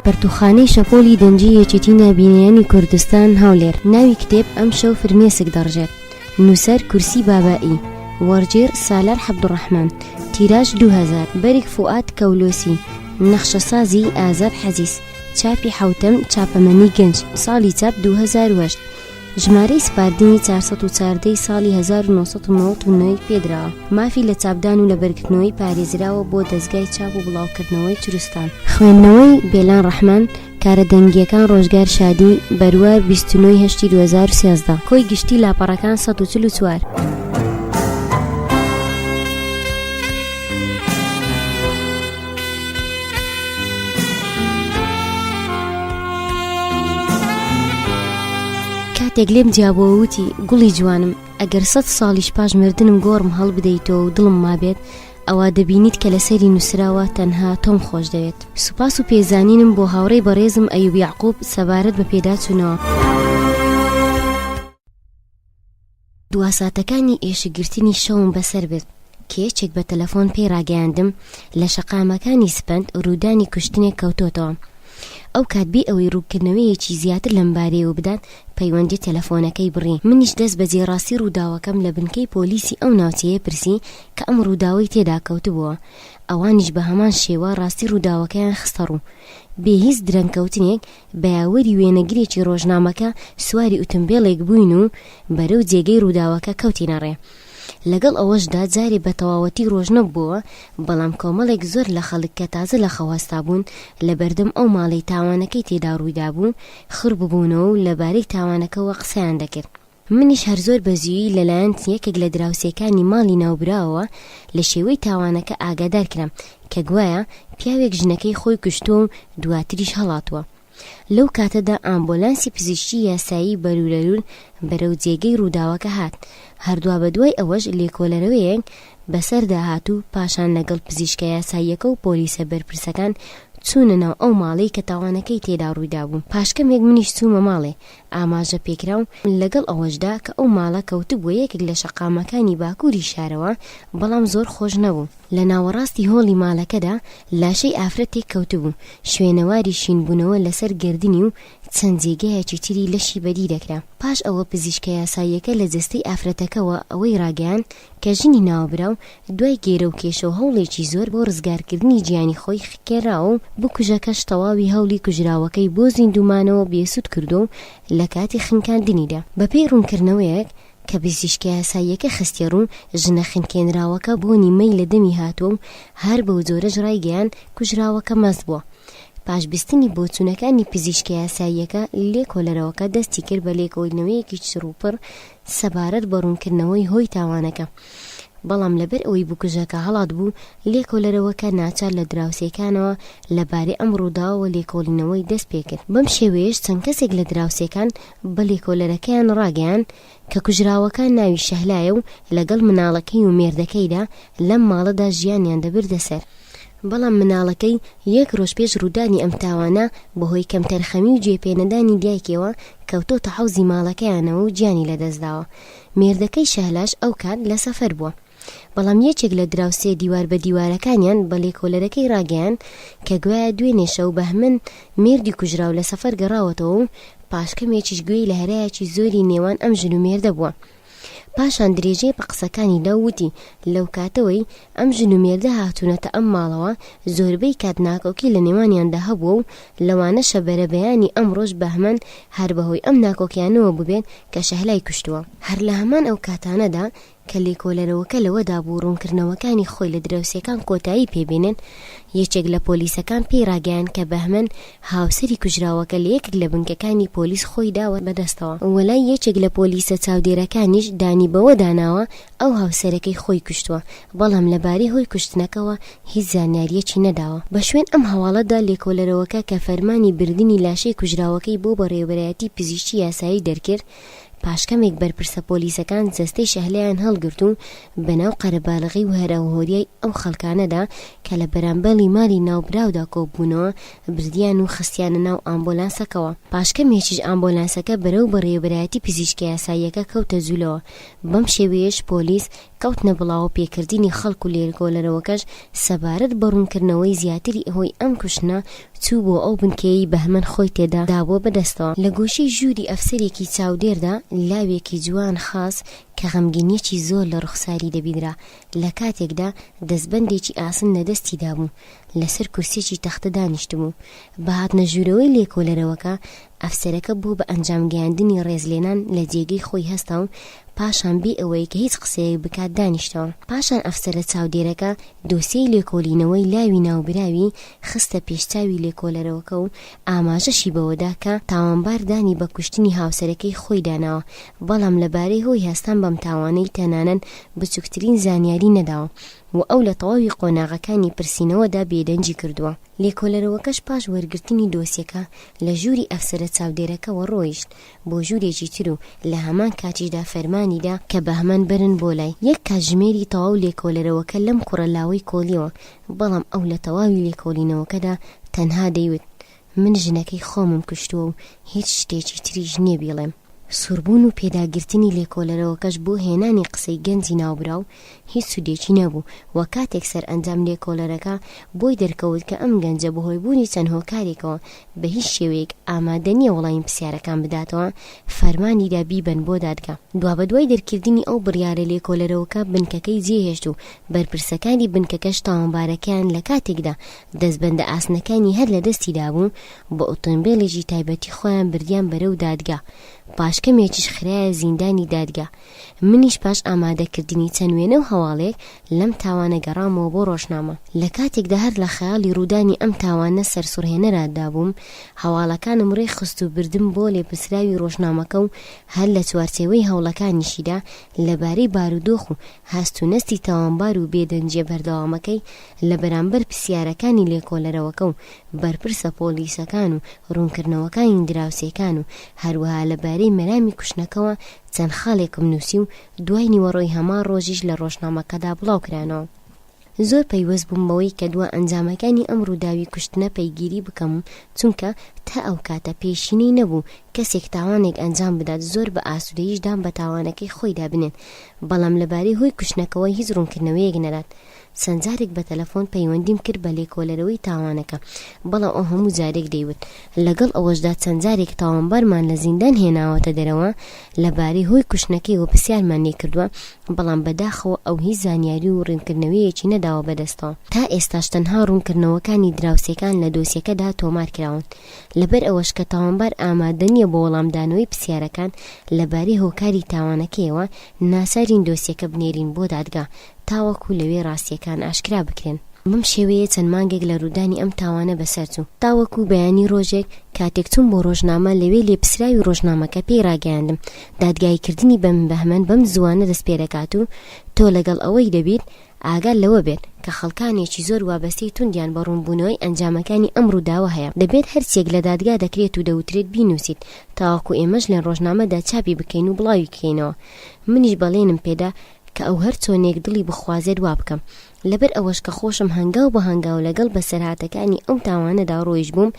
پەرتوخانەی شەپۆلی دەنجی یەکێتی نابینیانی کوردستان هەولێر. ناوی کتێب ئەم شەو فرمێسک دەڕژێت. نووسەر کورسی بابایی. وەرجێر سالار عەبدوڕەحمان. تیراژ 2000. بەریک فوئاد کەولۆسی. نەخشەسازی ئازاد حەزیز. چاپی حەوتەم چاپەمەنی گەنج. ساڵی چاپ 2008. ژمارەی سپاردنی 414 ساڵی 1990 پێدراوە. مافی لە چاپدان و لە بەرگرتنەوەی پارێزراوە بۆ دەستگای چاپ و بڵاوکردنەوەی چروستان. خوێندنەوەی بێلان ڕەحمان. کارە دەنگیەکان ڕۆژگار شادی. بەروار 29 هەشتی 2013. کۆی گشتی لاپەڕەکان 144. کاتێک لێم جیابەوە وتی گوڵی جوانم ئەگەر 100 ساڵیش پاش مردنم گۆڕم هەڵبدەیتەوە و دڵم مابێت ئەوە دەبینیت کە لەسەری نووسراوە تەنها تۆم خۆش دەوێت. سوپاس و پێزانینم بۆ هاوڕێی بەڕێزم ئەیوب یعقوب سەبارەت بە پێداچوونەوە. دواساتەکانی ئێشەگرتنی شەوم بەسەر برد کە یەکێک بە تەلەفۆن پێی ڕاگەیاندم لە شەقامەکانی سپەند ڕوودانی کوشتنێک کەوتۆتەوە. ئەو کاتبی ئەوەی ڕووکردنەوەیەکی زیاتر لەم بارەیەوە بدات پەیوەندی تەلەفۆنەکەی بڕی. منیش دەست بە جێڕاستی ڕووداوەکەم لە بنکەی پۆلیسی ئەو ناوچەیە پرسی کە ئەم ڕووداوەی تێدا کەوتبووە. ئەوانیش بە هەمان شێوە ڕاستی ڕووداوەکەیان خستە ڕوو. بێ هیچ درەنگکەوتنێک بە یاوەری وێنەگرێکی ڕۆژنامەکە سواری ئۆتۆمبیلێک بووین و بەرەو جێگەی ڕووداوەکە کەوتینە ڕێ. لەگەڵ ئەوەشدا جارێ بە تەواوەتی ڕۆژ نەبووە، بەڵام کۆمەڵێک زۆر لە خەڵک کە تازە لە خەواستا بوون لە بەردەم ئەو ماڵەی تاوانەکەی تێدا ڕوویدا بوو خڕ ببوونەوە و لەبارەی تاوانەکەەوە قسەیان دەکرد. منیش هەر زۆر بەزیوی لەلایەن یەکێک لە دراوسێکانی ماڵی ناوبراوە لە شێوەی تاوانەکە ئاگادار کرام کە گوایە پیاوێک ژنەکەی خۆی کوشتووە و دواتریش هەڵاتووە. لەو کاتەدا ئامبۆلانسی پزیشکی یاسایی بەرورەرور بەرەو جێگەی ڕووداوەکە هات. هەردووا بە دوای ئەوەش لێکۆلەرەوەیەک بەسەردا هات و پاشان لەگەڵ پزیشکە یاساییەکە و پۆلیسە بەرپرسەکان چوونە ناو ئەو ماڵەی کە تاوانەکەی تێدا ڕوویدا بوو. پاشکەمێک منیش چوومە ماڵێ ئاماژە پێکراو لەگەڵ ئەوەشدا کە ئەو ماڵە کەوتبووە یەکێک لە شەقامەکانی باکووری شارەوە، بەڵام زۆر خۆش نەبوو. لە ناوەڕاستی هۆڵی ماڵەکەدا لاشەی ئافرەتێک کەوتبوو، شوێنەواری شینبوونەوە لەسەر گردنی و چەند جێگەیەکی تری لەشی بەدی دەکرا. پاش ئەوە پزیشکە یاساییەکە لە جەستەی ئافرەتەکەەوە ئەوەی ڕاگەیان کە ژنی ناوبراو دوای گێرە و کێشە و هەوڵێکی زۆر بۆ ڕزگارکردنی گیانی خۆی خکێراوە و بۆ کوژەکەش تەواوی هەوڵی کوژراوەکەی بۆ زیندومانەوە بێسوود کردو و لە کاتی خنکاندنیدا بەپێی ڕوونکردنەوەیەک کە پزیشکە یاساییەکە خستێ ڕوو ژنە خنکێنراوەکە بۆ نیمەی لە دەمی هاتووە و هەر بەو جۆرەش ڕایگەیان کوژراوەکە مەست بووە. پاشبستنی بۆچوونەکانی پزیشکە یاساییەکە لێکۆلەرەوەکە دەستی کرد بە لێکۆڵینەوەیەکی چڕوپڕ سەبارەت بە ڕوونکردنەوەی هۆی تاوانەکە. بەڵام لەبەر ئەوەی بکوژەکە هەڵات بوو لێکۆلەرەوەکە ناچار لە دراوسێکانەوە لەبارەی ئەم ڕووداوە لێکۆڵینەوەی دەست پێ کرد. بەم شێوەیەش چەند کەسێک لە دراوسێکان بە لێکۆلەرەکەیان ڕاگەیان کە کوژراوەکە ناوی شەهلایە و لەگەڵ مناڵەکەی و مێردەکەیدا لەم ماڵەدا ژیانیان دەبردە سەر. بەڵام مناڵەکەی یەک ڕۆژ پێش ڕوودانی ئەم تاوانە بەهۆی کەمتەرخەمی و گوێپێنەدانی دایکەوە کەوتۆتە حەوزی ماڵەکەیانەوە و گیانی لەدەستداوە. مێردەکەی شەهلاش ئەو کات لە سەفەر بووە. بەڵام یەکێک لە دراوسێ دیوار بە دیوارەکانیان بە لێکۆلەرەکەی ڕاگەیان کە گوایە دوێنێ شەو بەهمن مێردی کوژراو لە سەفەر گەڕاوەتەوە و پاشکەمێکیش گوێی لە هەرایەکی زۆری نێوان ئەم ژن و مێردە بووە. پاشان درێژەی بە قسەکانی داوتی لەو کاتەوەی ئەم ژن و مێردە هاتوونەتە ئەم ماڵەوە زۆربەی کات ناکۆکی لە نێوانیاندا هەبووە و لەوانەشە بەرەبەیانی ئەم ڕۆژ بەهمەن هەر بەهۆی ئەم ناکۆکیانەوە ببێت کە شەهلای کوشتووە. هەر لە هەمان ئەو کاتانەدا کە لێکۆلەرەوەکە لەوەدا بوو ڕوونکردنەوەکانی خۆی لە دراوسێکان کۆتایی پێبێنن، یەکێک لە پۆلیسەکان پێی ڕاگەیان کە بەهمەن هاوسەری کوژراوەکە لە یەکێک لە بنکەکانی پۆلیس خۆی داوە بەدەستەوە. وەلای یەکێک لە پۆلیسە چاودێرەکانیش دانی بەوە داناوە ئەو هاوسەرەکەی خۆی کوشتووە، بەڵام لەبارەی هۆی کوشتنەکەەوە هیچ زانیاریەکی نەداوە. بە شوێن ئەم هەواڵەدا لێکۆلەرەوەکە کە فەرمانی بردننی لاشەی کوژراوەکەی بۆ بەڕێوەبەرایەتی پزیشکی یاسایی دەرکرد، پاشکەمێک بەرپرسە پۆلیسەکان جەستەی شەهلەیان هەڵگرت و بەناو قەرەباڵغی و هەراوهۆریای ئەو خەڵکانەدا کە لە بەرامبەڵی ماڵی ناوبراودا کۆبوونەوە بردیان و خستیانە ناو ئامبۆلانسەکەەوە. پاشکەمێکیش ئامبۆلانسەکە بەرەو بەڕێوەبەرایەتی پزیشکی یاساییەکە کەوتە جوولەوە. بەم شێوەیەش پۆلیس کەوتنە بڵاو پێکردنی خەڵک و لێکۆلەرەوەکەش سەبارەت بە ڕوونکردنەوەی زیاتری ئەوەی ئەم کوشتنە چوو بۆ ئەو بنکەیەی بەهمەن خۆی تێدا دابووە بەدەستەوە. لە گۆشەی ژووری ئەفسەرێکی چاودێردا لاوێکی جوان خاص کە غەمگینیەکی زۆر لە ڕوخساری دەبیدرا لە کاتێکدا دەستبەندێکی ئاسن لەدەستی دابوو لەسەر کورسێکی تەختە دانیشتبوو. بە هاتنە ژوورەوەی لێکۆلەرەوەکە ئەفسەرەکە بوو بە ئەنجام گەیاندنی ڕێزلێنان لە جێگەی خۆی هەستا و پاشان بێ ئەوەی کە هیچ قسەیەک بکات دانیشتەوە. پاشان ئەفسەرە چاودێرەکە دۆسیەی لێکۆلینەوەی لاوی ناوبراوی خستە پێشچاوی لێکۆلەرەوەکە و ئاماژەشی بەوەدا کە تاوانبار دانی بە کوشتنی هاوسەرەکەی خۆی داناوە، بەڵام لەبارەی هۆی هەستان بەم تاوانەی تەنانەت بچووکترین زانیاری نەداوە و ئەو لە تەواوی قۆناغەکانی پرسینەوەدا بێدەنجی کردووە. لێکۆلەرەوەکەش پاش وەرگرتنی دۆسیەکە لە ژووری ئەفسەرە چاودێرەکەەوە ڕۆیشت بۆ ژوورێکی تر و لە هەمان کاتیشدا فەرمانیدا کە بەهمەن برن بۆ لای یەک کاتژمێری تەواو لێکۆلەرەوەکە لەم کوڕە لاوەی کۆلیەوە، بەڵام ئەو لە تەواوی لێکۆلینەوەکەدا تەنها دەیوت من ژنەکەی خۆمم کوشتووە و هیچ شتێکی تریش نییە بیڵێم. سوربوون و پێداگرتنی لێکۆلەرەوەکەش بۆ هێنانی قسەی گەنجی ناوبراو هیچ سودێکی نەبوو و کاتێک سەر ئەنجام لێکۆلەرەکە بۆی دەرکەوت کە ئەم گەنجە بەهۆی بوونی چەند هۆکارێکەوە بە هیچ شێوەیەک ئامادە نییە وەڵامی پرسیارەکان بداتەوە، فەرمانیدا بیبەن بۆ دادگا. دوای دەرکردنی ئەو بڕیارە لێکۆلەرەوەکە بنکەکەی جێهێشت و بەرپرسەکانی بنکەکەش تاوانبارەکەیان لە کاتێکدا دەستبەندە ئاسنەکانی هەر لە دەستی دابوون بە ئۆتۆمبیلێکی تایبەتی خۆیان بردیان بەرەو دادگا. پاشکەمێکیش خرایە زیندانی دادگا. منیش پاش ئامادەکردنی چەند وێنە و هەواڵێک لەم تاوانە گەڕامەوە بۆ ڕۆژنامە. لە کاتێکدا هەر لە خەیاڵی ڕوودانی ئەم تاوانە سەرسوڕهێنەرادا بووم، هەواڵەکانم ڕێ خست و بردم بۆ لێپرسراوی ڕۆژنامەکە و هەر لە چوارچێوەی هەوڵەکانیشیدا لەبارەی بارودۆخ و هەستونەستی تاوانبار و بێدەنجیە بەردەوامەکەی لە بەرامبەر پرسیارەکانی لێکۆلەرەوەکە و بەرپرسە پۆلیسەکان و ڕوونکردنەوەکانی دراوسێکان و هەروەها لەبارەی مەرامی کوشتنەکەەوە چەند خاڵێکم نووسی و دوای نیوەڕۆی هەمان ڕۆژیش لە ڕۆژنامەکەدا بڵاو کرانەوە. زۆر پەیوەست بووم بەوەی کە دووە ئەنجامەکانی ئەم ڕووداوی کوشتنە پەیگیری بکەم چونکە تا ئەو کاتە پێشینەی نەبوو کەسێک تاوانێک ئەنجام بدات زۆر بە ئاسوودەییشدان بە تاوانەکەی خۆیدا بنێن، بەڵام لەبارەی هۆی کوشتنەکەەوە هیچ ڕوونکردنەوەیەک نەدات. چەند جارێک بە تەلەفۆن پەیوەندیم کرد بە لێکۆلەرەوەی تاوانەکە، بەڵام ئەو هەموو جارێک دەیوت. لەگەڵ ئەوەشدا چەند جارێک تاوانبارمان لە زیندان هێناوەتە دەرەوە لەبارەی هۆی کوشتنەکەی و پرسیارمان نێکردووە، بەڵام بەداخەوە ئەو هیچ زانیاری و ڕوونکردنەوەیەکی نەداوە بەدەستەوە. تا ئێستاش تەنها ڕوونکردنەوەکانی دراوسێکان لە دۆسیەکەدا تۆمار کراون. لەبەر ئەوەش کە تاوانبار ئامادە نییە بۆ وەڵامدانەوەی پرسیارەکان لەبارەی هۆکاری تاوانەکەیەوە، ناسارین دۆسیەکە بنێرین بۆ دادگا تاوەکو لەوێ ڕاستیەکان ئاشکرا بکرێن. بەم شێوەیە چەند مانگێک لە ڕوودانی ئەم تاوانە بەسەرچوو، تاوەکو بەیانی ڕۆژێک کاتێک چوون بۆ ڕۆژنامە لەوێ لێپرسراوی ڕۆژنامەکە پێی ڕاگەیاندم دادگایکردنی بەم بەهمەن بەم زوانە دەست پێ دەکات و تۆ لەگەڵ ئەوەی دەبیت ئاگار لەوە بێت کە خەڵکانێکی زۆر وابەستەی توندیان بە ڕوونبوونەوەی ئەنجامەکانی ئەم ڕووداوە هەیە. دەبێت هەرچێک لە دادگا دەکرێت و دەوترێت بینووسیت تاوەکو ئێمەش لە ڕۆژنامەدا چاپی بکەین و بڵاوی بکەینەوە. منیش بەڵێنم پێدا کە ئەو هەر چۆنێک دڵی بخوازێت وا بکەم. لەبەر ئەوەش کە خۆشم هەنگاو بە هەنگاو لەگەڵ بەسەرهاتەکانی ئەو تاوانەدا ڕۆیش بووم،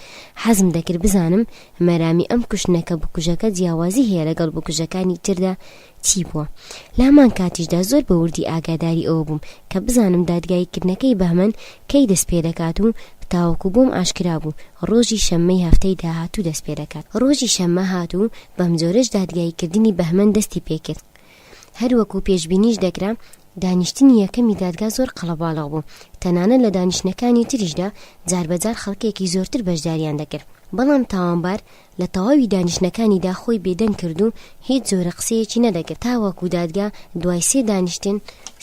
حەزم دەکرد بزانم مەرامی ئەم کوشتنەکە بکوژەکە جیاوازی هەیە لەگەڵ بکوژەکانی تردا چی بووە. لە هەمان کاتیشدا زۆر بە وردی ئاگاداری ئەوە بووم کە بزانم دادگایکردنەکەی بەهمەن کەی دەست پێ دەکات و تاوەکو بۆم ئاشکرا بوو ڕۆژی شەممەی هەفتەی داهاتوو دەست پێ دەکات. ڕۆژی شەممە هاتوو بەم جۆرەش دادگایکردنی بەهمەن دەستی پێکرد. هەروەکو پێشبینیش دەکرا دانیشتنی یەکەمی دادگا زۆر قەڵەباڵغ بوو، تەنانەت لە دانیشتنەکانی تریشدا جاربەجار خەڵکێکی زۆرتر بەشداریان دەکرد، بەڵام تاوانبار لە تەواوی دانیشتنەکانیدا خۆی بێدەنگ کرد و هیچ جۆرە قسەیەکی نەدەکرد. تاوەکو دادگا دوای 3 دانیشتن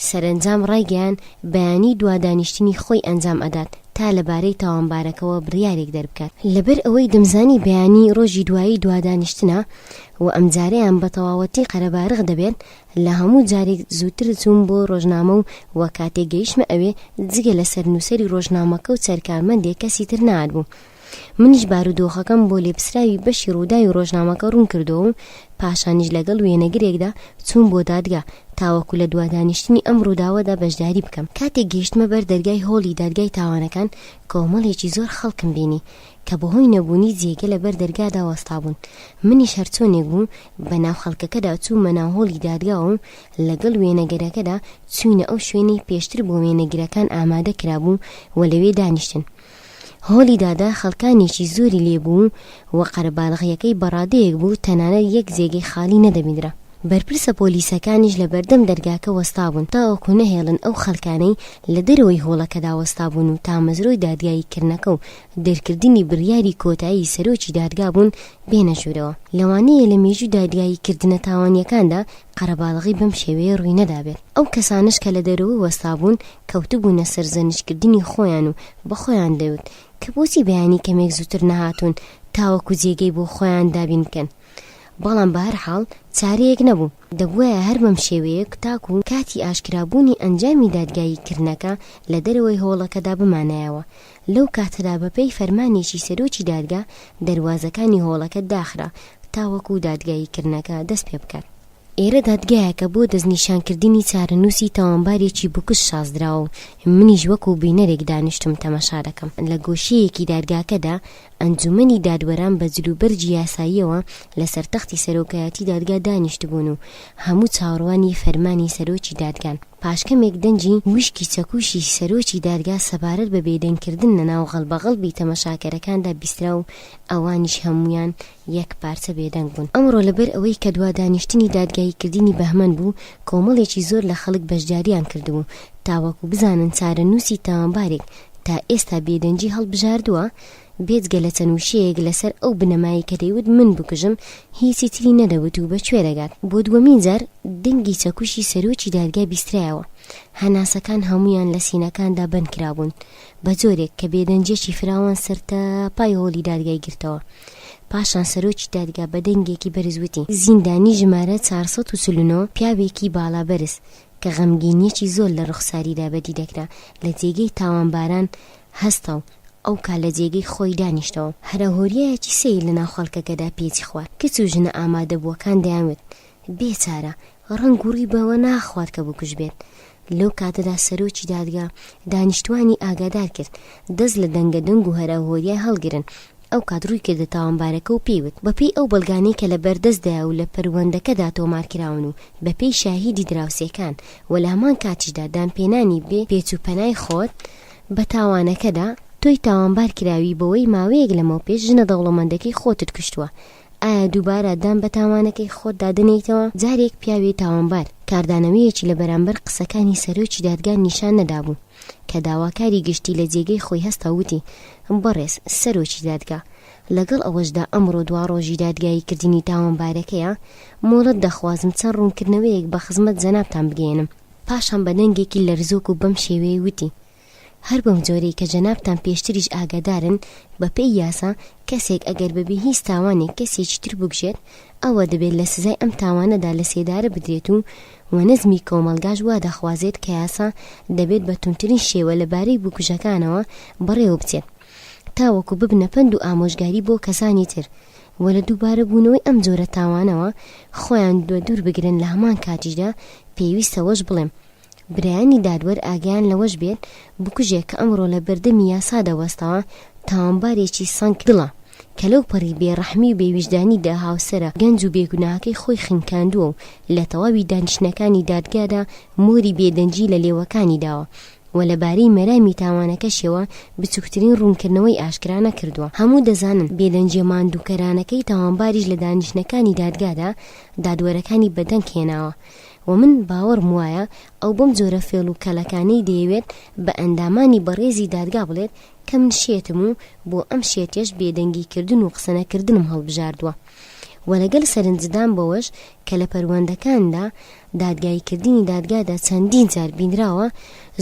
سەرنجام ڕایگەیان بەیانی دوا دانیشتنی خۆی ئەنجام ئەدات تا لەبارەی تاوانبارەکەەوە بڕیارێک دەربکات. لەبەر ئەوەی دەمزانی بەیانی ڕۆژی دوایی دوا دانیشتنە و ئەم جارەیان بە تەواوەتی قەرەبارغ دەبێت، لە هەموو جارێک زووتر چوون بۆ ڕۆژنامە و کاتێک گەیشتمە ئەوێ جگە لە سەرنووسەری ڕۆژنامەکە و سەرکارمەندێک کەسی تر نهات بوو. منیش بارودۆخەکەم بۆ لێپسراوی بەشی ڕووداوی ڕۆژنامەکە ڕوون کردەوە و پاشانیش لەگەڵ وێنەگرێکدا چوون بۆ دادگا تاوەکو لە دوادانیشتنی ئەم ڕووداوەدا بەشداری بکەم. کاتێک گەیشتمە بەر دەرگای هۆڵی دادگای تاوانەکان کۆمەڵێکی زۆر خەڵکم بینی کە بەهۆی نەبوونی جێگە لەبەر دەرگادا وەستا بوون. منیش هەرچۆنێک بوو بەناو خەڵکەکەدا چوومە ناو هۆڵی دادگاوە و لەگەڵ وێنەگەرەکەدا چوینە ئەو شوێنەی پێشتر بۆ وێنەگرەکان ئامادە کرابوو و لەوێ دانیشتن. هۆڵی دادا خەڵکانێکی زۆری لێبوو و قەرەباڵغیەکەی بەڕادەیەک بوو تەنانەت یەک جێگەی خالی نەدەبینرا. بەرپرسە پۆلیسەکانیش لە بەردەم دەرگاکە وەستا بوون تاوەکو نەهێڵن ئەو خەڵکانەی لە دەرەوەی هۆڵەکەدا وەستا بوون و تامەزرۆی دادگاییکردنەکە و دەرکردنی بڕیاری کۆتایی سەرۆکی دادگا بوون بێنە ژوورەوە. لەوانەیە لە مێژوو دادگاییکردنە تاوانیەکاندا قەرەباڵغی بەم شێوەیە ڕووی نەدابێت. ئەو کەسانش کە لە دەرەوەی وەستا بوون کەوتبوونە سەرزەنشکردنی خۆیان و بە خۆیان دەوت کە بۆچی بەیانی کەمێک زووتر نەهاتوون تاوەکو جێگەی بۆ خۆیان دابین بکەن. بەڵام بە هەر حاڵ چارەیەک نەبوو، دەبووایە هەر بەم شێوەیەک تاکو کاتی ئاشکرابوونی ئەنجامی دادگاییکردنەکە لە دەرەوەی هۆڵەکەدا بمانایەوە. لەو کاتەدا بەپێی فەرمانێکی سەرۆکی دادگا دەروازەکانی هۆڵەکە داخرا تاوەکو دادگاییکردنەکە دەست پێ بکات. ئێرە دادگایەکە بۆ دەستنیشانکردنی چارەنووسی تاوانبارێکی بکوش شازدراوە و منیش وەکو بینەرێک دانیشتم تەماشا دەکەم. لە گۆشەیەکی دادگاکەدا ئەنجومەنی دادوەران بە جلوبەرجی یاساییەوە لەسەر تەختی سەرۆکایەتی دادگا دانیشتبوون و هەموو چاوەڕوانی فەرمانی سەرۆکی دادگان. پاشکەمێک دەنجی وشکی چەکوشی سەرۆکی دادگا سەبارەت بە بێدەنگکردن لەناو غەڵبەغەڵبی تەماشاکەرەکاندا بیسترا و ئەوانیش هەمویان یەک پارچە بێدەنگ بوون. ئەمڕۆ لەبەر ئەوەی کە دوا دانیشتنی دادگاییکردنی بەهمەن بوو کۆمەڵێکی زۆر لە خەڵک بەشداریان کردبوو تاوەکو بزانن چارەنووسی تاوانبارێک تا ئێستا بێدەنجی هەڵبژاردووە بێجگە لە چەنووشەیەک لەسەر ئەو بنەمایی کە دەیوت من بکوژم هیچی تری نەدەوت و بەکوێ دەگات. بۆ دووەمین جار دەنگی چەکوشی سەرۆکی دادگا بیسترایەوە. هەناسەکان هەمویان لە سینەکاندا بەند کرابوون بە جۆرێک کە بێدەنجێکی فراوان سەرتە پای هۆڵی دادگای گرتەوە. پاشان سەرۆکی دادگا بە دەنگێکی بەرزوتی زیندانی ژمارە 439 پیاوێکی باڵا بەرز کە غەمگینیەکی زۆر لە ڕوخساریدا بەدی دەکرا لە جێگەی تاوانباران هەستا و ئەو کا لە جێگەی خۆی دانیشتەوە. هەرەهۆریایەکی سەیر لە ناو خەڵکەکەدا پێچی خوارد. کچ و ژنە ئامادەبووەکان دەیانوت بێچارە ڕەنگ و ڕووی بەوە ناخوات کە بکوژ بێت. لەو کاتەدا سەرۆکی دادگا دانیشتوانی ئاگادار کرد دەست لە دەنگە دەنگ و هەرەهۆریای هەڵگرن. ئەو کات ڕووی کردە تاوانبارەکە و پێیوت بەپێی ئەو بەڵگانەی کە لە بەردەستدایە و لە پەروەندەکەدا تۆمارکراون و بەپێی شاهیدی دراوسێکان و لە هەمان کاتیشدا دانپێنانی بێ پێچوپەنای خۆت بە تاوانەکەدا تۆی تاوانبار کراوی بەوەی ماوەیەک لەمەوە پێش ژنە دەوڵەمەندەکەی خۆتت کوشتووە. ئایا دووبارە دان بە تاوانەکەی خۆت دادنیتەوە؟ جارێک پیاوی تاوانبار کاردانەوەیەکی لە بەرامبەر قسەکانی سەرۆکی دادگان نیشان نەدابوو کە داواکاری گشتی لە جێگەی خۆی هەستا وتی بەڕێز سەرۆکی دادگا لەگەڵ ئەوەشدا ئەمڕۆ دوا ڕۆژی دادگاییکردنی تاوانبارەکەیە مۆڵەت دەخوازم چەند ڕوونکردنەوەیەک بە خزمەت جەنابتان بگەێنم. پاشان بە دەنگێکی لەرزۆک و بەم شێوەیە وتی هەر بەم جۆرەی کە جەنابتان پێشتریش ئاگادارن بەپێی یاسا کەسێک ئەگەر بەبێ هیچ تاوانێک کەسێکی تر بکوژێت ئەوە دەبێت لە سزای ئەم تاوانەدا لە سێدارە بدرێت و نەزمی کۆمەلگاش وا دەخوازێت کە یاسا دەبێت بە تونترین شێوە لەبارەی بکوژەکانەوە بەڕێوە بچێت تاوەکو ببنە پند و ئامۆژگاری بۆ کەسانی تر و لە دووبارە بوونەوەی ئەم جۆرە تاوانەوە خۆیان دوور بگرن. لە هەمان کاتیشدا پێویستەوەش بڵێم برایانی دادوەر ئاگیان لەوەش بێت بکوژێک کە ئەمڕۆ لە بەردەمی یاسا دەوەستەوە تاوانبارێکی سەنگ دڵە کە لەو پەڕی بێڕەحمی و بێویژدانیدا هاوسەرە گەنج و بێگوناهەکەی خۆی خنکاندووە و لە تەواوی دانیشتنەکانی دادگادا مۆری بێدەنجی لە لێوەکانی داوە و لەبارەی مەرامی تاوانەکەشەوە بچووکترین ڕوونکردنەوەی ئاشکرا نەکردووە. هەموو دەزانن بێدەنجی ماندووکەرانەکەی تاوانباریش لە دانیشتنەکانی دادگادا دادوەرەکانی بەدەنگ هێناوە و من باوەڕم وایە ئەو بەم جۆرە فێڵ و کەلەکانەی دەیەوێت بە ئەندامانی بەڕێزی دادگا بڵێت کە من شێتم و بۆ ئەم شێتێش بێدەنگیکردن و قسەنەکردنم هەڵبژاردووە و لەگەڵ سەرنجدان بەوەش کە لە پەروەندەکاندا دادگاییکردنی دادگادا چەندین جار بینراوە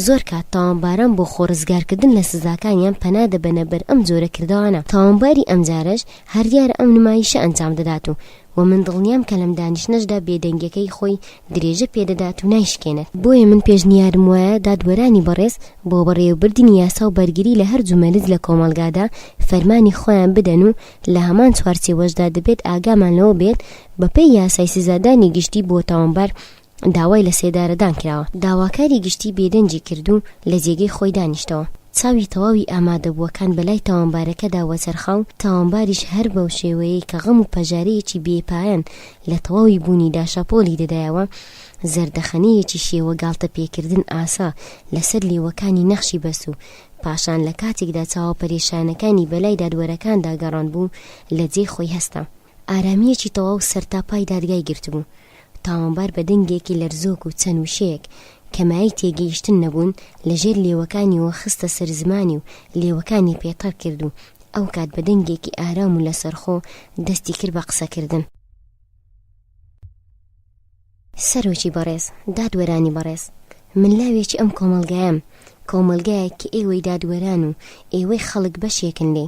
زۆر کات تاوانباران بۆ خۆڕزگارکردن لە سزاکانیان پەنا دەبەنە بەر ئەم جۆرە کردوانە. تاوانباری ئەم جارەش هەر دیارە ئەم نمایشە ئەنجام دەدات و و من دڵنیام کە لەم دانیشتنەشدا بێدەنگیەکەی خۆی درێژە پێدەدات و نایشکێنێت. بۆیە من پێشنیارم وایە دادوەرانی بەڕێز بۆ بەڕێوەبردنی یاسا و بەرگری لە هەر جومەلز لە کۆمەڵگادا فەرمانی خۆیان بدەن و لە هەمان چوارچێوەشدا دەبێت ئاگامان لەوە بێت بەپێی یاسای سزادانی گشتی بۆ تاوانبار داوای لە سێدارەدان کراوە. داواکاری گشتی بێدەنجی کردو لە جێگەی خۆی دانیشتەوە. چاوی تەواوی ئامادەبووەکان بەلای تاوانبارەکەدا وەچەرخا و تاوانباریش هەر بەو شێوەیەی کە غەم و پەژارەیەکی بێپایان لە تەواوی بوونیدا شەپۆلی دەدایەوە، زەردەخەنەیەکی شێوە گاڵتە پێکردن ئاسا لەسەر لێوەکانی نەخشی بەس و پاشان لە کاتێکدا چاوە پەرێشانەکانی بەلای دادوەرەکاندا گەڕان بوو لە جێی خۆی هەستا. ئارامەیەکی تەواو سەرتاپای دادگای گرتبوو. تاوانبار بە دەنگێکی لەرزۆک و چەند وشەیەک کەمایی تێگەیشتن نەبوون لەژێر لێوەکانیەوە خستە سەر زمانی و لێوەکانی پێتەر کرد و ئەو کات بە دەنگێکی ئارام و لەسەرخۆ دەستی کرد بە قسەکردن. سەرۆکی بەڕێز، دادوەرانی بەڕێز، من لاوێکی ئەم کۆمەڵگایەم، کۆمەلگایەکی ئێوەی دادوەران و ئێوەی خەڵک بەشێکن لێ.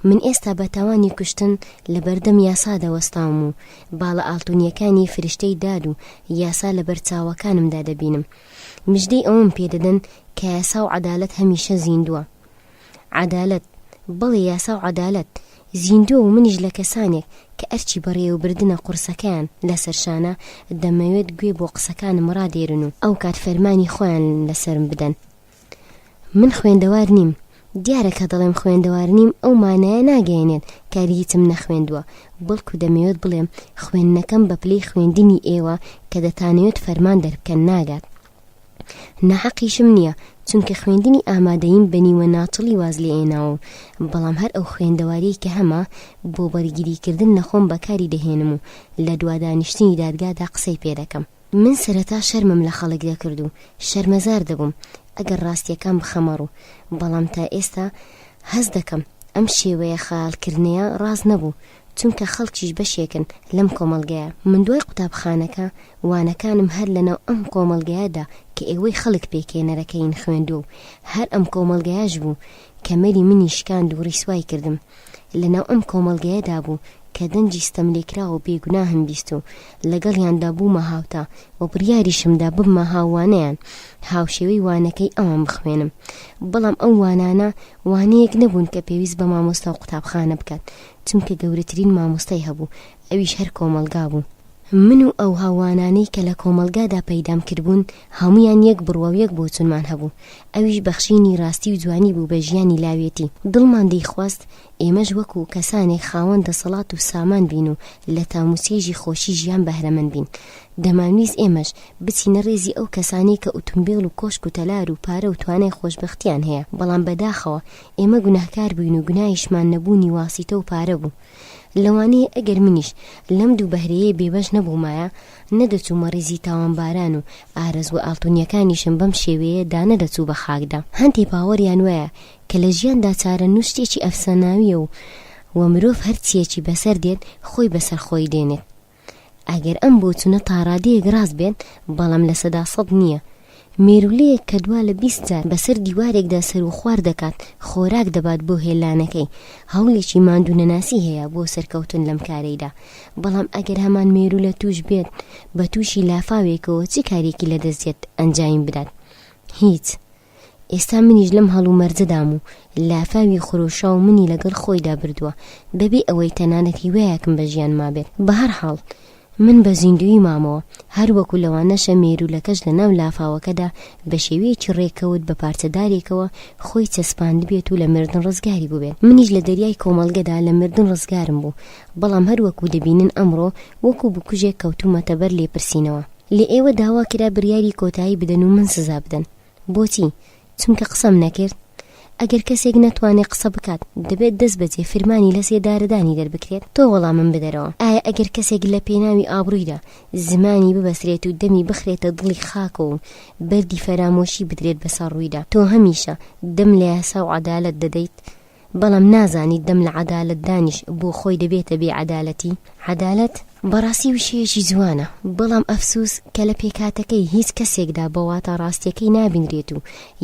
من ئێستا بە تاوانی کوشتن لە بەردەم یاسا دەوەستام و باڵە ئاڵتونیەکانی فریشتەی داد و یاسا لە بەرچاوەکانمدا دەبینم. مژدەی ئەوم پێدەدەن کە یاسا و عەدالەت هەمیشە زیندووە. عەدالەت، بەڵێ یاسا و عەدالەت زیندووە و منیش لە کەسانێک کە ئەرچی بەڕێوەبردنە قورسەکەیان لەسەر شانە دەمەوێت گوێ بۆ قسەکانم ڕادێرن و ئەو کات فەرمانی خۆیان لەسرم بدەن. من خوێندەوار نیم. دیارە کە دەڵێم خوێندەوار نیم ئەو مانایە ناگەیەنێت کاریتم نەخوێندووە، بەڵکو دەمەوێت بڵێم خوێندنەکەم بە پلەی خوێندنی ئێوە کە دەتانەوێت فەرمان دەربکەن ناگات. ناحەقیشم نییە چونکە خوێندنی ئامادەیم بەنیوە ناچڵی واز لێ ئێناوە، بەڵام هەر ئەو خوێندەواری کە هەما بۆ بەرگریکردن نەخۆم بەکاری دەهێنم و لە دوادانیشتنی دادگادا قسەی پێ دەکەم. من سەرەتا شەرمم لە خەڵک دەکرد و شەرمەزار دەبووم ئەگەر ڕاستیەکان بخەمەڕ و بەڵام تا ئێستا هەز دەکەم ئەم شێوەیە خەیاڵکردنەیە ڕاست نەبوو چونکە خەڵکیش بەشێکن لەم کۆمەڵگەیە. من دوای قوتابخانەکە وانەکانم هەر لەناو ئەم کۆمەڵگەیەدا کە ئێوەی خەڵک پێکێنەرەکەین خوێندو و هەر ئەم کۆمەڵگەیەش بوو کە مەری منی شکاند و ڕیسوای کردم. لەناو ئەم کۆمەڵگەیەدا بوو کە دەنجی ستەم لێکراوە و بێگوناهم بیست و لەگەڵیاندا بوومە هاوتا و بڕیاریشمدا ببمە هاوانەیان هاوشێوەی وانەکەی ئەوان بخوێنم. بەڵام ئەو وانانە وانەیەک نەبوون کە پێویست بە مامۆستا و قوتابخانە بکات چونکە گەورەترین مامۆستای هەبوو، ئەویش هەر کۆمەلگا بوو. من و ئەو هاوانانەی کە لە کۆمەلگادا پەیدام کردبوون هەمویان یەک بڕوا و یەک بۆ چونمان هەبوو. ئەویش بەخشینی ڕاستی و جوانی بوو بە ژیانی لاوێتی. دڵمان دەیخواست ئێمەش وەکو کەسانێک خاوەن دەسەڵات و سامان بین و لە تاموسێژی خۆشی ژیان بەهرەمەند بین. دەمانویست ئێمەش بچینە ڕێزی ئەو کەسانەی کە ئۆتۆمبیل و کۆشک و تەلار و پارە و توانای خۆشبەختیان هەیە، بەڵام بەداخەوە ئێمە گوناهکار بووین و گوناهیشمان نەبوونی واسیتە و پارە بوو. لەوانەیە ئەگەر منیش لەم دوو بەهرەیە بێبەش نەبوومایە نەدەچوومە ڕێزی تاوانباران و ئارەزوە ئاڵتونیەکانیشم بەم شێوەیە دانەدەچوو بە خاکدا. هەندێک باوەڕیان وایە کە لە ژیاندا چارە نوشتێکی ئەفساناویە و مرۆڤ هەرچیەکی بەسەر دێت خۆی بەسەر خۆی دێنێت. ئەگەر ئەم بۆچوونە تاڕادەیەک ڕاست بێت بەڵام لە سەدا سەد نییە. مێرولەیەک کە دوا لە 20 جار بەسەر دیوارێکدا سەر و خوار دەکات خۆراک دەبات بۆ هێلانەکەی، هەوڵێکی ماندوونەناسی هەیە بۆ سەرکەوتن لەم کارەیدا. بەڵام ئەگەر هەمان مێرولە توش بێت بە تووشی لافاوێکەوە چی کارێکی لەدەستێت ئەنجام بدات؟ هیچ. ئێستا منیش لەم هەڵوو مەرجەدام و لافاوی خۆشا و منی لەگەڵ خۆیدا بردووە بەبێ ئەوەی تەنانەت هیوایەکم بە ژیان مابێت. بە هەر حاڵ من بە زیندوی مامەوە، هەر وەکو لەوانەشە مێرولەکەش لە ناو لافاوەکەدا بە شێوەیەکی ڕێکەوت بە پارچەدارێکەوە خۆی چەسپاند بێت و لە مردن ڕزگاری بووبێت. منیش لە دەریای کۆمەڵگەدا لە مردن ڕزگارم بوو، بەڵام هەر وەکو دەبینن ئەمڕۆ وەکو بکوژێک کەوتومەتە بەر لێپرسینەوە. لێ ئێوە داوا کرا بڕیاری کۆتایی بدەن و من سزا بدەن. بۆچی؟ چونکە قسەم نەکرد. ئەگەر کەسێک نەتوانێت قسە بکات دەبێت دەست بەجێ فرمانی لە سێدارەدانی دەربکرێت. تۆ وەڵامم بدەرەوە. ئایا ئەگەر کەسێک لە پێناوی ئابڕوویدا زمانی ببەسرێت و دەمی بخرێتە دڵی خاکەوە و بەردی فەرامۆشی بدرێت بەسەر ڕوویدا، تۆ هەمیشە دەم لە یاسا و عەدالەت دەدەیت، بەڵام نازانیت دەم لە عەدالەت دانیش بۆ خۆی دەبێتە بێ عەدالەتی. عەدالەت بەڕاستی وشەیەکی جوانە، بەڵام ئەفسوس کە لە پێکاتەکەی هیچ کەسێکدا بەواتە ڕاستیەکەی نابینرێت و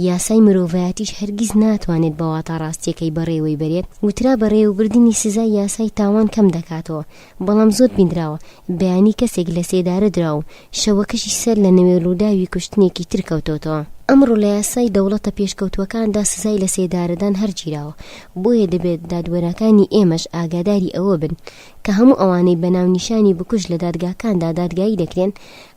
یاسای مرۆڤایەتیش هەرگیز ناتوانێت بەواتە ڕاستیەکەی بەڕێوەی بەرێت. وترا بەڕێوەبردننی سزای یاسای تاوان کەم دەکاتەوە، بەڵام زۆر بینراوە بەیانی کەسێک لە سێدارە دراو شەوەکەشی سەر لە نەوێ ڕووداوی کوشتنێکی تر کەوتۆتەوە. ئەمڕۆ لە یاسای دەوڵەتە پێشکەوتوەکاندا سزای لە سێدارەدان هەرگیراوە، بۆیە دەبێت دادوەرەکانی ئێمەش ئاگاداری ئەوە بن کە هەموو ئەوانەی بەناونیشانی بکوژ لە دادگاکاندا دادگایی دەکرێن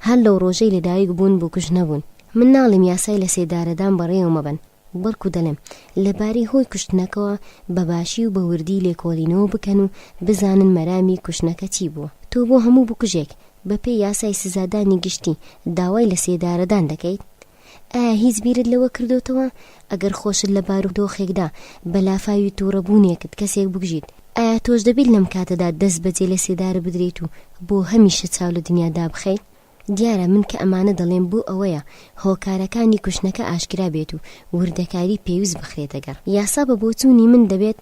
هەر لەو ڕۆژەی لەدایک بوون بکوژ نەبوون. من ناڵم یاسای لە سێدارەدان بەڕێوە مەبن، بەڵکو دەڵێم لەبارەی هۆی کوشتنەکەەوە بەباشی و بەوردی لێکۆڵینەوە بکەن و بزانن مەرامی کوشتنەکە چی بووە. تۆ بۆ هەموو بکوژێک بەپێی یاسای سزادانی گشتی داوای لە سێدارەدان دەکەیت؟ ئایا هیچ بیرت لەوە کردوتەوە ئەگەر خۆشت لە بارودۆخێکدا بەلافاوی تووڕەبوونێکت کەسێک بگژیت، ئایا تۆش دەبیت لەم کاتەدا دەست بەجێ لە سێدارە بدرێت و بۆ هەمیشە چاو لە دنیادا بخەیت؟ دیارە من کە ئەمانە دەڵێم بۆ ئەوەیە هۆکارەکانی کوشتنەکە ئاشکرا بێت و وردەکاری پێویست بخرێتە گەڕ. یاسا بە بۆچوونی من دەبێت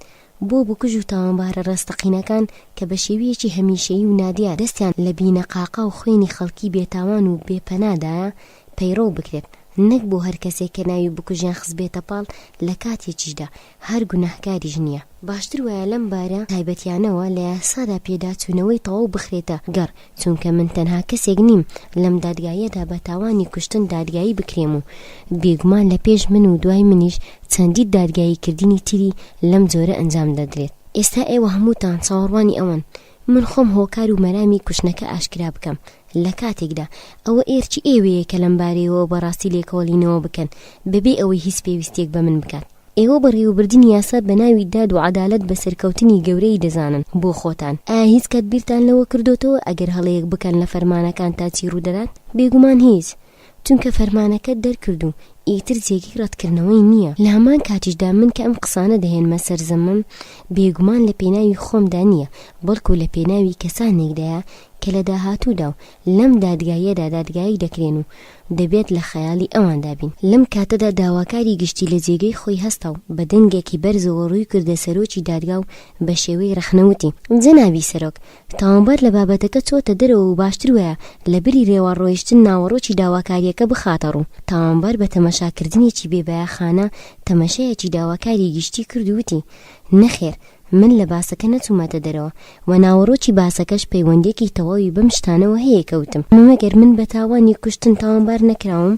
بۆ بکوژ و تاوانبارە ڕاستەقینەکان کە بە شێوەیەکی هەمیشەیی و نادیار دەستیان لە بینەقاقا و خوێنی خەڵکی بێتاوان و بێپەنادایە پەیڕۆ بکرێت، نەک بۆ هەر کەسێک کە ناوی بکوژیان خزبێتە پاڵ لە کاتێکیشدا هەر گوناهکاریش نییە. باشتر وایە لەم بارە تایبەتیانەوە لە یاسادا پێداچوونەوەی تەواو بخرێتە گەڕ، چونکە من تەنها کەسێک نیم لەم دادگایەدا بە تاوانی کوشتن دادگایی بکرێم و بێگومان لە پێش من و دوای منیش چەندی دادگاییکردنی تری لەم جۆرە ئەنجام دەدرێت. ئێستا ئێوە هەمووتان چاوەڕوانی ئەوەن من خۆم هۆکار و مەرامی کوشتنەکە ئاشکرا بکەم لە کاتێکدا ئەوە ئێرچی ئێوەیە کە لەم بارەیەوە بەڕاستی لێکۆڵینەوە بکەن بەبێ ئەوەی هیچ پێویستێک بە من بکات. ئێوە بەڕێوەبردننی یاسا بە ناوی داد و عەدالەت بە سەرکەوتنی گەورەی دەزانن بۆ خۆتان. ئایا هیچ کات بیرتان لەوە کردوتەوە ئەگەر هەڵەیەک بکەن لە فەرمانەکان تا چی ڕوودەدات؟ بێگومان هیچ، چونکە فەرمانەکە دەرکرد و ئیتر جێگی ڕەتکردنەوەی نییە. لە هەمان کاتیشدا من کە ئەم قسانە دەهێنمە سەر زەمم بێگومان لە پێناوی خۆمدا نییە، بەڵکو لە پێناوی کەسانێکدایە کە لە داهاتوودا و لەم دادگایەدا دادگایی دەکرێن و دەبێت لە خەیاڵی ئەواندا بین. لەم کاتەدا داواکاری گشتی لە جێگەی خۆی هەستا و بە دەنگێکی بەرزەوە ڕووی کردە سەرۆکی دادگا و بە شێوەی ڕەخنەوتی: جەنابی سەرۆک، تاوانبار لە بابەتەکە چۆتە دەرەوە و باشتر وایە لە بری ڕێوەڕۆیشتن ناوەڕۆکی داواکاریەکە بخاتە ڕوو. تاوانبار بە تەمەشاکردنێکی بێبایەخانە تەمەشایەکی داواکاری گشتی کردووتی: نەخێر، من لە باسەکە نەچوومەتە دەرەوە و ناوەڕۆکی باسەکەش پەیوەندێکی تەواوی بەم شتانەوە هەیە کەوتم. مەگەر من بە تاوانی کوشتن تاوانبار نەکراوم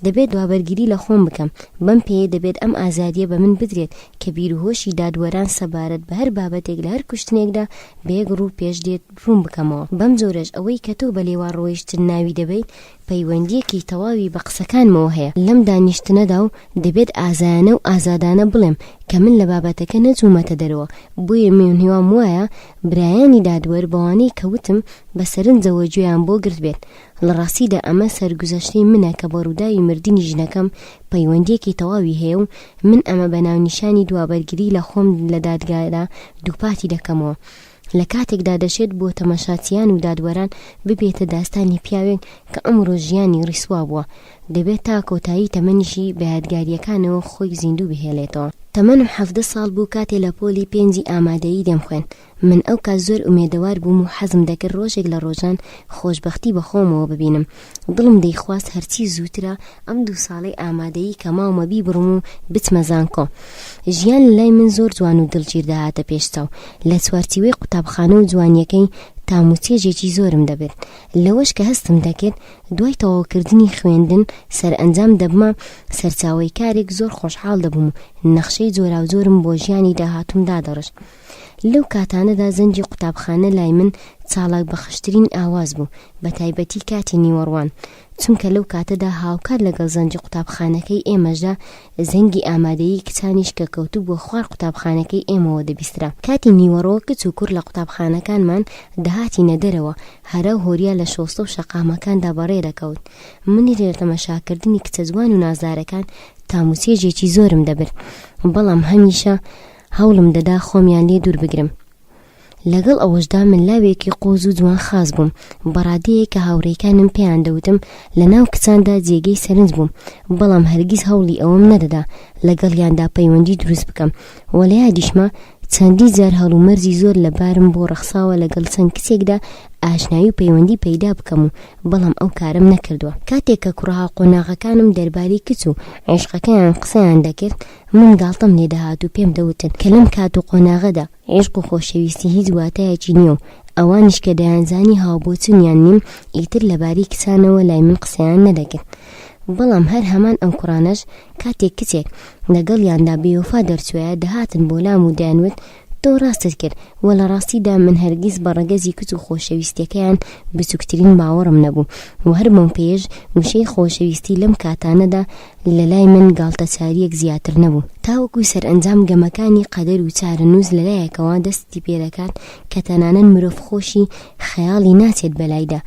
دەبێت دوابەرگیری لە خۆم بکەم. بەم پێیە دەبێت ئەم ئازادیە بە من بدرێت کە بیرهۆشی دادوەران سەبارەت بە هەر بابەتێک لە هەر کوشتنێکدا بەیەک ڕوو پێش دێت ڕوون بکەمەوە. بەم جۆرەش ئەوەی کە تۆ بە لێوانڕۆیشتن ناوی دەبیت پەیوەندیەکی تەواوی بە قسەکانمەوە هەیە. لەم دانیشتنەدا و دەبێت ئازایانە و ئازادانە بڵێم کە من لە بابەتەکە نەچوومەتە دەرەوە، بۆیە میێنهێوام وایە برایانی دادوەر بەوانەی کەوتم بە سەرنجەوە گوێیان بۆ گرت بێت. لە ڕاستیدا ئەمە سەرگوزەشتەی منە کە بە ڕووداوی مردنی ژنەکەم پەیوەندیەکی تەواوی هەیە و من ئەمە بە ناونیشانی دوابەرگری لە خۆم لە دادگادا دووپاتی دەکەمەوە. لە کاتێکدا دەشێت بۆ تەمەشاچیان و دادوەران ببێتە داستانی پیاوێک کە ئەمڕۆ ژیانی ڕیسوا بووە، دەبێت تا کۆتایی تەمەنیشی بە یادگاریەکانەوە خۆی زیندوو بهێڵێتەوە. تەمەنم 17 ساڵ بوو کاتێ لە پۆلی 5 ئامادەیی دەمخوێن. من ئەو کات زۆر ئومێدەوار بووم و حەزم دەکرد ڕۆژێک لە ڕۆژان خۆشبەختی بە خۆمەوە ببینم. دڵم دەیخواست هەرچی زووترە ئەم 2 ساڵەی ئامادەیی کە ماومە بیبڕم و بچمە زانکۆ. ژیان لای من زۆر جوان و دڵگیر دەهاتە پێشچاو. لە چوارچێوەی قوتابخانە و جوانیەکەی تاموچێژێکی زۆرم دەبێت. لەوەش کە هەستم دەکرد دوای تەواوکردنی خوێندن سەرئەنجام دەبمە سەرچاوەی کارێک زۆر خۆشحاڵ دەبووم و نەخشەی جۆرا و جۆرم بۆ ژیانی داهاتوومدا دەڕشت. لەو کاتانەدا زەنجی قوتابخانە لای من چالاک بەخشترین ئاواز بوو، بە تایبەتی کاتی نیوەڕوان، چونکە لەو کاتەدا هاوکار لەگەڵ زەنجی قوتابخانەکەی ئێمەشدا زەنگی ئامادەیی کچانیش کە کەوتوو بۆ خوار قوتابخانەکەی ئێمەوە دەبیسترا. کاتی نیوەڕۆ کچ و کوڕ لە قوتابخانەکانمان دەهاتینە دەرەوە، هەرا هۆریا لە شۆستە و شەقامەکاندا بەڕێ دەکەوت. منی لێ تەمەشاکردنی کچە جوان و نازارەکان تاموچێژێکی زۆرم دەبرد، بەڵام هەمیشە هەوڵم دەدا خۆمیان لێ دوور بگرم. لەگەڵ ئەوەشدا من لاوێکی قۆز و جوان خاز بووم، بەڕادەیە کە هاوڕێکانم پێیان دەوتم لە ناو کچاندا جێگەی سەرنج بووم، بەڵام هەرگیز هەوڵی ئەوەم نەدەدا لەگەڵیاندا پەیوەندی دروست بکەم. وە لە یادیشمە چەندی جار هەڵومەرزی زۆر لەبارم بۆ ڕەخساوە لەگەڵ چەند کچێکدا ئاشنایی و پەیوەندی پەیدا بکەم و بەڵام ئەو کارم نەکردووە. کاتێک کە کوڕها قۆناغەکانم دەربارەی کچ و عێشقەکەیان قسەیان دەکرد من گاڵتەم لێ دەهات و پێم دەوتن کە لەم کات و قۆناغەدا عێشق و خۆشەویستی هیچ واتایەکی نییە و ئەوانیش کە دەیانزانی هاوبۆچونیان نیم ئیتر لەبارەی کچانەوە لای من قسەیان نەدەکرد. بەڵام هەر هەمان ئەم کوڕانەش کاتێک کچێک لەگەڵیاندا بێوەفا دەرچوویە دەهاتن بۆ لام و دەیانوت تۆ ڕاستت کرد وە لە ڕاستیدا من هەرگیز بە ڕەگەزی کچ و خۆشەویستیەکەیان بچووکترین باوەڕم نەبوو و هەر بەم پێش وشەی خۆشەویستی لەم کاتانەدا لە لای من گاڵتەچاریەک زیاتر نەبوو. تاوەکو سەرئەنجام گەمەکانی قەدەر و چارەنووس لەلایەکەوە دەستی پێدەکات کە تەنانەت مرۆڤ خۆشی خەیاڵی ناچێت بەلایدا.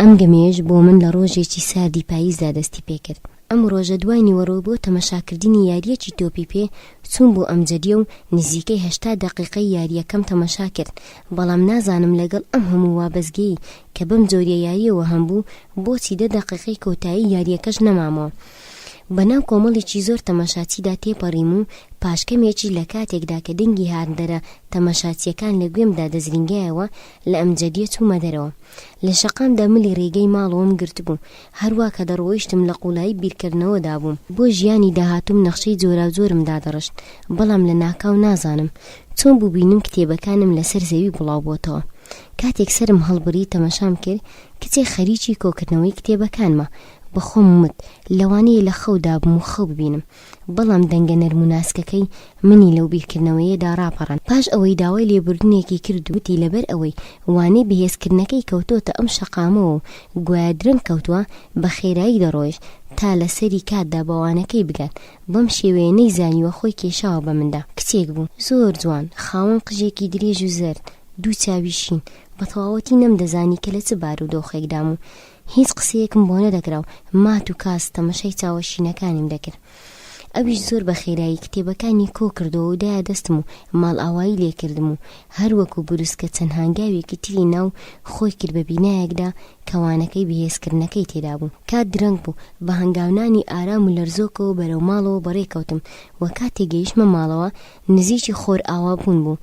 ئەم گەمەیەش بۆ من لە ڕۆژێکی ساردی پاییزدا دەستی پێکرد. ئەم ڕۆژە دوای نیوەڕۆ بۆ تەمەشاکردنی یاریەکی تۆپی پێ چوون بۆ ئەم جەدیە و نزیکەی 80 دقیقەی یاریەکەم تەمەشا کرد. بەڵام نازانم لەگەڵ ئەم هەموو وابەزگەی کە بەم جۆریە یاریەوە هەمبوو بۆچی 10 دقیقەی کۆتایی یاریەکەش نەمامەوە. بەناو کۆمەڵێکی زۆر تەمەشاچیدا تێپەڕیم و پاشکەمێکی لە کاتێکدا کە دەنگی هاردەرە تەمەشاچیەکان لە گوێمدا دەزرینگایەوە لە ئەم جەدیە چوومە دەرەوە. لە شەقامدا ملی ڕێگەی ماڵەوەم گرتبوو. هەروە کە دەڕۆیشتم لە قوڵایی بیرکردنەوەدا بووم. بۆ ژیانی داهاتوم نەخشەی جۆرا جۆرمدا دەڕشت بەڵام لە ناکاو نازانم چۆن بوو بینم کتێبەکانم لەسەر زەوی بڵاو بۆتەوە. کاتێک سرم هەڵبڕی تەمەشام کرد کچێک خەریکی کۆکردنەوەی کتێبەکانمە. بەخۆم وت لەوانەیە لە خەودا بم و خەو ببینم بەڵام دەنگە نەرموناسکەکەی منی لەو بیرکردنەوەیەدا ڕاپەڕان. پاش ئەوەی داوای لێبوردنێکی کرد وتی لەبەر ئەوەی وانەی بەهێزکردنەکەی کەوتۆتە ئەم شەقامەوە و گوایە درەنگ کەوتووە بە خێرایی دەڕۆیشت تا لەسەری کاتدا بەوانەکەی بگات. بەم شێوەیە نەیزانیوە خۆی کێشاوە بە مندا. کچێک بوو زۆر جوان خاوەن قژێکی درێژ و زەرد دوو چاوی شین بە تەواوەتی نەمدەزانی کە لە چ بار و دۆخێکدام و هیچ قسەیەکم بۆ نەدەکرا و مات و کاس تەمەشای چاوەشینەکانیم دەکرد. ئەویش زۆر بە خێرایی کتێبەکانی کۆ کردەوە و دایە دەستم و ماڵ ئاوایی لێکردم و هەروەکو بروسکە چەند هانگاوێکی تری ناو خۆی کرد بە بینایەکدا کەوانەکەی بەهێزکردنەکەی تێدا بوو. کات درەنگ بوو بە هەنگاونانی ئارام و لەرزۆکەوە بەرەو ماڵەوە بەڕێکەوتم و کاتێک گەیشتمە ماڵەوە نزیکی خۆر ئاوا بوون بوو.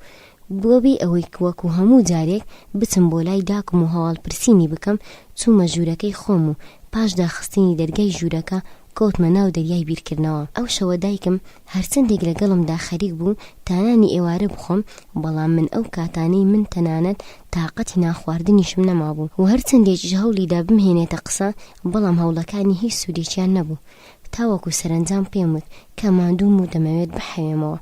بۆبێ ئەوەی وەکو هەموو جارێک بچم بۆ لای داکم و هەواڵپرسینی بکەم چوومە ژوورەکەی خۆم و پاش داخستنی دەرگای ژوورەکە کەوتمە ناو دەریای بیرکردنەوە. ئەو شەوە دایکم هەرچەندێک لەگەڵمدا خەریک بوو تانانی ئێوارە بخۆم بەڵام من ئەو کاتانەی من تەنانەت تااقەتی ناخواردنیشم نەمابوو و هەرچەندێکیش هەوڵیدا بمهێنێتە قسە بەڵام هەوڵەکانی هیچ سوودێکیان نەبوو. تاوەکو سەرنجام پێم وت کە ماندووم و دەمەوێت بحەوێمەوە.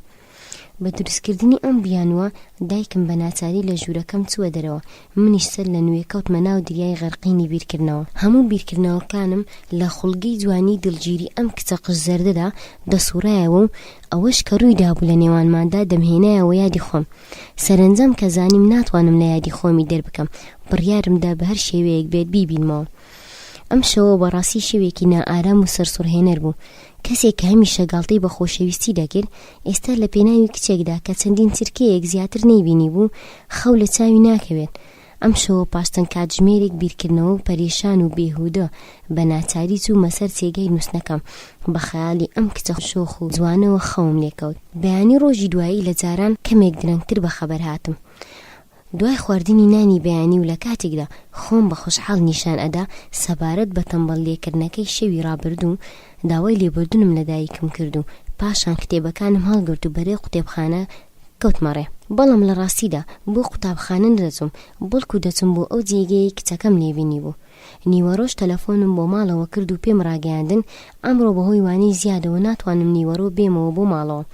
بە دروستکردنی ئەم بیانوە دایکم بە ناچاری لە ژوورەکەم چووە دەرەوە. منیش سەر لە نوێ کەوتمە ناو دریای غەرقینی بیرکردنەوە. هەموو بیرکردنەوەکانم لە خوڵگەی جوانی دڵگیری ئەم کچە قژزەردەدا دەسوڕایەوە و ئەوەش کە ڕوویدا بوو لە نێوانماندا دەمهێنایەوە یادی خۆم. سەرنجام کە زانیم ناتوانم لە یادی خۆمی دەربکەم بڕیارمدا بە هەر شێوەیەک بێت بیبینمەوە. ئەم شەوە بەڕاستی شەوێکی نائارام و سەرسوڕهێنەر بوو. کەسێک کە هەمیشە گاڵتەی بە خۆشەویستی دەکرد ئێستا لە پێناوی کچێکدا کە چەندین چرکەیەک زیاتر نەیبینی بوو خەو لە چاوی ناکەوێت. ئەم شەوە پاشتن کاتژمێرێک بیرکردنەوە و پەریشان و بێهودە بە ناچاری چوومە سەر جێگەی نووسنەکەم بە خەیاڵی ئەم کچە شۆخ و جوانەوە خەوم لێکەوت. بەیانی ڕۆژی دوایی لە جاران کەمێک درەنگتر بە خەبەر هاتم. دوای خواردنی نانی بەیانی و لە کاتێکدا خۆم بە خۆشحاڵ نیشان ئەدا سەبارەت بە تەمبەڵ لێکردنەکەی شەوی ڕابردوو داوای لێبوردنم لە دایکم کرد و پاشان کتێبەکانم هەڵگرت و بەرەو قوتێبخانە کەوتمەڕێ. بەڵام لە ڕاستیدا بۆ قوتابخانە نەدەچووم بەڵکو دەچم بۆ ئەو جێگەی کچەکەم لێبینی بوو. نیوەڕۆژ تەلەفۆنم بۆ ماڵەوە کرد و پێم ڕاگەیاندن ئەمڕۆ بەهۆی وانەی زیادەوە ناتوانم نیوەڕۆ بێمەوە بۆ ماڵەوە.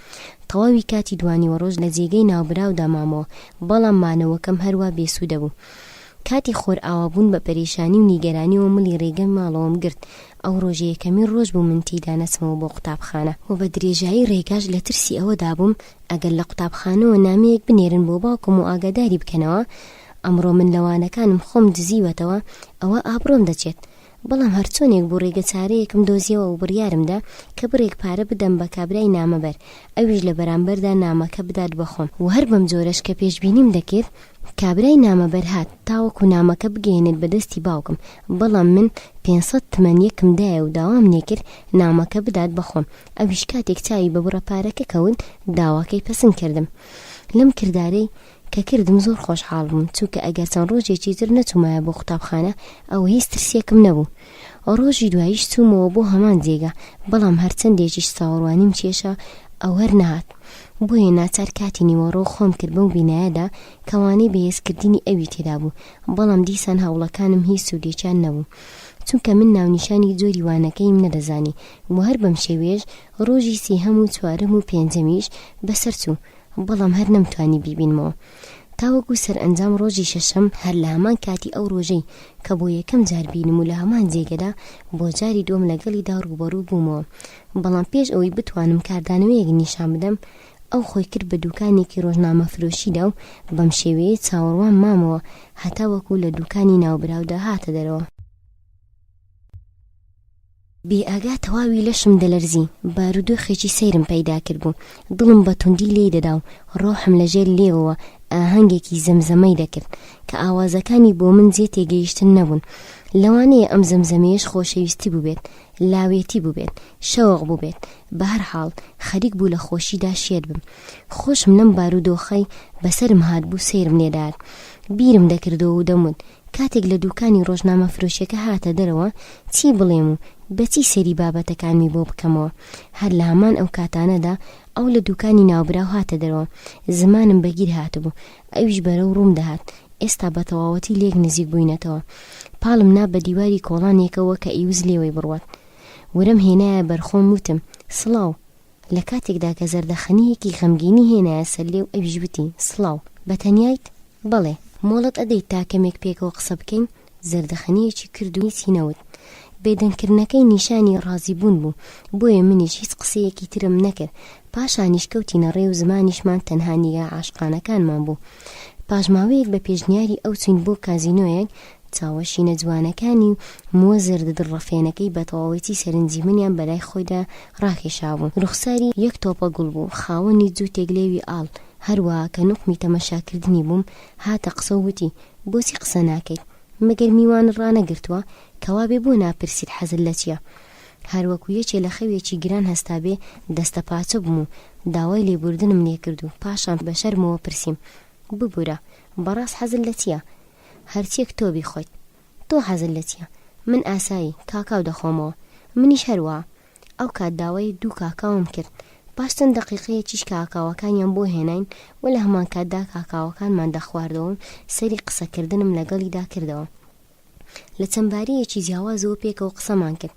تەواوی کاتی دوانیوەڕۆژ لە جێگەی ناوبراودا مامەوە بەڵام مانەوەکەم هەروە بێسوودە بوو. کاتی خۆر ئاوابوون بە پەریشانی و نیگەرانیەوە ملی ڕێگەی ماڵەوەم گرت. ئەو ڕۆژە یەکەمین ڕۆژ بوو من تێیدا نەچمەوە بۆ قوتابخانە و بە درێژایی ڕێگاش لە ترسی ئەوەدا بووم ئەگەر لە قوتابخانەوە نامەیەک بنێرن بۆ باوکم و ئاگاداری بکەنەوە ئەمڕۆ من لەوانەکانم خۆم دزیوەتەوە ئەوە ئابڕۆم دەچێت. بەڵام هەرچۆنێک بۆ ڕێگە چارەیەکم دۆزیەوە و بڕیارمدا کە بڕێک پارە بدەم بە کابرای نامەبەر ئەویش لە بەرامبەردا نامەکە بدات بەخۆم و هەر بەم جۆرەش کە پێشبینیم دەکرد کابرای نامەبەر هات تاوەکو نامەکە بگەێنێت بەدەستی باوکم بەڵام من 500 تمەنیەکم دایە و داوام نێکرد نامەکە بدات بەخۆم. ئەویش کاتێک چاوی بە بڕە پارەکە کەون داواکەی پەسەند کردم. لەم کردارەی کە کردم زۆر خۆشحاڵ بووم، چونکە ئەگەر چەند ڕۆژێکی تر نەچوومایە بۆ قوتابخانە ئەوە هیچ ترسێکم نەبوو. ڕۆژی دواییش چوومەوە بۆ هەمان جێگە، بەڵام هەرچەندێکیش چاوەڕوانیم کێشە ئەو هەر نەهات. بۆیە ناچار کاتی نیوەڕۆ خۆم کرد بەو بینایەدا کەوانەی بەهێزکردنی ئەوی تێدا بوو، بەڵام دیسان هەوڵەکانم هیچ سوودێکیان نەبوو، چونکە من ناونیشانی جۆری وانەکەیم نەدەزانی و هەر بەم شێوێژ ڕۆژی سێهەم و چوارەم و پێنجەمیش بەسەر چوو، بەڵام هەر نەمتوانی بیبینمەوە. تاوەکو سەرئەنجام ڕۆژی شەشەم هەر لە هەمان کاتی ئەو ڕۆژەی کە بۆ یەکەم جار بینم و لە هەمان جێگەدا بۆ جاری دووەم لەگەڵیدا ڕوبەڕوو بوومەوە. بەڵام پێش ئەوەی بتوانم کاردانەوەیەک نیشان بدەم، ئەو خۆی کرد بە دوکانێکی ڕۆژنامە فرۆشیدا و بەم شێوەیە چاوەڕوان مامەوە هەتا وەکو لە دوکانی ناوبراودا هاتە دەرەوە. بێئاگا تەواوی لەشم دەلەرزی، بارودۆخێکی سەیرم پەیدا کرد بوو، دڵم بە توندی لێی دەدا و ڕۆحم لەژێر لێوەوە ئاهەنگێکی زەمزەمەی دەکرد کە ئاوازەکانی بۆ من جێ تێگەیشتن نەبوون. لەوانەیە ئەم زەمزەمەیەش خۆشەویستی بووبێت، لاوێتی بووبێت، شەوق بووبێت، بە هەر حاڵ خەریک بوو لە خۆشیدا شێر بم. خۆشم لەم بارودۆخەی بەسەرم هات بوو سەیرم لێدار. بیرم دەکردەوە و دەموت کاتێک لە دوکانی ڕۆژنامە فرۆشیەکە هاتە دەرەوە چی بڵێم و بەچی سەری بابەتەکانی بۆ بکەمەوە. هەر لە هەمان ئەو کاتانەدا ئەو لە دوکانی ناوبراو هاتە دەرەوە، زمانم بەگیر هاتبوو، ئەویش بەرەو ڕووم دەهات. ئێستا بە تەواوەتی لێک نزیک بووینەتەوە. پاڵم نا بە دیواری کۆڵانێکەوە کە ئیوز لێوەی بڕوات. وەرم هێنایە بەرخۆم وتم سڵاو. لە کاتێکدا کە زەردەخەنیەکی خەمگینی هێنایە سەر لێو، ئەویش وتی سڵاو، بەتەنیایت؟ بەڵێ. مۆڵەت ئەدەیت تا کەمێک پێکەوە قسە بکەین؟ زەردەخەنیەکی کرد و هیچی نەوت. بێدەنگکردنەکەی نیشانی ڕازیبوون بوو، بۆیە منیش هیچ قسەیەکی ترم نەکرد. پاشانیش کەوتینە ڕێ و زمانیشمان تەنها نیگا عاشقانەکانمان بوو. پاژماوەیەک بە پێشنیاری ئەو چوین بۆ کازینۆیەک، چاوەشینە جوانەکانی و مووە زەردە دڕەفێنەکەی بە تەواوەتی سەرنجیمنیان بەلای خۆیدا ڕاکێشابوون. ڕوخساری یەک تۆپە گوڵ بوو، خاوەنی جوو تێگلێوی ئاڵ. هەروەها کە نوقمی تەمەشاکردنی بووم، هاتە قسە و وتی بۆچی قسە ناکەیت؟ مەگەر میوان ڕانەگرتووە کەوا بێ بۆ ناپرسیت حەزت لە چییە؟ هەروەکو یەکێ لە خەوێکی گران هەستا بێ دەستە پاچە بووم و داوای لێبوردنم لێ کرد و پاشان بە شەرمەوە پرسییم ببوورە بەڕاست حەزت لە چییە؟ هەرچیەک تۆ بیخۆیت. تۆ حەزت لە چییە؟ من ئاسایی کاکاو دەخۆمەوە. منیش هەروە. ئەو کات داوای دوو کاکاوم کرد. پاش چەند دەقیقەیەکیش کاکاوەکانیان بۆ هێناین و لە هەمان کاتدا کاکاوەکانمان دەخواردەوە و سەری قسەکردنم لەگەڵیدا کردەوە. لە چەمبارەیەکی جیاوازەوە پێکەوە قسەمان کرد.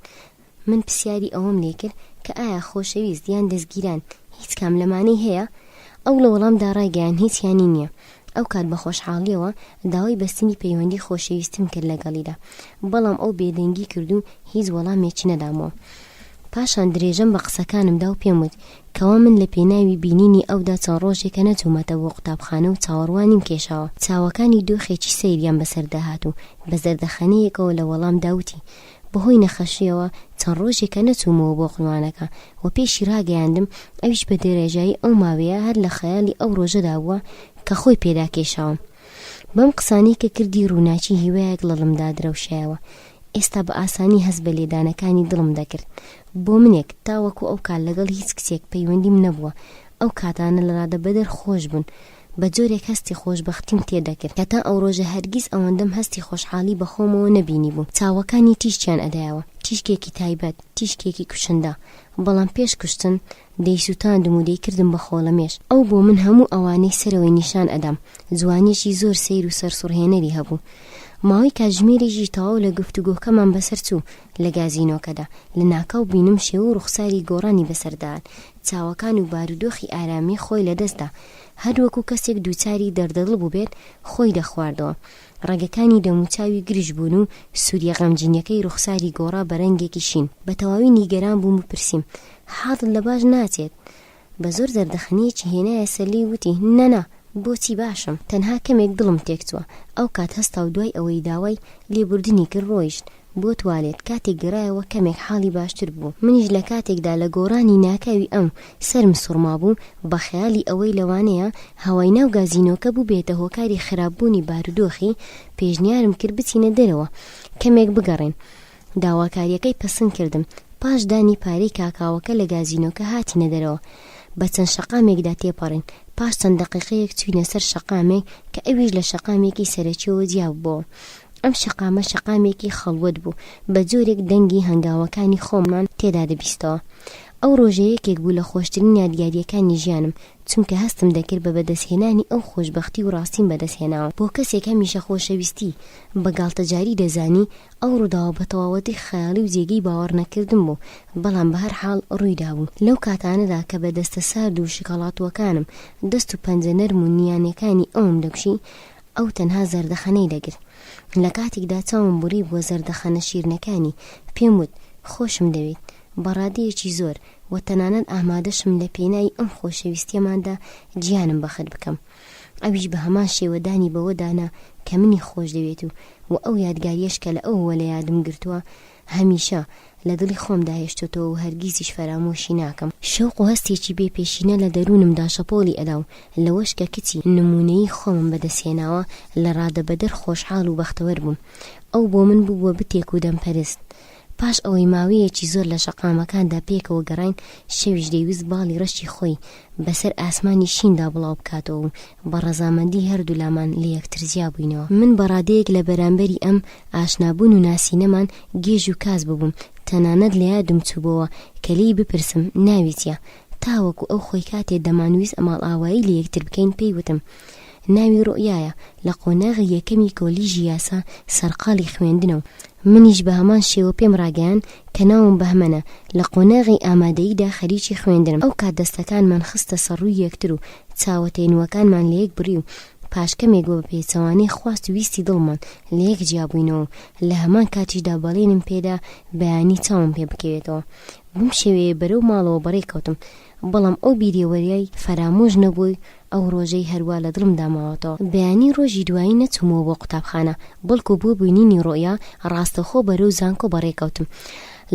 من پرسیاری ئەوەم لێ کرد کە ئایا خۆشەویست یان دەستگیران هیچ کام لەمانەی هەیە؟ ئەو لە وەڵامدا ڕایگەیان هیچیانی نییە. ئەو کات بە خۆشحاڵیەوە داوای بەستنی پەیوەندی خۆشەویستم کرد لەگەڵیدا، بەڵام ئەو بێدەنگی کرد و هیچ وەڵامێکی نەدامەوە. پاشان درێژەم بە قسەکانمدا و پێم وت کەوا من لە پێناوی بینینی ئەودا چەند ڕۆژێکە نەچوومەتە بۆ قوتابخانە و چاوەڕوانیم کێشاوە. چاوەکانی دۆخێکی سەیریان بەسەردا هات و بە زەردەخەنەیەکەوە لە وەڵام داوتی بەهۆی نەخەشیەوە چەند ڕۆژێکە نەچوومەوە بۆ قوتابخانەکە و پێشی ڕاگەیاندم ئەویش بە درێژایی ئەو ماوەیە هەر لە خەیاڵی ئەو ڕۆژەدا بووە کە خۆی پێدا کێشاوم. بەم قسانی کە کردی ڕووناچی هیوایەک لەڵمدا درەوشایەوە. ئێستا بە ئاسانی هەست بە لێدانەکانی دڵم دەکرد. بۆ منێک تاوەکو ئەو کات لەگەڵ هیچ کچێک پەیوەندیم نەبووە. ئەو کاتانە لە ڕادەبەدەر خۆش بوون، بە جۆرێک هەستی خۆشبەختیم تێدەکرد کە تا ئەو ڕۆژە هەرگیز ئەوەندەم هەستی خۆشحاڵی بەخۆمەوە نەبینی بوو. چاوەکانی تیشکیان ئەدایەوە، تیشکێکی تایبەت، تیشکێکی کوشندا، بەڵام پێش کوشتن دەیسووتاندم و دەیکردم بە خۆڵەمێش. ئەو بۆ من هەموو ئەوانەی سەرەوەی نیشان ئەدام. جوانیشی زۆر سەیر و سەرسوڕهێنەری هەبوو. ماوەی کاتژمێرێکی تەواو لە گفتوگۆکەمان بەسەر چوو لە گازینۆکەدا. لە ناکاو بینم شێوە و ڕوخساری گۆڕانی بەسەردان، چاوەکان و بارودۆخی ئارامی خۆی لەدەستدا. هەروەکو کەسێک دووچاری دەردەڵ بوو بێت خۆی دەخواردەوە. ڕێگەکانی دەموچاوی گرژ بوون و سووریە غەمجینەکەی ڕوخساری گۆڕا بە ڕەنگێکی شین. بە تەواوی نیگەران بووم و پرسییم حاڵت لە باش ناچێت؟ بە زۆر زەردەخەنەیەکی هێنایە سەر لێی وتی نەنا بۆچی باشم، تەنها کەمێک دڵم تێکچووە. ئەو کات هەستا و دوای ئەوەی داوای لێبوردنی کرد ڕۆیشت بۆ توالێت. کاتێک گەڕایەوە کەمێک حاڵی باشتر بوو. منیش لە کاتێکدا لە گۆڕانی ناکاوی ئەم سەرم سوڕما بوو بە خەیاڵی ئەوەی لەوانەیە هەوای ناو گازینۆکە بوو بێتە هۆکاری خراپبوونی بارودۆخی. پێشنیارم کرد بچینە دەرەوە کەمێک بگەڕێن. داواکاریەکەی پەسەند کردم. پاش دانی پارەی کاکاوەکە لە گازینۆکە هاتینە دەرەوە. بە چەند شەقامێکدا تێپەڕین پاش چەند دەقیقەیەک چوینە سەر شەقامێک کە ئەویش لە شەقامێکی سەرەکیەوە جیاو بووە. ئەم شەقامە شەقامێکی خەڵوت بوو بە جۆرێک دەنگی هەنگاوەکانی خۆممان تێدا دەبیستەوە. ئەو ڕۆژەیەکێک بوو لە خۆشترین یادگاریەکانی ژیانم چونکە هەستم دەکرد بە بەدەستهێنانی ئەو خۆشبەختی و ڕاستیم بەدەستهێناوە. بۆ کەسێک هەمیشە خۆشەویستی بە گاڵتەجاری دەزانی ئەو ڕووداوە بە تەواوەتی خەیاڵی و جێگەی باوەڕ نەکردم بوو، بەڵام بە هەر حاڵ ڕوویدا بوو. لەو کاتانەدا کە بە دەستە سارد و شکەڵاتوەکانم دەست و پەنجە نەرم و نیانەکانی ئەوم دەکوشی ئەو تەنها زەردەخەنەی دەگرت. لە کاتێکدا چاوم بوری بۆ زەردەخەنە شیرنەکانی پێم وت خۆشم دەوێت بەڕادەیەکی زۆر و تەنانەت ئامادەشم لە پێناوی ئەم خۆشەویستیەماندا گیانم بەخت بکەم. ئەویش بە هەمان شێوەدانی بەوەدانا کە منی خۆش دەوێت و ئەو یادگاریەش کە لە ئەوە لە یادم گرتووە هەمیشە لە دڵی خۆمدا هێشتۆتەوە و هەرگیزیش فەرامۆشی ناکەم. شەوق و هەستێکی بێپێشینە لە دەروونمدا شەپۆلی ئەدا و لەوەش کە کچی نمونەی خۆمم بەدەستهێناوە لە ڕادەبەدەر خۆشحاڵ و بەختەوەر بووم. ئەو بۆ من بووە بتێک و دەمپەرست. پاش ئەوەی ماوەیەکی زۆر لە شەقامەکاندا پێکەوە گەڕاین شەویش دەیویست باڵی ڕەشی خۆی بەسەر ئاسمانی شیندا بڵاو بکاتەوە و بە ڕەزامەندی هەردوو لامان لە یەکتر جیا بووینەوە. من بەڕادەیەک لە بەرامبەری ئەم ئاشنابوون و ناسینەمان گێژ و کاس ببووم. تەنانەت لە یادم چووبەوە کە لی بپرسم ناویتیە، تاوەکو ئەو خۆی کاتێ دەمانویست ئەماڵ ئاوایی لە یەکتر بکەین پێی وتم ناوی ڕۆیایە لە قۆناغی یەکەمی کۆلیژی یاسا سەرقاڵی خوێندنەوە. منیش بە هەمان شێوە پێم ڕاگەیان کە ناوم بەهمەنە لە قۆناغی ئامادەییدا خەریکی خوێندنم. ئەو کات دەستەکانمان خستە سەڕووی یەکتر و چاوەتێنوەکانمان لە یەک بڕی و پاشکەمێک بۆ بە پێچەوانەی خواست و ویستی دڵمان لە یەک جیابووینەوە. لە هەمان کاتیشدا بەڵێنم پێدا بەیانی چاوم پێ بکەوێتەوە. بم شێوەیە بەرەو ماڵەوە بەڕێکەوتم، بەڵام ئەو بیرێوەریای فەرامۆژ نەبووی ئەو ڕۆژەی هەروە لە دڵمدا ماوەتەوە. بەیانی ڕۆژی دوایی نەچوومەوە بۆ قوتابخانە، بەڵکو بۆ بوونینی ڕۆیا ڕاستەخۆ بەرەو زانکۆ بەڕێکەوتم.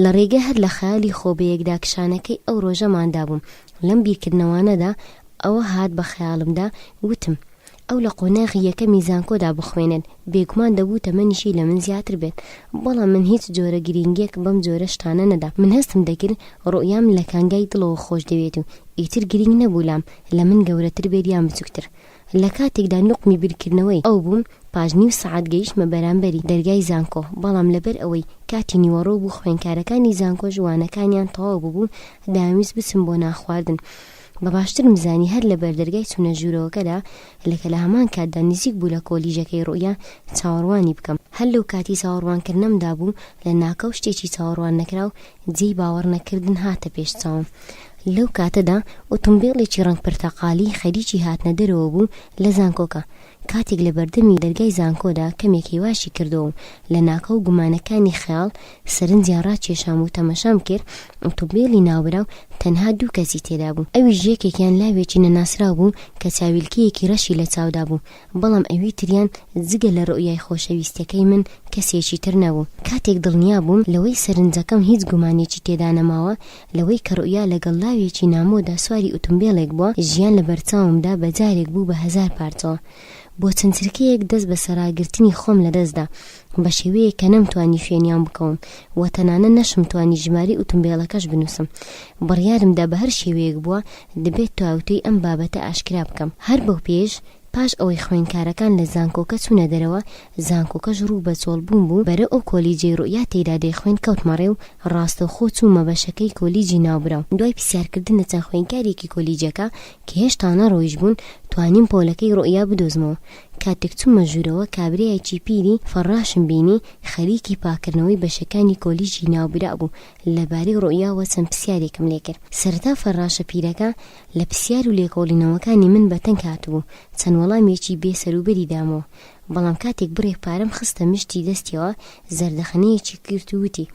لە ڕێگە هەر لە خەیاڵی خۆبەیەکدا کشانەکەی ئەو ڕۆژەماندا بووم. لەم بیرکردنەوانەدا ئەوە هات بە خەیاڵمدا وتم ئەو لە قۆناغی یەکەمی زانکۆدا بخوێنن بێگومان دەبوو تەمەنیشی لە من زیاتر بێت، بەڵام من هیچ جۆرە گرنگێک بەم جۆرە شتانە نەدا. من هەستم دەکرد ڕۆیام لە کانگای دڵەوە خۆش دەوێت و ئیتر گرنگ نەبوولام لە من گەورەتر بێت یان بچووکتر. لە کاتێکدا نوقمی بیرکردنەوەی ئەو بووم پاش نیو سەعات گەیشتمە بەرامبەری دەرگای زانکۆ، بەڵام لەبەر ئەوەی کاتی نیوەڕۆ بوو خوێندکارەکانی زانکۆ ژوانەکانیان تەواو بوو داویست بچم بۆ ناخواردن. بە باشترم زانی هەر لە بەردەرگای چوونە ژوورەوەکەدا لەکە لە هەمان کاتدا نزیک بوو لە کۆلیژەکەی ڕۆیا چاوەڕوانی بکەم. هەر لەو کاتی چاوەڕوانکردنەمدا بوو لە ناکەو شتێکی چاوەڕوان نەکراو جێی باوەڕ نەکردن هاتە پێش چاوم. لەو کاتەدا ئۆتۆمبیڵێکی ڕەنگ پرتەقالی خەریکی هاتنە دەرەوە بوو لە زانکۆکە. کاتێک لە بەردەمی دەرگای زانکۆدا کەمێک هێواشی کردەوە و لە ناکەو گومانەکانی خەیاڵ سەرنجیان ڕاکێشام و تەمەشام کرد ئۆتۆمبیڵی ناوبراو تەنها دوو کەسی تێدا بوو. ئەویش یەکێکیان لاوێکی نەناسراو بوو کە چاویلکەیەکی ڕەشی لە چاودا بوو، بەڵام ئەوی تریان جگە لە ڕۆیای خۆشەویستەکەی من کەسێکی تر نەبوو. کاتێک دڵنیا بووم لەوەی سەرنجەکەم هیچ گومانێکی تێدا نەماوە لەوەی کە ڕۆیا لەگەڵ لاوێکی نامۆدا سواری ئۆتۆمبیڵێک بووە، ژیان لە بەرچاومدا بەجارێک بوو بە 1000 پارچەوە. بۆ چەند چرکەیەک دەست بە سەراگرتنی خۆم لەدەستدا بە شێوەیە کە نەمتوانی شوێنیان بکەوم و تەنانە نەشم توانی ژماری ئۆتۆمبیڵەکەش بنووسم. بڕیارمدا بە هەر شێوەیەک بووە دەبێت تواوتەی ئەم بابەتە ئاشکرا بکەم. هەر بەو پێش پاش ئەوەی خوێندکارەکان لە زانکۆکە چوونە دەرەوە زانکۆکەش ڕوو بە چۆڵبوون بوو بەرە ئەو کۆلیجەی ڕۆیا تێدا دەیخوێن کەوتمەڕێ و ڕاستەوخۆ چوومە بەشەکەی کۆلیجی ناوبراو. دوای پرسیارکردنە چەند خوێندکارێکی کۆلیجەکە کە هێشتا نەڕۆیش بوون توانیم پۆلەکەی ڕۆیا بدۆزمەوە. کاتێک چوومە ژوورەوە کابرایەکی پیری فەڕاشم بینی خەریکی پاکردنەوەی بەشەکانی کۆلیجی ناوبرا بوو. لەبارەی ڕۆیاوە چەند پرسیارێکم لێ کرد. سەرەتا فەڕاشە پیرەکە لە پرسیار و لێکۆڵینەوەکانی من بەتەنگ هاتبوو، چەند وەڵامێکی بێسەروبەری دامەوە، بەڵام کاتێک بڕێک پارەم خستە مشتی دەستیەوە زەردەخەنەیەکی کرد و وتی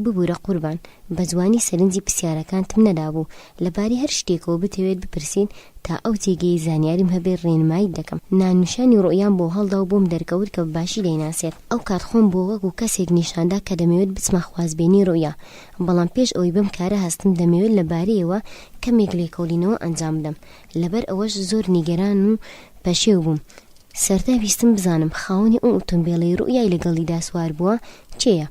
ببوورە قوربان، بە جوانی سەرنجی پرسیارەکانتم نەدابوو لەبارەی هەر شتێکەوە بتەوێت بپرسین تا ئەو جێگەی زانیاریم هەبێت ڕێنمایی دەکەم. نانوشانی ڕۆیان بۆ هەڵدا و بۆم دەرکەوت کە باشی دەیناسێت. ئەو کات خۆم بۆ وەکو کەسێک نیشاندا کە دەمەوێت بچمە خوازبێنی ڕۆیا، بەڵام پێش ئەوەی بەم کارە هەستم دەمەوێت لەبارەیەوە کەمێک لێکۆڵینەوە ئەنجام بدەم. لەبەر ئەوەش زۆر نیگەران و پەشێو بووم. سەرتا ویستم بزانم خاوەنی ئەو ئۆتۆمبیڵەی ڕۆیای لەگەڵیدا سوار بووە کێیە.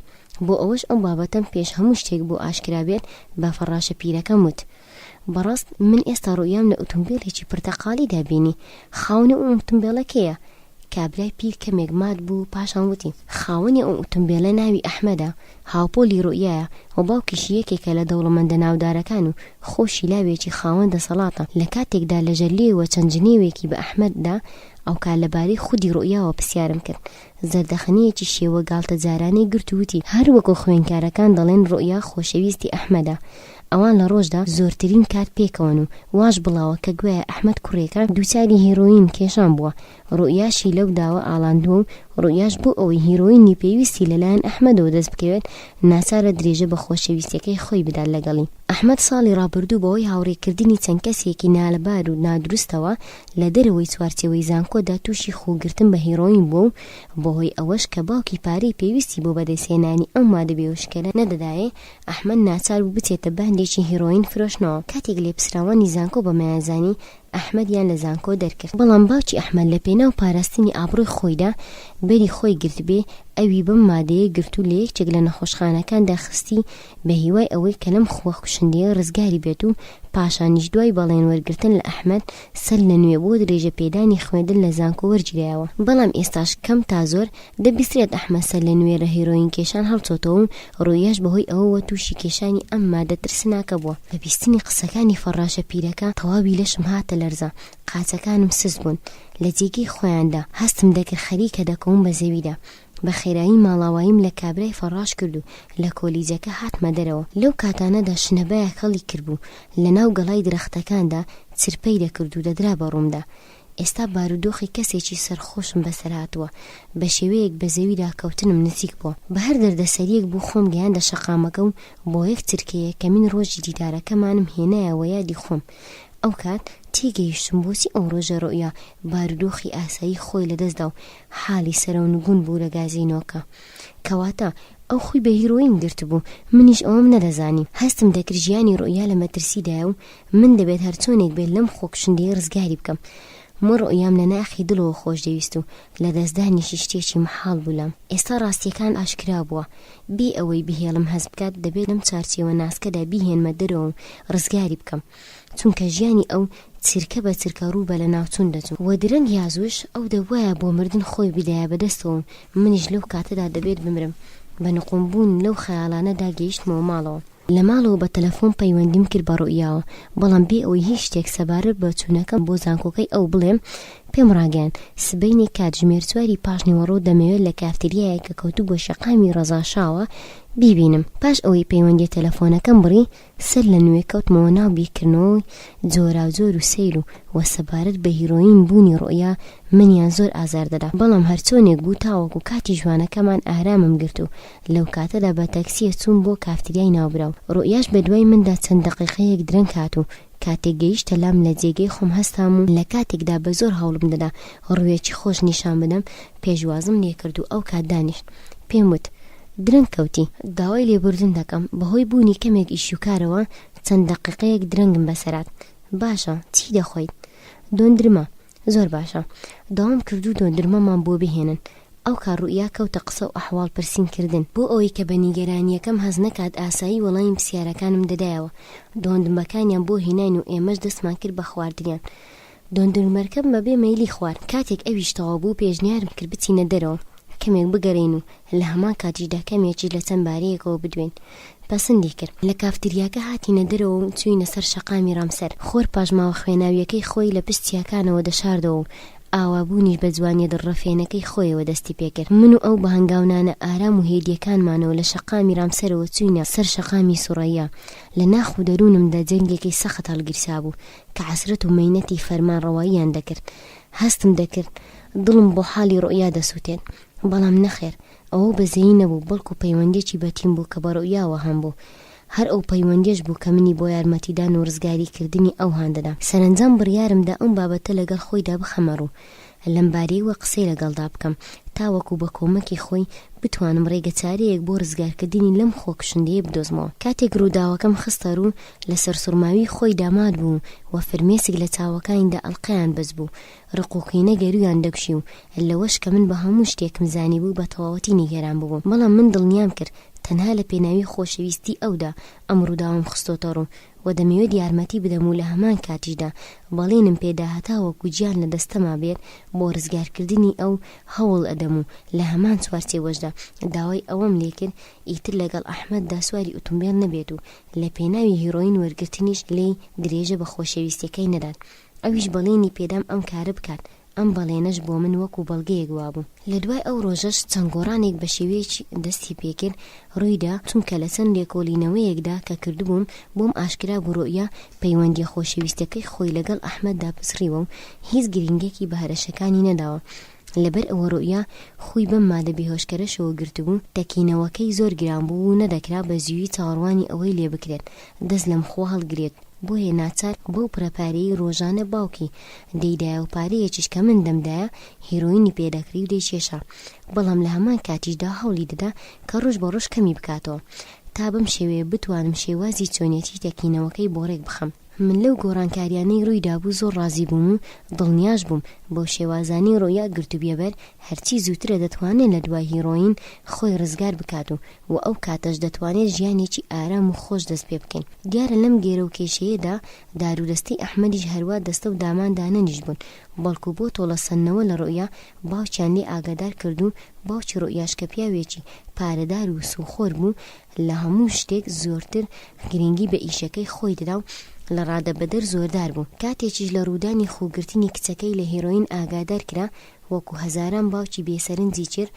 بۆ ئەوەش ئەو بابەتەم پێش هەموو شتێک بۆ ئاشکرا بێت بە فەڕاشە پیرەکەم وت بەڕاست من ئێستا ڕوئیام لە ئۆتۆمبیلێکی پرتەقاڵی دابینی. خاوەنی ئەو ئۆتۆمبیلە کێیە؟ کابرای پیر کەمێک مات بوو، پاشان وتی خاوەنی ئەو ئۆتۆمبیلە ناوی ئەحمەدە، هاوپۆلی ڕوئیایە و باوکیشی یەکێکە لە دەوڵەمەندە ناودارەکان و خۆشی لاوێکی خاوەن دەسەڵاتە. لە کاتێکدا لە ژەرلێەوە چەند جنێوێکی بە ئەحمەددا ئەو کار لەبارەی خودی ڕوئیاوە پرسیارم کرد. زەردەخەنەیەکی شێوە گاڵتە جارانەی گرت و وتی هەر وەکو خوێنکارەکان دەڵێن ڕوئیا خۆشەویستی ئەحمەدە. ئەوان لە ڕۆژدا زۆرترین کات پێکەوەن و واش بڵاوە کە گوایە ئەحمەد کوڕێکە دووچاری هیرۆین کێشان بووە. ڕوئیاشی لەو داوە ئاڵاندووە و ڕوئیاش بۆ ئەوەی هیرۆینی پێویستی لەلایەن ئەحمەدەوە دەست بکەوێت ناچارە درێژە بە خۆشەویستیەکەی خۆی بدات لەگەڵی. ئەحمەد ساڵی ڕابردوو بەوەی هاوڕێکردنی چەند کەسێکی نالەبار و نادروستەوە لە دەرەوەی چوارچێوەی زانکۆدا تووشی خۆگرتن بە هیرۆین بوو و بەهۆی ئەوەش کە باوکی پارەی پێویستی بۆ بەدەستهێنانی ئەم مادە بێهۆشکەرە نەدەدایێ، ئەحمەد ناچار بوو بچێتە باندێکی هیرۆین فرۆشنەوە. کاتێک لێپسراوانی زانکۆ بە مایازانی ئەحمەدیان لە زانکۆ دەرکرد، بەڵام باوکی ئەحمەد لە پێناو پاراستنی ئابڕۆی خۆیدا بەری خۆی گرت بێ ئەوی بەم مادەیە گرت و لە یەکێک لە نەخۆشخانەکاندا خستی بە هیوای ئەوەی کە لەم خۆ کوشندەیە ڕزگاری بێت و پاشانیش دوای بەڵێن وەرگرتن لە ئەحمەد سەر لە نوێ بۆ درێژە پێدانی خوێندن لە زانکۆ وەرگیرایەوە. بەڵام ئێستاش کەم تا زۆر دەبیسترێت ئەحمەد سەر لە نوێرە هیرۆین کێشان هەڵچۆتەوە و ڕوئیاش بەهۆی ئەوەوە تووشی کێشانی ئەم مادە ترسناکە بووە. بە بیستنی قسەکانی فەڕاشە پیرەکە تەواوی لەشم هاتە لەرزە، قاچەکانم سس بوون. لە جێگەی خۆیاندا هەستم دەکرد خەریکە دەکەوم بە زەویدا. بە خێرایی ماڵاواییم لە کابرای فەڕاش کرد و لە کۆلیجەکە هاتمە دەرەوە. لەو کاتانەدا شنەبایە کەڵی کردبوو لە ناو گەڵای درەختەکاندا چرپەی دەکرد و دەدرا بە ڕوومدا. ئێستا بارودۆخی کەسێکی سەرخۆشم بەسەر هاتووە، بە شێوەیەک بە زەویدا کەوتنم نزیک بووە. بە هەر دەردەسەریەک بوو خۆم گەیاندە شەقامەکە و بۆ یەک چرکەیە کە من ڕۆژی دیدارەکەمانم هێنایەوە یادی خۆم. ئەو کات تێگەیشتم بۆچی ئەو ڕۆژە ڕوئیا بارودۆخی ئاسایی خۆی لەدەستدا و حاڵی سەرەونگون بوو لە گازینۆکە. کەواتە ئەو خۆی بە هیرۆین گرت بوو، منیش ئەوم نەدەزانی. هەستم دەکرد ژیانی ڕوئیا لە مەترسیدایە و من دەبێت هەرچۆنێک بێت لەم خۆکشندەیە ڕزگاری بکەم. من ڕوئیام لە ناخی دڵەوە خۆش دەویست و لە دەستدانیشی شتێکی مەحاڵ بوولم. ئێستا ڕاستیەکان ئاشکرا بووە، بێ ئەوەی بهێڵم هەست بکات دەبێت لەم چارچێوە ناسکەدا بیهێنمە دەرەوە و ڕزگاری بکەم، چونکە ژیانی ئەو چرکە بە چرکە ڕوو بە لە ناوچوون دەچوو و درەنگ یازوش ئەو دەبوایە بۆ مردن خۆی بدایە بەدەستەوە. منیش لەو کاتەدا دەبێت بمرم. بە نقمبوون لەو خەیاڵانەدا گەیشتمەوە ماڵەوە. لە ماڵەوە بە تەلەفۆن پەیوەندیم کرد بە ڕوئیاوە، بەڵام بێ ئەوەی هیچ شتێک سەبارەت بە چوونەکەم بۆ زانکۆکەی ئەو بڵێم پێم ڕاگەیاند. سبەینی کاتژمێر 4 پاش نیوەڕۆ دەمەوێت لە کافتریایەک کە کەوتوو بۆ شەقامی ڕەزاشاوە بیبینم. پاش ئەوەی پەیوەندی تەلەفۆنەکەم بڕی سەر لە نوێ کەوتمەوە ناو بیرکردنەوەی جۆراوجۆر و سەیر و سەبارەت بە هیرۆین بوونی ڕوئیا منیان زۆر ئازار دەدا. بەڵام هەرچۆنێک بوو تاوەکو کاتی جوانەکەمان ئارامم گرت و لەو کاتەدا بە تەکسیە چوون بۆ کافتریای ناوبراو. ڕوئیاش بە دوای مندا چەند دەقیقەیەک درەنگ هات و کاتێک گەیشتە لام لە جێگەی خۆم هەستام و لە کاتێکدا بە زۆر هەوڵم دەدا ڕوویەکی خۆش نیشان بدەم پێشوازم لێ کرد و ئەو کات دانیشت. پێم وت درەنگ کەوتی، داوای لێبوردن دەکەم. بەهۆی بوونی کەمێک ئیشوکارەوە چەند دەقیقەیەک درەنگم بەسەرات. باشە، چی دەخۆیت؟ دۆندرمە. زۆر باشە. داوام کردو دۆندرمەمان بۆ بهێنن. ئەو کار ڕوئیا کەوتە قسە و ئەحواڵ پرسین کردن بۆ ئەوەی کە بە نیگەرانیەکەم هەز نەکات ئاسایی وەڵامی پرسیارەکانم دەدایەوە. دۆندمەکانیان بۆ هێناین و ئێمەش دەستمان کرد بە خواردنیان. دۆندرمەکەم بەبێ مەیلی خوارد. کاتێک ئەویش تەواو بوو پێشنیارم کرد بچینە دەرەوە کەمێک بگەڕین و لە هەمان کاتیشدا کەمێکی لە چەند بارەیەکەوە بدوێن. پەسەندی کرد. لە کافتریاکە هاتینە دەرەوە و چووینە سەر شەقامی ڕامسەر. خۆر پاژماوە خوێناویەکەی خۆی لە پشتیاکانەوە دەشاردەوە و ئاوابوونیش بە جوانیە دڕەفێنەکەی خۆیەوە دەستی پێکرد. من و ئەو بە هەنگاونانە ئارام و هێدیەکانمانەوە لە شەقامی ڕامسەرەوە چووینە سەر شەقامی سوڕەیە. لە ناخ و دەروونمدا جەنگێکی سەخت هەڵگیرسا بوو کە عەسرەت و مەینەتی فەرمانڕەواییان دەکرد. هەستم دەکرد دڵم بۆ حاڵی ڕوئیا دەسووتێت، بەڵام نەخێر، ئەوە بەزەیی نەبوو، بەڵکو پەیوەندێکی بەتیم بوو کە بە ڕوئیاوە هەم بوو. هەر ئەو پەیوەندێش بوو کە منی بۆ یارمەتیدان و ڕزگاریکردنی ئەو هاندەدا. سەرنجام بڕیارمدا ئەم بابەتە لەگەڵ خۆیدا بخەمەڕ و لەمبارەیەوە قسەی لەگەڵدا بکەم تاوەکو بە کۆمەکی خۆی بتوانم ڕێگە چارەیەک بۆ ڕزگارکردنی لەم خۆکشندەیە بدۆزمەوە. کاتێک ڕووداوەکەم خستە ڕوو لەسەر سوورماوی خۆی داماد بوو و فرمێسک لە چاوەکانیدا ئەڵقەیان بەس بوو. ڕقوقینە گەرویان دەکشی و لەوەش کە من بە هەموو شتێکم زانی بوو بە تەواوەتی نیگەران بووم. بەڵام من دڵنیام کرد تەنها لە پێناوی خۆشەویستی ئەودا ئەم ڕووداوم خستۆتە ڕوو و دەمەوێت یارمەتی بدەم و لە هەمان کاتیشدا بەڵێنم پێدا هەتا وەکو گیان لە دەستەما بێت بۆ ڕزگارکردنی ئەو هەوڵ ئەدەم و لە هەمان چوارچێوەشدا داوای ئەوەم لێکرد ئیتر لەگەڵ ئەحمەددا سواری ئۆتۆمبیل نەبێت و لە پێناوی هیرۆین وەرگرتنیش لێی درێژە بە خۆشەویستیەکەی نەدات. ئەویش بەڵێنی پێدام ئەم کارە بکات. ئەم بەڵێنەش بۆ من وەکو بەڵگەیەک وابوو. لە دوای ئەو ڕۆژەش چەند گۆڕانێک بە شێوەیەکی دەستی پێکرد ڕوویدا چونکە لە چەند لێکۆڵینەوەیەکدا کە کردبووم بۆم ئاشکرا بوو ڕۆیا پەیوەندی خۆشەویستەکەی خۆی لەگەڵ ئەحمەددا پسڕیوە و هیچ گرنگێکی بە هەرەشەکانی نەداوە. لەبەر ئەوە ڕۆیا خۆی بەم مادە بێهۆشکەرەشەوە گرتبوو تەکینەوەکەی زۆر گران بوو و نەدەکرا بە زیوی چاوەڕوانی ئەوەی لێ بکرێت دەست لەم خۆ هەڵگرێت. بۆیە ناچار بۆ پرەپارەی ڕۆژانە باوکی دەیدایە و پارەیەکیش کە من دەمدایە هیرۆینی پێدەکری و دەیکێشا. بەڵام لە هەمان کاتیشدا هەوڵی دەدا کە ڕۆژ بە ڕۆژ کەمی بکاتەوە تا بەم شێوەیە بتوانم شێوازی چۆنیەتی تەکینەوەکەی بۆ ڕێک بخەم. من لەو گۆڕانکاریانەی ڕوویدا بوو زۆر ڕازی بووم و دڵنیاش بووم بۆ شێوازانی ڕۆیا گرتوبێبەر هەرچی زووترە دەتوانێت لە دوای هیرۆین خۆی ڕزگار بکات و ئەو کاتەش دەتوانێت ژیانێکی ئارام و خۆش دەست پێ بکەین. دیارە لەم گێرە و کێشەیەدا دارودەستەی ئەحمەدیش هەروە دەستە و داماندانەنیش بوون بەڵکو بۆ تۆڵەسەنەوە لە ڕۆیا باوکیان لێ ئاگادار کرد و باوکی ڕۆیاش کە پیاوێکی پارەدار و سوخۆر بوو لە هەموو شتێک زۆرتر گرنگی بە ئیشەکەی خۆی دەدا و لە ڕادەبەدەر زۆردار بوو. کاتێکیش لە ڕوودانی خوگرتنی کچەکەی لە هیرۆین ئاگادار کرا وەکو هەزاران باوکی بێسەرنجی چر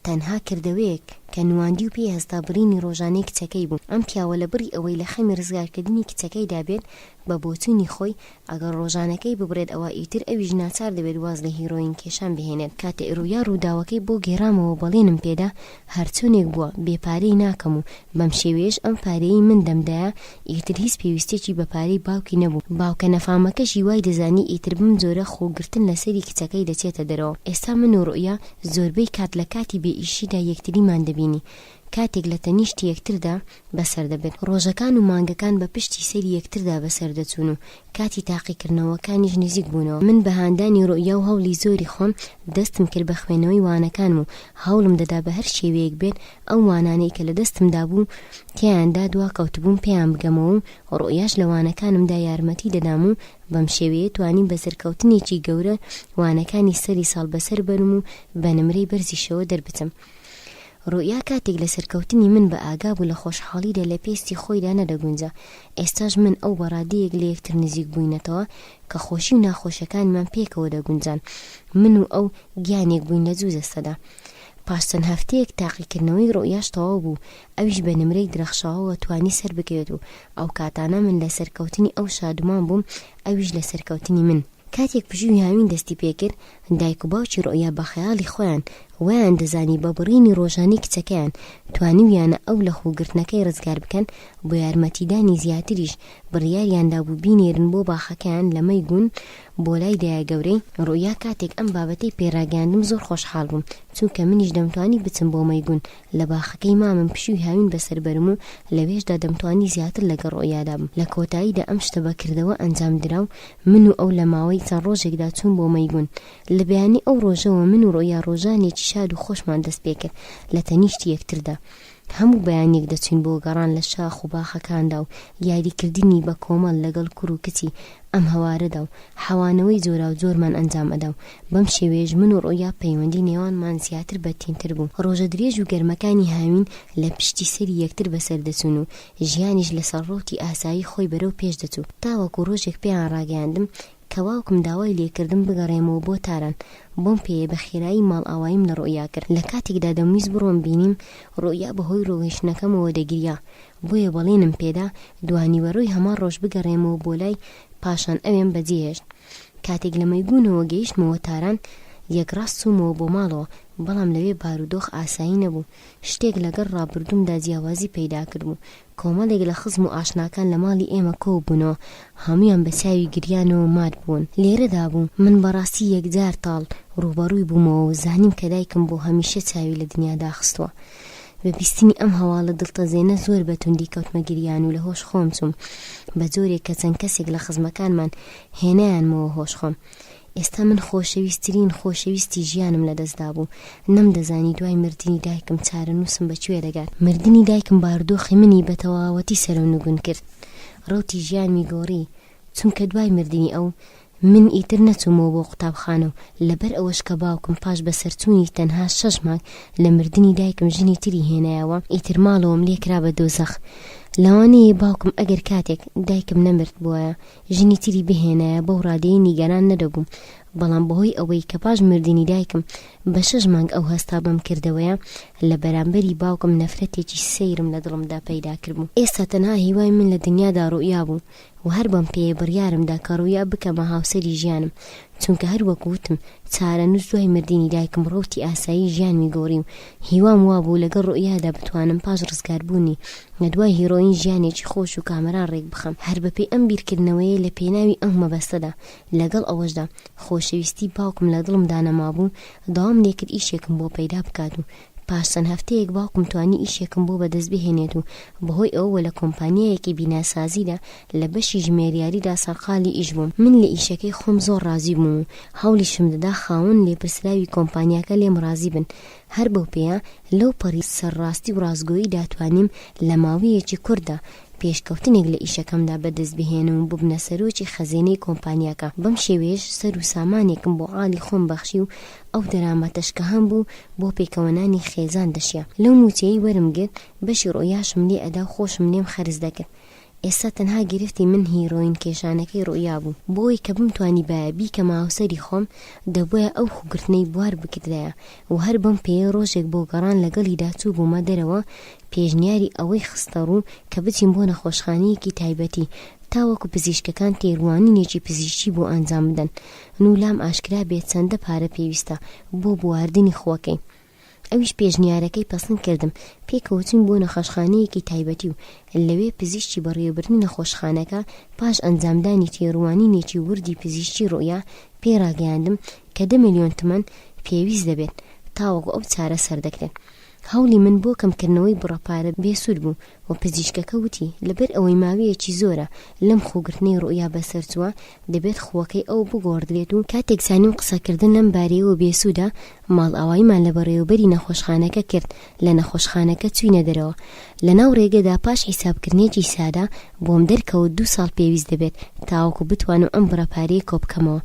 تەنها کردەوەیەک کە نواندی و پێی هەستا بڕینی ڕۆژانەی کچەکەی بوو. ئەم پیاوە لە بڕی ئەوەی لە خەمی ڕزگارکردنی کچەکەی دابێت بە بۆچوونی خۆی ئەگەر ڕۆژانەکەی ببڕێت ئەوە ئیتر ئەویش ناچار دەبێت واز لە هیرۆین کێشان بهێنێت. کاتێ ڕوویا ڕووداوەکەی بۆ گێڕامەوە بەڵێنم پێدا هەرچۆنێک بووە بێپارەی ناکەم و بەم شێوەیەش ئەم پارەی من دەمدایە ئیتر هیچ پێویستێکی بە پارەی باوکی نەبوو. باوکە نەفامەکەشی وای دەزانی ئیتر بم جۆرە خۆگرتن لەسەری کچەکەی دەچێتە دەرەوە. ئێستا من و ڕوویا زۆربەی کات لە کاتی بێ ئیشیدا یەکتریمان دەبینی. کاتێک لە تەنیشتی یەکتردا بەسەر دەبێت. ڕۆژەکان و مانگەکان بە پشتی سەری یەکتردا بەسەر دەچوون و کاتی تاقیکردنەوەکانیش نزیک بوونەوە. من بە هاندانی ڕوویا و هەوڵی زۆری خۆم دەستم کرد بە خوێنەوەی وانەکانم و هەوڵم دەدا بە هەر شێوەیەک بێت ئەو وانانەی کە لە دەستمدا بوو تیاندا دوا کەوتبووم پێیان بگەمەوە و ڕوویاش لە وانەکانمدا یارمەتی دەدام و بەم شێوەیە توانیم بە سەرکەوتنێکی گەورە وانەکانی سەری ساڵ بەسەر بەرم و بە نمرەی بەرزیشەوە دەربچم. ڕوویا کاتێک لە سەرکەوتنی من بە ئاگا بوو لە خۆشحاڵیدا لە پێستی خۆیدا نەدەگونجا. ئێستاش من ئەو بەڕادەیەک لە یەکتر نزیک بووینەتەوە کە خۆشی و ناخۆشەکانمان پێکەوە دەگونجان. من و ئەو گیانێک بووین لە جوو دەستەدا. پاش چەند هەفتەیەک تاقیکردنەوەی ڕوویاش تەواو بوو. ئەویش بە نمرەی درەخشاوەوە توانی سەر بکەوێت و ئەو کاتانە من لە سەرکەوتنی ئەو شادومان بووم ئەویش لە سەرکەوتنی من. کاتێک پژووی هاوین دەستی پێکرد دایک و باوکی ڕوویا بە خەیاڵی خۆیان ویان دەزانی بە بڕینی ڕۆژانەی کچەکەیان توانیویانە ئەو لە خوگرتنەکەی ڕزگار بکەن بۆ یارمەتیدانی زیاتریش بڕیاریاندا بوو بینێرن بۆ باخەکەیان لە مەیگون بۆ لای دایە گەورەی ڕوویا. کاتێک ئەم بابەتەی پێڕاگەاندم زۆر خۆشحاڵ بووم چونکە منیش دەمتوانی بچم بۆ مەیگون لە باخەکەی مامم پشووی هاوین بەسەر بەرم و لەوێشدا دەمتوانی زیاتر لەگەڵ ڕوویادا بم. لە کۆتاییدا ئەم شتە بەکردەوە ئەنجام درا و من و ئەو لە ماوەی چەند ڕۆژێکدا چوون بۆ مەیگون. لە بەیانی ئەو ڕۆژەوە من و ڕوویا ڕۆژانێکی شاد و خۆشمان دەست پێکرد لە تەنیشتی یەکتردا. هەموو بەیانێک دەچین بۆ گەڕان لە شاخ و باخەکاندا و یاریکردنی بە کۆمەڵ لەگەڵ کوڕ و کچی ئەم هەوارەدا و حەوانەوەی جۆرا و جۆرمان ئەنجام ئەدا و بەم شێوەیەش من و ڕوویا پەیوەندی نێوانمان زیاتر بەتینتر بوو. ڕۆژە درێژ و گەرمەکانی هاوین لە پشتی سەری یەکتر بەسەر دەچون و ژیانیش لەسەر ڕۆتی ئاسایی خۆی بەرەو پێش دەچوو. تاوەکو ڕۆژێک پێیان ڕاگەیاندم کە واوکم داوای لێکردم بگەڕێمەوە بۆ تاران. بۆم پێیە بە خێرایی ماڵ ئاواییم لە ڕوویا کرد. لە کاتێکدا دەمویست بڕۆم بینیم ڕوویا بەهۆی ڕۆیشتنەکەمەوە دەگریا. بۆیە بەڵێنم پێدا دوانیوەڕۆی هەمان ڕۆژ بگەڕێمەوە بۆ لای پاشان ئەوێم بەجێهێشت. کاتێک لە مەیگونەوە گەیشتمەوە تاران یەکڕاست چوومەوە بۆ ماڵەوە بەڵام لەوێ بارودۆخ ئاسایی نەبوو. شتێک لەگەڵ ڕابردوومدا جیاوازی پەیدا کردبوو. کۆمەڵێک لە خزم و ئاشناکان لە ماڵی ئێمە کۆ بوونەوە هەمویان بە چاوی گریانەوە مات بوون. لێرەدا بوو من بەڕاستی یەکجار تاڵ ڕووبەڕووی بوومەوە و زانیم کە دایکم بۆ هەمیشە چاوی لە دنیادا خستووە. بە بیستنی ئەم هەواڵە دڵتەزێنە زۆر بەتوندی کەوتمە گریان و لە هۆش خۆم چووم بە جۆرێک کە چەند کەسێک لە خزمەکانمان هێنایانمەوە هۆش خۆم. ئێستا من خۆشەویستترین خۆشەویستی ژیانم لەدەستدا بوو. نەمدەزانی دوای مردنی دایکم چارەنووسم بەکوێ دەگات. مردنی دایکم باردۆخی منی بە تەواوەتی سەرۆنگون کرد. ڕوتی ژیان میگۆڕی چونکە دوای مردنی ئەو من ئیتر نەچوومەوە بۆ قوتابخانە و لەبەر ئەوەش کە باوکم پاش بەسەرچوونی تەنها 6 مانگ لە مردنی دایکم ژنی تری هێنایەوە ئیتر ماڵەوەم لێکرا بە دۆزەخ. لەوانەیە باوکم ئەگەر کاتێک دایکم نەمرد بووە ژنی تری بهێنایە بەو ڕادەیە نیگەران نەدەبووم، بەڵام بەهۆی ئەوەی کە پاش مردنی دایکم بە 6 مانگ ئەو هەستا بەم کردەوەیە لە بەرامبەری باوکم نەفرەتێکی سەیرم لە دڵمدا پەیدا کردبوو. ئێستا تەنها هیوای من لە دنیادا ڕوئیا بوو و هەر بەم پێیە بڕیارمدا کە ڕوئیا بکەمە هاوسەری ژیانم، چونکە هەر وەکوتم چارەنووس دوای مردنی دایکم ڕوتی ئاسایی ژیان میگۆڕی و هیوام وا بوو لەگەڵ ڕوئیادا بتوانم پاش ڕزگاربوونی لە دوای هیرۆین ژیانێکی خۆش و کامەران ڕێک بخەم. هەر بەپێی ئەم بیرکردنەوەیە لە پێناوی ئەم مەبەستەدا لەگەڵ ئەوەشدا خۆشەویستی باوکم لە دڵمدا نەمابوو داوام لێکرد ئیشێکم بۆ پەیدا بکات و پاش چەند هەفتەیەک باوکم توانی ئیشێکم بۆ بەدەست بهێنێت و بەهۆی ئەوە لە کۆمپانیایەکی بیناسازیدا لە بەشی ژمێریاریدا سەرقاڵی ئیش بووم. من لە ئیشەکەی خۆم زۆر ڕازی بووم و هەوڵیشم دەدا خاوەن لێپرسراوی کۆمپانیاکە لێم ڕازی بن. هەر بەو پێیە لەو پەڕی سەرڕاستی و ڕازگۆیی داتوانیم لە ماوەیەکی کووردا پێشکەوتنێک لە ئیشەکەمدا بەدەست بهێنم و ببنە سەرۆکی خەزینەی کۆمپانیاکە. بەم شێوەیەش سەر و سامانێکم بۆ ئاڵی خۆم بەخشی و ئەو دەرامەتەش کە هەم بوو بۆ پێکەوەنانی خێزان دەشیا. لەو موچەی وەرم گرت بەشی ڕۆیاشم لێ ئەدا و خۆشم لێم خەرز دەکرد. ئێستا تەنها گرفتی من هیرۆین کێشانەکەی ڕوئیا بوو. بۆی کە بمتوانی بایە بیکەمە هاوسەری خۆم دەبووە ئەو خوگرتنەی بوار بکردایە و هەر بەم پێیە ڕۆژێک بۆ گەڕان لەگەڵیدا چوو بوومە دەرەوە پێشنیاری ئەوەی خستە ڕوو کە بچین بۆ نەخۆشخانەیەکی تایبەتی تاوەکو پزیشکەکان تێڕوانینێکی پزیشکی بۆ ئەنجام بدەن و لام ئاشکرا بێت چەندە پارە پێویستە بۆ بواردنی خۆکەی. ئەویش پێشنیارەکەی پەسەند کردم پێکەوتین بۆ نەخۆشخانەیەکی تایبەتی و لەوێ پزیشکی بەڕێوەبردنی نەخۆشخانەکە پاش ئەنجامدانی تێڕوانینێکی وردی پزیشکی ڕوئیا پێڕاگەیاندم کە 10 ملیۆن تمەن پێویست دەبێت تاوەکو ئەو چارە سەردەکرێت. هەوڵی من بۆ کەمکردنەوەی بڕەپارە بێسوود بوو و پزیشکەکە وتی لەبەر ئەوەی ماوەیەکی زۆرە لەم خۆگرتنەی ڕوئیا بەسەرچووە دەبێت خۆکەی ئەو بگۆڕدرێت و کاتێک زانیم قسەکردن لەم بارەیەوە بێسوودە ماڵ ئاواییمان لە بەڕێوەبەری نەخۆشخانەکە کرد. لە نەخۆشخانەکە چوینە دەرەوە لەناو ڕێگەدا پاش حیسابکردنێکی سادا بۆم دەرکەوت 2 ساڵ پێویست دەبێت تاوەکو بتوانم ئەم بڕەپارەیە کۆبکەمەوە.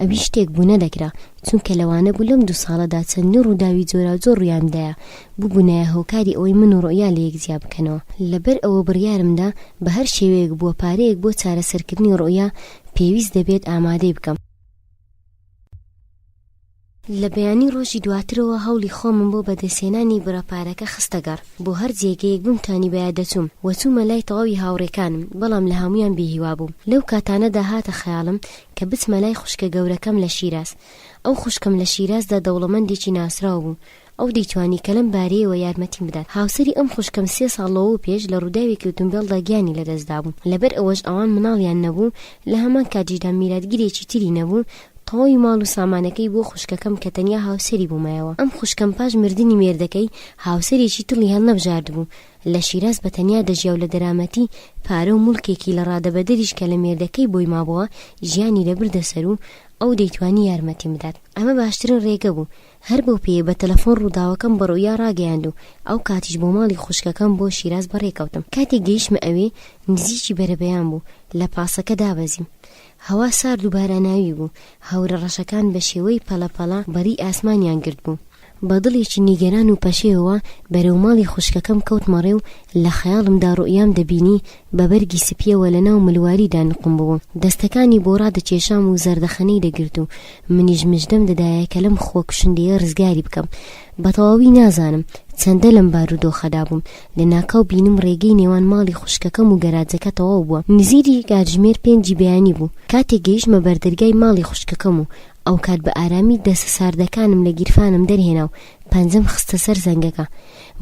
ئەوی شتێک بوو نەدەکرا چونکە لەوانە بوو لەم 2 ساڵەدا چەندین ڕووداوی جۆرا جۆر ڕوویاندایە بووبوونایە هۆکاری ئەوەی من و ڕوئیا لە یەکجیا بکەنەوە. لەبەر ئەوە بڕیارمدا بە هەر شێوەیەک بووە پارەیەک بۆ چارەسەرکردنی ڕوئیا پێویست دەبێت ئامادەی بکەم. لە بەیانی ڕۆژی دواترەوە هەوڵی خۆمم بۆ بەدەستهێنانی بڕەپارەکە خستەگەڕ بۆ هەر جێگەیەک بمتانی بەیە دەچووم وەچوومە لای تەواوی هاوڕێکانم بەڵام لە هەمویان بێهیوا بووم. لەو کاتانەدا هاتە خەیاڵم کە بچمە لای خوشکە گەورەکەم لە شیراز. ئەو خوشکم لە شیرازدا دەوڵەمەندێکی ناسراو بوو ئەو دەیتوانی کە لەم بارەیەوە یارمەتیم بدات. هاوسەری ئەم خوشکەم 3 ساڵەوە پێش لە ڕووداوێکی ئۆتۆمبیلدا گیانی لەدەستدا بوو. لەبەر ئەوەش ئەوان مناڵیان نەبوو لە هەمان کاتیشدا میراتگیرێکی تری نەبوو تەواوی ماڵ و سامانەکەی بۆ خوشکەکەم کە تەنیا هاوسەری بوومایەوە. ئەم خوشکەم پاش مردنی مێردەکەی هاوسەرێکی تڵی هەڵنەبژارد بوو لە شیراز بە تەنیا دەژیا و لە دەرامەتی پارە و مولکێکی لە ڕادەبەدەریش کە لە مێردەکەی بۆی مابووە ژیانی لەبردە سەر و ئەو دەیتوانی یارمەتیم بدات. ئەمە باشترین ڕێگە بوو. هەر بەو پێیە بە تەلەفۆن ڕووداوەکەم بە ڕوئیا ڕاگەیاند و ئەو کاتیش بۆ ماڵی خوشکەکەم بۆ شیراز بەڕێکەوتم. کاتێک گەیشتمە ئەوێ نزیکی بەرەبەیان بوو لە پاسەکە دابەزیم. هەوا سارد و باراناوی بوو. هەورە ڕەشەکان بە شێوەی پەلەپەڵە بەری ئاسمانیان گرت بوو. بە دڵێکی نیگەران و پەشێوە بەرەو ماڵی خوشکەکەم کەوتمەڕێ و لە خەیاڵمدا ڕوئیام دەبینی بە بەرگی سپیەوە لەناو ملواریدا نقم بووم. دەستەکانی بۆ ڕادەکێشام و زەردەخەنەی دەگرت و منیش مژدەم دەدایە کە لەم خۆ کوشندەیە ڕزگاری بکەم. بە تەواوی نازانم چەندە لەم بارودۆخەدا بووم لە ناکاو بینم ڕێگەی نێوان ماڵی خوشکەکەم و گەراجەکە تەواو بووە. نزیری کاتژمێر 5 بەیانی بوو. کاتێک گەیشتمە بەردەرگای ماڵی خوشکەکەم و ئەو کات بە ئارامی دەستە ساردەکانم لە گیرفانم دەرهێنا و پەنجەم خستە سەر زەنگەکە.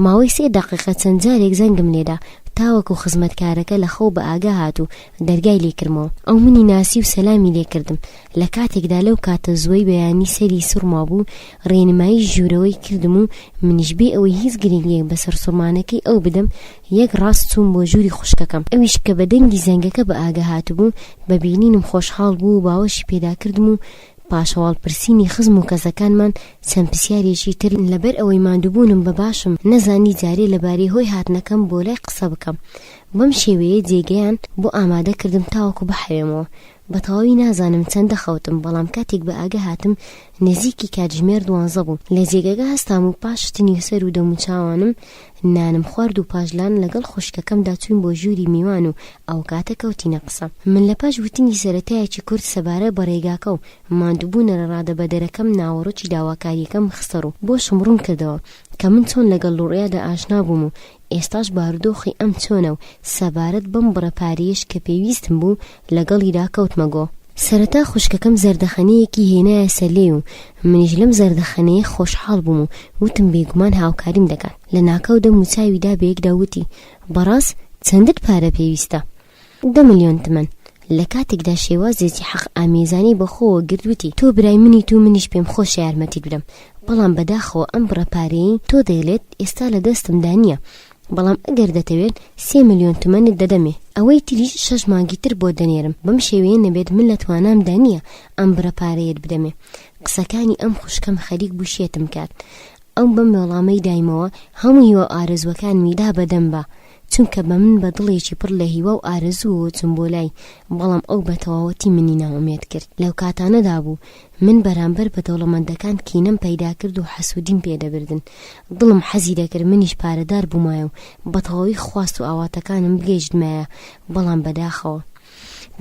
ماوەی 3 دقیقە چەند جارێک زەنگم لێدا تاوەکو خزمەتکارەکە لە خەو بە ئاگا هات و دەرگای لێکردمەوە. ئەو منی ناسی و سەلامی لێکردم. لە کاتێکدا لەو کاتە زوۆی بەیانی سەری سوڕما بوو ڕێنمایی ژوورەوەی کردم و منیش بێ ئەوەی هیچ گرنگێک بەسەر سوڕمانەکەی ئەو بدەم یەک ڕاست چووم بۆ ژووری خوشکەکەم. ئەویش کە بە دەنگی زەنگەکە بە ئاگا هاتبوو بە بینینم خۆشحاڵ بوو و باوەشی پێدا کردم و پاشەواڵپرسینی خزم و کەسەکانمان چەند پرسیارێکی تر لەبەر ئەوەی ماندووبوونم بە باشم نەزانی جارێ لەبارەی هۆی هاتنەکەم بۆ لای قسە بکەم. بەم شێوەیە جێگەیان بۆ ئامادە کردم تاوەکو بەحەوێمەوە. بە تەواوی نازانم چەندە خەوتم، بەڵام کاتێک بە ئاگە هاتم نزیکی کاتژمێر 12 بوو. لە جێگەکە هەستام و پاش شتنی سەر و دەم و چاوانم نانم خوارد و پاشلان لەگەڵ خوشکەکەمدا چوین بۆ ژووری میوان و ئەو کاتە کەوتینە قسە. من لە پاش وتنی سەرەتایەکی کورت سەبارە بە ڕێگاکە و ماندووبوونە لە ڕادەبەدەرەکەم ناوەڕۆکی داواکاریەکەم خستەڕ و بۆ شمڕون کردەوە کە من چۆن لەگەڵ لوڕیادا ئاشنا بووم و ئێستاش بارودۆخی ئەم چۆنە و سەبارەت بەم بڕەپارەیەش کە پێویستم بوو لەگەڵیدا کەوتمەگۆ. سەرەتا خوشکەکەم زەردەخەنەیەکی هێنایە سەلێ و منیش لەم زەردەخەنەیە خۆشحاڵ بووم و وتم بێگومان هاوکاریم دەکات. لە ناکەوتە موچاویدا بەیەکدا وتی بەڕاست چەندت پارە پێویستە؟ 10 ملیۆن تمەن. لە کاتێکدا شێوازێکی حەق ئامێزانی بەخۆوە گردووتی تۆ برای منیت و منیش پێم خۆش یارمەتیت بدەم، بەڵام بەداخەوە ئەم بڕەپارەیەی تۆ دەیڵێت ئێستا لە دەستمدا نییە، بەڵام ئەگەر دەتەوێت 3 ملیۆن تمەنت دەدەمێ، ئەوەی تریش 6 مانگی تر بۆ دەنێرم. بەم شێوەیە نەبێت من لە توانامدا نییە ئەم بڕەپارەیەت بدەمێ. قسەکانی ئەم خوشکەم خەریک بوو شێتم کات. ئەو بەم وەڵامەی دایمەوە هەموو هیوە ئارەزوەکانمی دا بەدەم بە، چونکە بە من بە دڵێکی پڕ لە هیوە و ئارەزووە چوم بۆ لای، بەڵام ئەو بە تەواوەتی منی ناومێت کرد. لەو کاتانەدا بوو من بەرامبەر بە دەوڵەمەندەکان کینەم پەیدا کرد و حەسوودیم پێدەبردن. دڵم حەزی دەکرد منیش پارەدار بوومایە و بە تەواوی خواست و ئاواتەکانم بگەیشتمایە، بەڵام بەداخەوە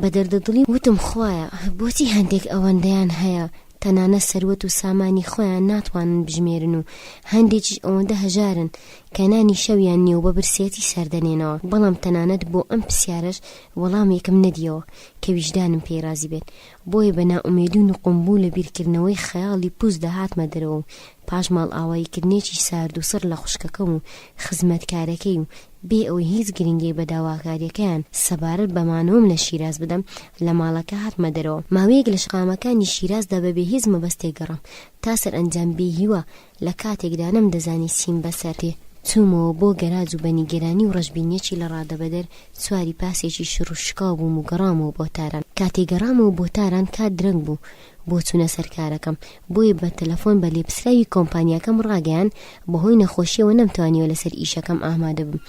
بە دەردەدڵی وتم خوایە بۆچی هەندێک ئەوەندەیان هەیە تەنانە سەروەت و سامانی خۆیان ناتوانن بژمێرن و هەندێکیش ئەوەندە هەژارن کە نانی شەویان نییە و بە برسێتی سەردەنێنەوە، بەڵام تەنانەت بۆ ئەم پرسیارەش وەڵامێکم نەدیەوە کە ویژدانم پێی رازی بێت. بۆیە بە نائومێدی و نقمبوو لە بیرکردنەوەی خەیاڵی پووز دەهاتمە دەرەوە و پاش ماڵ ئاواییکردنێکی سارد و سڕ لە خوشکەکەم و خزمەتکارەکەی و بێ ئەوەی هیچ گرنگی بە داواکاریەکەیان سەبارەت بەمانەوەم لە شیراز بدەم لە ماڵەکە هاتمە دەرەوە. ماوەیەک لە شقامەکانی شیرازدا بەبێ هیچ مەبەستێک گەڕام تا سەر ئەنجام بێ هیوە لە کاتێکدا نەمدەزانی سیم بەسەر تێ چوومەوە بۆ گەراج و بەنیگەرانی و ڕەشبینیەکی لە ڕادەبەدەر سواری پاسێکی شڕوشکاو بووم و گەڕامەوە بۆ تاران. کاتێک گەڕامەوە بۆ تاران کات درەنگ بوو بۆ چوونە سەرکارەکەم، بۆیە بە تەلەفۆن بە لێپسراوی کۆمپانیاکەم ڕاگەیان بەهۆی نەخۆشیەوە نەمتوانیەوە لەسەر ئیشەکەم ئامادە بم.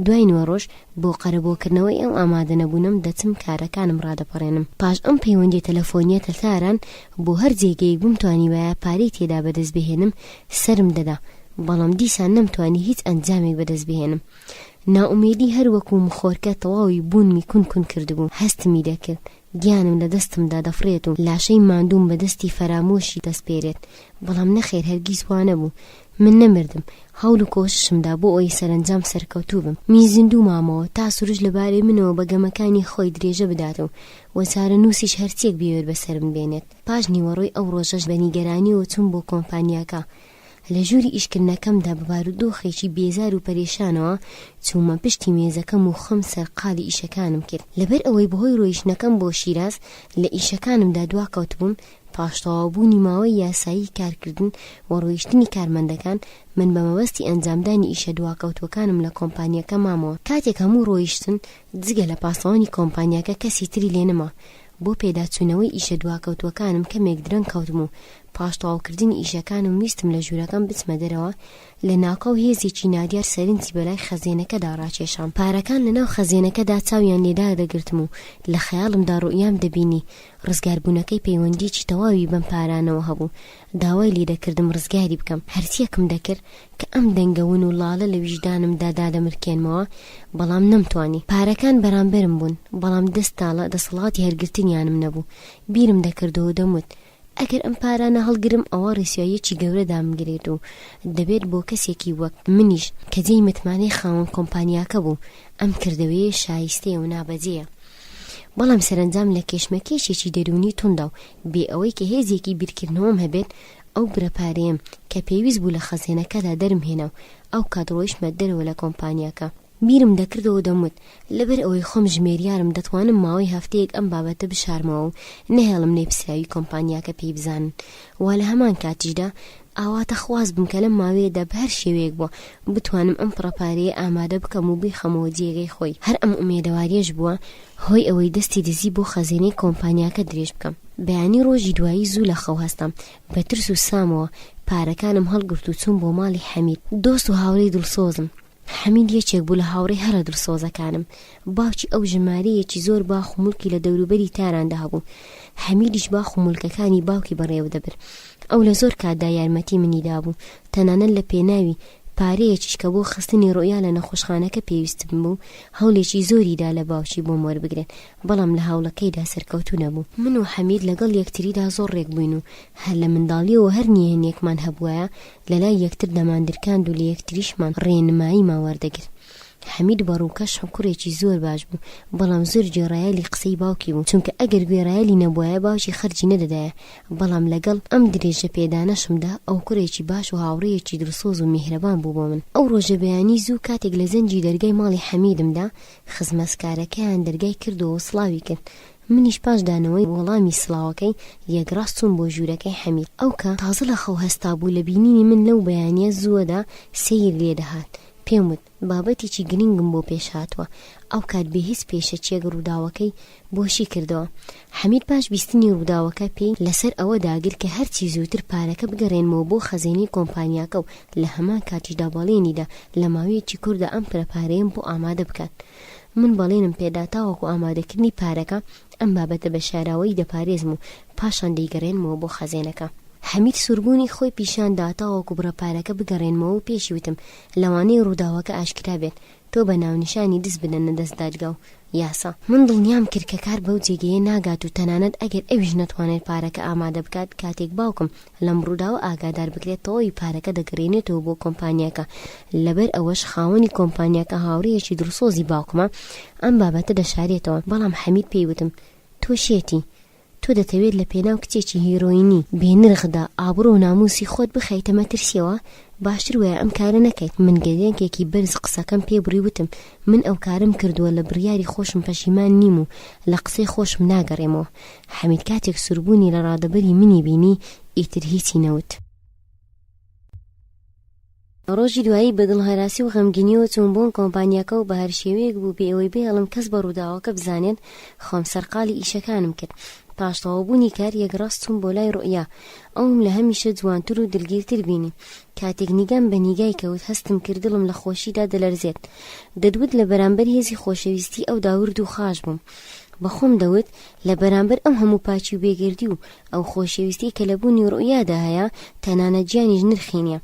دوای 9 ڕۆژ بۆ قەرەبۆکردنەوەی ئەم ئامادە نەبوونم دەچم کارەکانم ڕادەپەڕێنم. پاش ئەم پەیوەندی تەلەفۆنیە تاران بۆ هەر جێگەیەک بمتوانی وایە پارەی تێدا بەدەست بهێنم سرم دەدا، بەڵام دیسان نەمتوانی هیچ ئەنجامێک بەدەست بهێنم. ناومێدی هەر وەکو مخۆرکە تەواوی بوونمی کون کردبوو. هەستمی دەکرد گیانم لە دەستمدا دەفرێت و لاشەی ماندووم بە دەستی فەرامۆشی دەستپێرێت، بەڵام نەخێر هەرگیز وانە بوو. من نەمردم، هەوڵ و کۆششمدا بۆ ئەوی سەرنجام سەرکەوتوو بم. میزیندوو مامەوە تا سروش لەبارەی منەوە بە گەمەکانی خۆی درێژە بدات و وەچارە نووسیش هەرچێک بێوێت بەسرم بێنێت. پاش نیوەڕۆی ئەو ڕۆژەش بەنیگەرانیەوە چوون بۆ کۆمپانیاکە. لە ژووری ئیشکردنەکەمدا بە بارودۆخێکی بێزار و پەرێشانەوە چوومە پشتی مێزەکەم و خەم سەرقاڵی ئیشەکانم کرد. لەبەر ئەوەی بەهۆی ڕۆیشتنەکەم بۆ شیراز لە ئیشەکانمدا دواکەوت بووم. پاشتەوابوونی ماوەی یاسایی کارکردن و ڕۆیشتنی کارمەندەکان من بە مەبەستی ئەنجامدانی ئیشە دواکەوتوەکانم لە کۆمپانیاکە مامەوە. کاتێک هەموو ڕۆیشتن جگە لە پاسەوانی کۆمپانیاکە کەسی تری لێ نەما. بۆ پێداچوونەوەی ئیشە دواکەوتوەکانم کەمێک درەنگ کەوتم و پاشتەواوکردنی ئیشەکانم ویستم لە ژوورەکەم بچمە دەرەوە. لە ناکاو هێزێکی نادیار سەرنجی بەلای خەزێنەکەدا ڕاکێشام. پارەکان لەناو خەزێنەکەدا چاویان لێدا دەگرتم و لە خەیاڵمدا ڕوئیام دەبینی ڕزگاربوونەکەی پەیوەندیی تەواوی بەم پارانەوە هەبوو. داوای لێ دەکردم ڕزگاری بکەم. هەرچیەکم دەکرد کە ئەم دەنگەون و لاڵە لە ویژدانمدا دادەمرکێنمەوە، بەڵام نەمتوانی. پارەکان بەرامبەرم بوون، بەڵام دەستاڵە دەسەڵاتی هەرگرتنیانم نەبوو. بیرم دەکردەوە دەموت ئەگەر ئەم پارانە هەڵگرم ئەوە ڕیسیایەکی گەورەدام گرێت و دەبێت بۆ کەسێکی وەک منیش کە جێی متمانەی خاوەن کۆمپانیاکە بوو ئەم کردەوەیە شایستەیە و نابەجێیە. بەڵام سەرنجام لە کێشمەکێشێکی دەرونی توندا و بێ ئەوەی کە هێزێکی بیرکردنەوەم هەبێت ئەو برەپارەیەم کە پێویست بوو لە خەزێنەکەدا دەرم هێنا و ئەو کات ڕۆیشتمە دەرەوە لە کۆمپانیاکە. بیرم دەکردەوە دەموت لەبەر ئەوەی خۆم ژمێریارم دەتوانم ماوەی هەفتەیەک ئەم بابەتە بشارمەوە و نەهێڵم نێپسراوی کۆمپانیاکە پێی بزانن. وا لە هەمان کاتیشدا ئاواتە خواز بم کە لەم ماوەیەدا بە هەر شێوەیەک بووە بتوانم ئەم پڕەپارەیە ئامادە بکەم و بیخەمەوە جێگەی خۆی. هەر ئەم ئومێدەواریەش بووە هۆی ئەوەی دەستی دزی بۆ خەزێنەی کۆمپانیاکە درێژ بکەم. بەیانی ڕۆژی دوایی زوو لە خەو هەستم بە ترس و سامەوە پارەکانم هەڵگرت و چوون بۆ ماڵی حەمید. دۆست و هاوڕێی دڵسۆزم. حەمید یەکێک بوو لە هاوڕێی هەرە دڵسۆزەکانم. باوکی ئەو ژمارەیەکی زۆر باخ و مولکی لە دەوروبەری تاراندا هەبوو. حەمیدیش باخ و مولکەکانی باوکی بەڕێوە دەبر. ئەو لە زۆر کاتدا یارمەتی منی دابوو، تەنانەت لە پێناوی پارەیەکیش کە بۆ خستنی ڕۆیا لە نەخۆشخانەکە پێویستم بوو هەوڵێکی زۆریدا لە باوکی بۆم وەربگرێن، بەڵام لە هەوڵەکەیدا سەرکەوتوو نەبوو. من و حەمید لەگەڵ یەکتریدا زۆر ڕێک بووین و هەر لە منداڵیەوە هەر نیەنێکمان هەبووایە لەلای یەکتر دەماندرکاند و لە یەکتریشمان ڕێنماییمان وەردەگرت. حەمید بەڕووکەش کوڕێکی زۆر باش بوو، بەڵام زۆر گوێڕایەلی قسەی باوکی بوو، چونکە ئەگەر گوێڕایەلی نەبووایە باوکی خەرجی نەدەدایە. بەڵام لەگەڵ ئەم درێژە پێدانەشمدا ئەو کوڕێکی باش و هاوڕێیەکی دڵسۆز و میهرەبان بوو بۆ من. ئەو ڕۆژە بەیانی زوو کاتێک لە زەنجی دەرگای ماڵی حەمیدمدا خزمەتکارەکەیان دەرگای کردەوە سڵاوی کرد. منیش پاش دانەوەی وەڵامی سڵاوەکەی یەکڕاست چوون بۆ ژوورەکەی حەمید. ئەو کە تازە لە خەو هەستا بوو لە بینینی من لەو بەیانیە زووەدا سەیر لێدەهات. پێم وت بابەتێکی گرنگم بۆ پێش هاتووە. ئەو کات بێ هیچ پێشەچێک ڕووداوەکەی بۆشی کردەوە. حەمید پاش بیستنی ڕووداوەکە پێی لەسەر ئەوە داگر کە هەرچی زووتر پارەکە بگەڕێنمەوە بۆ خەزینەی کۆمپانیاکە و لە هەمان کاتیشدا بەڵێنیدا لە ماوەیەکی کووردا ئەم پرەپارەیەم بۆ ئامادە بکات. من بەڵێنم پێدا تاوەکو ئامادەکردنی پارەکە ئەم بابەتە بە شاراوەی دەپارێزم و پاشان دەیگەڕێنمەوە بۆ خەزینەکە. حەمید سوربوونی خۆی پیشاندا تاوەکو بڕەپارەکە بگەڕێنمەوە و پێشی وتم لەوانەیە ڕووداوەکە ئاشکرا بێت، تۆ بە ناونیشانی دەست بدەنە دەست دادگا و یاسا. من دڵنیام کرد کە کار بەو جێگەیە ناگات و تەنانەت ئەگەر ئەویش نەتوانێت پارەکە ئامادە بکات کاتێک باوکم لەم ڕووداوە ئاگادار بکرێت تەوەی پارەکە دەگەڕێنێتەوە بۆ کۆمپانیاکە. لەبەر ئەوەش خاوەنی کۆمپانیاکە هاوڕێیەکی دڵسۆزی باوکمە ئەم بابەتە دەشارێتەوە. بەڵام حەمید پێی وتم تۆ شێتی، تۆ دەتەوێت لە پێناو کچێکی هیرۆینی بێنرخدا ئابڕۆ و ناموسی خۆت بخەیتە مەترسیەوە؟ باشتر وایە ئەم کارە نەکەیت. من گەدێنکێکی بەرز قسەکەم پێ بڕی وتم من ئەو کارم کردووە لە بڕیاری خۆشم پەشیمان نیم و لە قسەی خۆشم ناگەڕێمەوە. حەمید کاتێک سوربوونی لە ڕادەبەری منی بینی ئیتر هیچی نەوت. ڕۆژی دوایی بە دڵهەراسی و غەمگینیەوە چوون بۆن کۆمپانیاکە و بە هەر شێوەیەک بوو بێ ئەوەی بێڵم کەس بە ڕووداوەکە بزانێت خۆم سەرقاڵی ئیشەکانم کرد. پاشتەوەبوونی کار یەکڕاست چوون بۆ لای ڕۆیا. ئەوم لە هەمیشە جوانتر و دڵگیرتر بینی. کاتێک نیگەم بە نیگای کەوت هەستم کرد دڵم لە خۆشیدا دەلەرزێت. دەدوت لە بەرامبەر هێزی خۆشەویستی ئەو داورد و خاش بووم. بەخۆم دەوت لە بەرامبەر ئەم هەموو پاچی و بێگردی و ئەو خۆشەویستی کە لە بوونی ڕۆیادا هەیە تەنانەت گیانیش نرخینیە.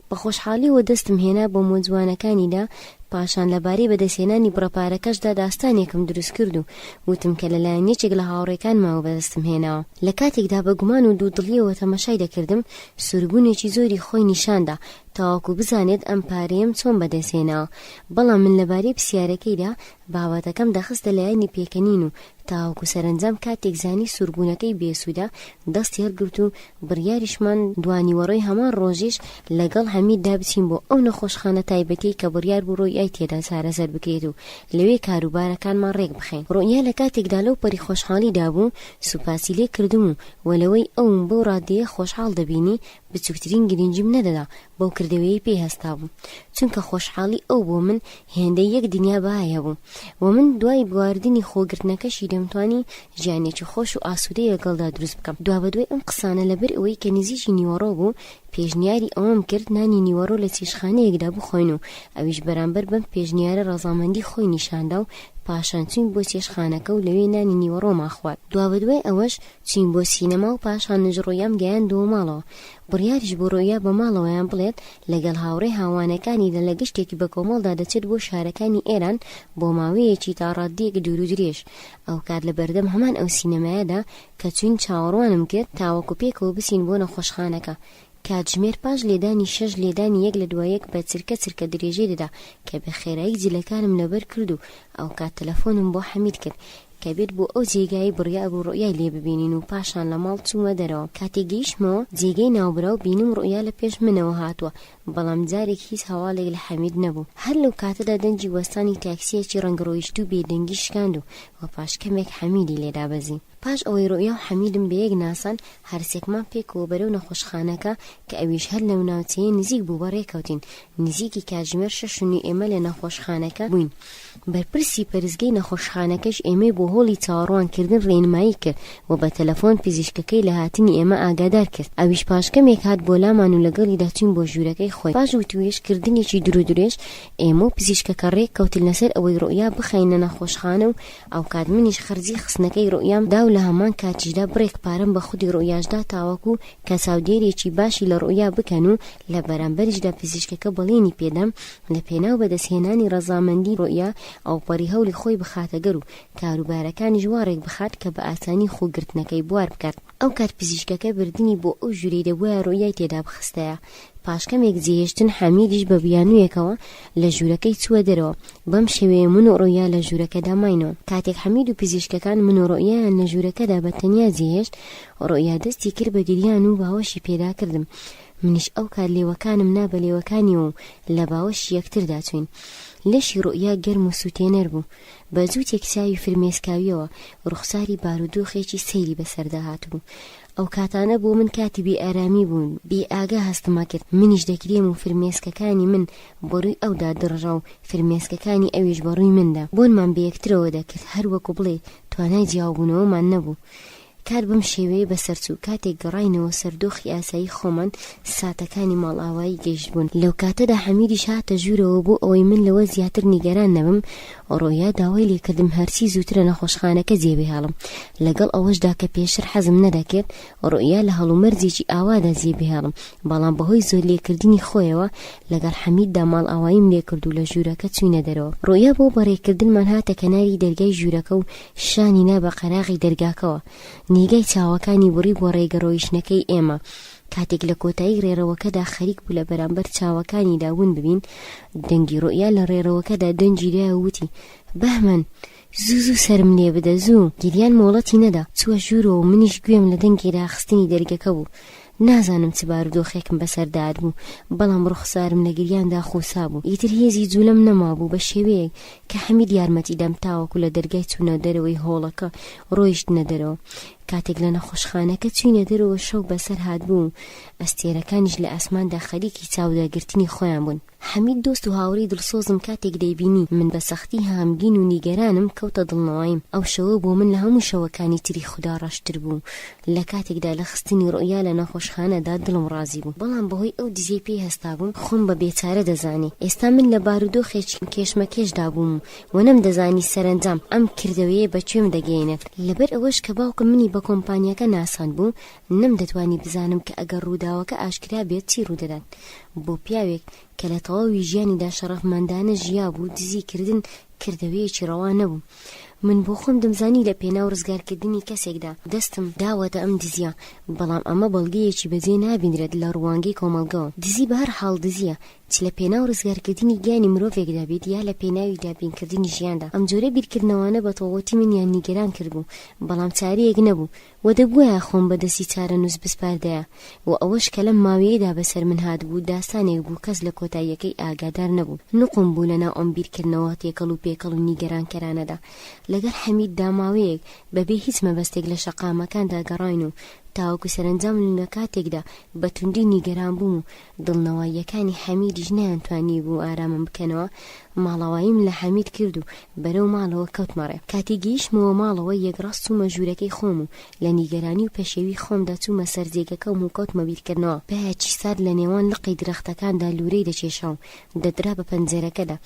بە خۆشحاڵیەوە دەستم هێنا بۆ مۆجوانەکانیدا. پاشان لەبارەی بەدەستهێنانی بڕەپارەکەشدا داستانێکم دروست کرد و وتم کە لەلایەن یەکێک لە هاوڕێکان ماوە بەدەستم هێناوە. لە کاتێکدا بە گومان و دوودڵیەوە تەماشای دەکردم سوربوونێکی زۆری خۆی نیشاندا تاوەکو بزانێت ئەم پارەیەم چۆن بەدەستهێناوە. بەڵام من لەبارەی پرسیارەکەیدا بابەتەکەم دەخست لەلایەنی پێکەنین و تاوەکو سەرنجام کاتێک زانی سوربوونەکەی بێسوودا دەستی هەڵگرت و بڕیاریشمان دوانیوەڕۆی هەمان ڕۆژیش لەگەڵ حەمیددا بچین بۆ ئەو نەخۆشخانە تایبەتی کە بڕیار بوو ڕۆیای تێدا چارەسەر بکرێت و لەوێ کاروبارەکانمان ڕێک بخەین. ڕۆیا لە کاتێکدا لەو پەری خۆشحاڵیدا بوو سوپاسی لێ کردم و وەلەوەی ئەوم بەو ڕادەیە خۆشحاڵ دەبینی بچووکترین گرنگیم نەدەدا بەو کردەوەی پێی هەستا بوو، چونکە خۆشحاڵی ئەو بۆ من هێندەی یەک دنیا بەهایە بوو و من دوای بواردنی خۆگرتنەکەشی دەمتوانی ژیانێکی خۆش و ئاسوودەی لەگەڵدا دروست بکەم. دوابەدوای ئەم قسانە لەبەر ئەوەی کە نزیکی نیوەڕۆ بوو پێشنیاری ئەوم کرد نانی نیوەڕۆ لە چێشخانەیەکدا بخۆین و ئەویش بەرامبەر بەم پێشنیارە ڕەزامەندی خۆی نیشاندا و پاشان چوین بۆ چێشخانەکە و لەوێ نانی نیوەڕۆمان خوارد. دوابەدوای ئەوەش چوین بۆ سینەما و پاشان نژڕۆیام گەیاندەوە ماڵەوە. بڕیاریش بۆ ڕۆیا بە ماڵەوەیان بڵێت لەگەڵ هاوڕێ هاوانەکانی لە گشتێکی بە کۆمەڵدا دەچێت بۆ شارەکانی ئێران بۆ ماوەیەکی تا ڕادیەک دوور و درێژ. ئەو کات لە بەردەم هەمان ئەو سینەمایەدا کە چوین چاوەڕوانم کرد تاوەکو پێکەوە بچین بۆ نەخۆشخانەکە. کاتژمێر پاش لێدانی 6 لێدانی یەک لە دوایەک بە چرکە درێژەی دەدا کە بە خێرایی جلەکانم لەبەر کرد و ئەو کات تەلەفۆنم بۆ حەمید کرد کە بێت بۆ ئەو جێگای بڕیا بوو ڕۆیای لێ ببینین و پاشان لە ماڵ چوومە دەرەوە. کاتێک گەیشتمەوە جێگەی ناوبراو بینم ڕۆیا لە پێش منەوە هاتووە، بەڵام جارێک هیچ هەواڵێک لە حەمید نەبوو. هەر لەو کاتەدا دەنجی وەستانی تاکسیەکی ڕەنگڕۆیشت و بێدەنگی شکاند و پاش کەمێک حەمیدی لێدا بەزی. پاش ئەوەی ڕۆیا و حەمیدم بەیەک ناسان هەرسێکمان پێکەوە بەرەو نەخۆشخانەکە کە ئەویش هەر لەو ناوچەیە نزیک بوو بەڕێکەوتین. نزیکی کاتژمێر 6 ئێمە لە نەخۆشخانەکە بووین. بەرپرسی پەرزگەی نەخۆشخانەکەش ئێمەی بۆ هۆڵی چاوەڕوانکردن ڕێنمایی کرد و بە تەلەفۆن پزیشکەکەی لە هاتنی ئێمە ئاگادار کرد. ئەویش پاشکەمێک هات بۆ لامان و لەگەڵی داچوین بۆ ژوورەکەی خۆی. پاش وتوێشکردنێکی درێژ ئێمە و پزیشکەکە ڕێک کەوتن لەسەر ئەوەی ڕۆیا بخەینە نەخۆشخانە و ئەو کات منیش خەرجی خستنەکەی ڕۆیام دا و لە هەمان کاتیشدا بڕێک پارەم بە خودی ڕۆیاشدا تاوەکو کە چاودێرێکی باشی لە ڕۆیا بکەن و لە بەرامبەریشدا پزیشکەکە بەڵێنی پێدەم لە پێناو بەدەستهێنانی ڕەزامەندی ڕۆیا ئەو پەری هەولی خۆی بخاتەگەر و کاروبارەکانی ژوارێک بخات کە بە ئاسانی خۆگرتنەکەی بوار بکات. ئەو کات پزیشکەکە بردنی بۆ ئەو ژوورەی دەبووە ڕۆیای تێدا بخستەیە. پاشکەمێک جێهێشتن حەمیدیش بە بیانوویەکەوە لە ژوورەکەی چووە دەرەوە. بەم شێوەیە من و ڕۆیا لە ژوورەکەدا ماینەوە. کاتێک حەمید و پزیشکەکان من و ڕۆیایان لە ژوورەکەدا بە تەنیا جێهێشت، ڕۆیا دەستی کرد بە گریان و باوەشی پێدا کردم. منیش ئەو کات لێوەکانم نا بە لێوەکانی و لە باوەشی یەکتردا چوین. لەشی ڕۆیا گەرم و سوتێنەر بوو. بە جووتێک چاوی فرمێسکاویەوە ڕوخساری بارودۆخێکی سەیری بەسەردا هاتبوو. ئەو کاتانە بۆ من کاتی بێ ئارامی بوون. بێ ئاگا هەستما کرد. منیش دەکرێم و فرمێسکەکانی من بەڕووی ئەودا دڕژا و فرمێسکەکانی ئەویش بەڕووی مندا. بۆنمان بەیەکترەوە دەکرد هەروەکو بڵێ توانای جیاوبوونەوەمان نەبوو. کار بەم شێوەیە بەسەرچوو. کاتێک گەڕاینەوە سەردۆخی ئاسایی خۆمان ساتەکانی ماڵئاوایی گەیشت بوون. لەو کاتەدا حەمیدیش هاتە ژوورەوە بۆ ئەوەی من لەوە زیاتر نیگەران نەبم. ڕۆیا داوای لێکردم هەرچی زووترە نەخۆشخانەکە جێبهێڵم. لەگەڵ ئەوەشدا کە پێشتر حەزم نەدەکرد ڕۆیا لە هەڵومەرجێکی ئاوادا جێبهێڵم، بەڵام بەهۆی زۆر لێکردنی خۆیەوە لەگەڵ حەمیددا ماڵئاواییم لێکرد و لە ژوورەکە چوینە دەرەوە. ڕۆیا بۆ بەڕێکردنمان هاتە کەناری دەرگای ژوورەکە و شانی نا بە قەراغی دەرگاکەوە. نیگای چاوەکانی بڕی بۆ ڕێگەڕۆیشتنەکەی ئێمە. کاتێک لە کۆتایی ڕێڕەوەکەدا خەریک بوو لە بەرامبەر چاوەکانی داون ببین، دەنگی ڕۆیا لە ڕێڕەوەکەدا دەنجی لای وتی: بەهمەن زوو سەرم لێ بدە زوو. گریان مۆڵەتی نەدا. چووە ژوورەوە و منیش گوێم لە دەنگی ڕاخستنی دەرگەکە بوو. نازانم چ بارودۆخێکم بەسەرداد بوو، بەڵام ڕوخسارم لە گریاندا خۆسا بوو. ئیتر هێزی جوولەم نەمابوو بە شێوەیەک کە حەمید یارمەتی دەم تاوەکو لە دەرگای چوونە دەرەوەی هۆڵەکە ڕۆیشتنە دەرەوە. کاتێک لە نەخۆشخانەکە چوینە دەرەوە شەو بەسەر هاتبوو، ئەستێرەکانیش لە ئاسماندا خەریکی چاوداگرتنی خۆیان بوون. حەمید دۆست و هاوڕێی دڵسۆزم کاتێک دەیبینی من بە سەختی هامگین و نیگەرانم کەوتە دڵنەوەیم. ئەو شەوە بۆ من لە هەموو شەوەکانی تری خوددا ڕەشتر بوو. لە کاتێکدا لە خستنی ڕۆیا لە نەخۆشخانەدا دڵم ڕازی بوو، بەڵام بەهۆی ئەو دزیەی پێی هەستا بووم خۆم بە بێچارە دەزانی. ئێستا من لە بارودۆخێکی کێشمەکێشدا بووم و نەم دەزانی سەرنجام ئەم کردەوەیە بەکوێم دەگەێنێت. لەبەر ئەوەش کە باوکم منی بە کۆمپانیەکە ناسان بوو، نەم دەتوانی بزانم کە ئەگەر ڕووداوەکە ئاشکرا بێت چی ڕوودەدات. بۆ پیاوێک کە لە تەواوی ژیانیدا شەڕەفمەندانە ژیا بوو، دزیکردن کردەوەیەکی ڕەوا نەبوو. من بۆ خۆم دەمزانی لە پێناو ڕزگارکردنی کەسێکدا دەستم داوەتە ئەم دزیە، بەڵام ئەمە بەڵگەیەکی بەجێ نابینرێت لە ڕوانگەی کۆمەڵگەوە. دزی بە هەر حاڵ دزیە، چ لە پێناو ڕزگارکردنی گیانی مرۆڤێکدا بێت یا لە پێناوی دابینکردنی ژیاندا. ئەم جۆرە بیرکردنەوەانە بە تەواوەتی منیان نیگەران کردبوو، بەڵام چارەیەک نەبوو و دەبووایە خۆم بەدەستی چارەنووس بسپاردایە. و ئەوەش کە لەم ماوەیەدا بەسەر من هاتبوو داستانێک بوو، کەس لە کۆتاییەکەی ئاگادار نەبوو. نقم بوو لەناو ئەم بیرکردنەوە تێکەڵ و پێکەڵ و نیگەرانکەرانەدا. لەگەڵ حەمیددا ماوەیەک بەبێ هیچ مەبەستێک لە شەقامەکاندا گەڕاین و تاوەکو سەرنجام لە کاتێکدا بە توندی نیگەران بووم و دڵنەواییەکانی حەمیدیش نەیانتوانی بوو ئارامم بکەنەوە. ماڵەواییم لە حەمید کرد و بەرەو ماڵەوە کەوتمەڕێ. کاتی گەیشتمەوە ماڵەوە یەکڕاست چوومە ژوورەکەی خۆم و لە نیگەرانی و پەشێوی خۆمدا چوومە سەر جێگەکەم و کەوتمە بیرکردنەوە. بەیەکی سارد لە نێوان لقی درەختەکاندا لورەی دەچێشا و دەدرا بە پەنجەرەکەدا.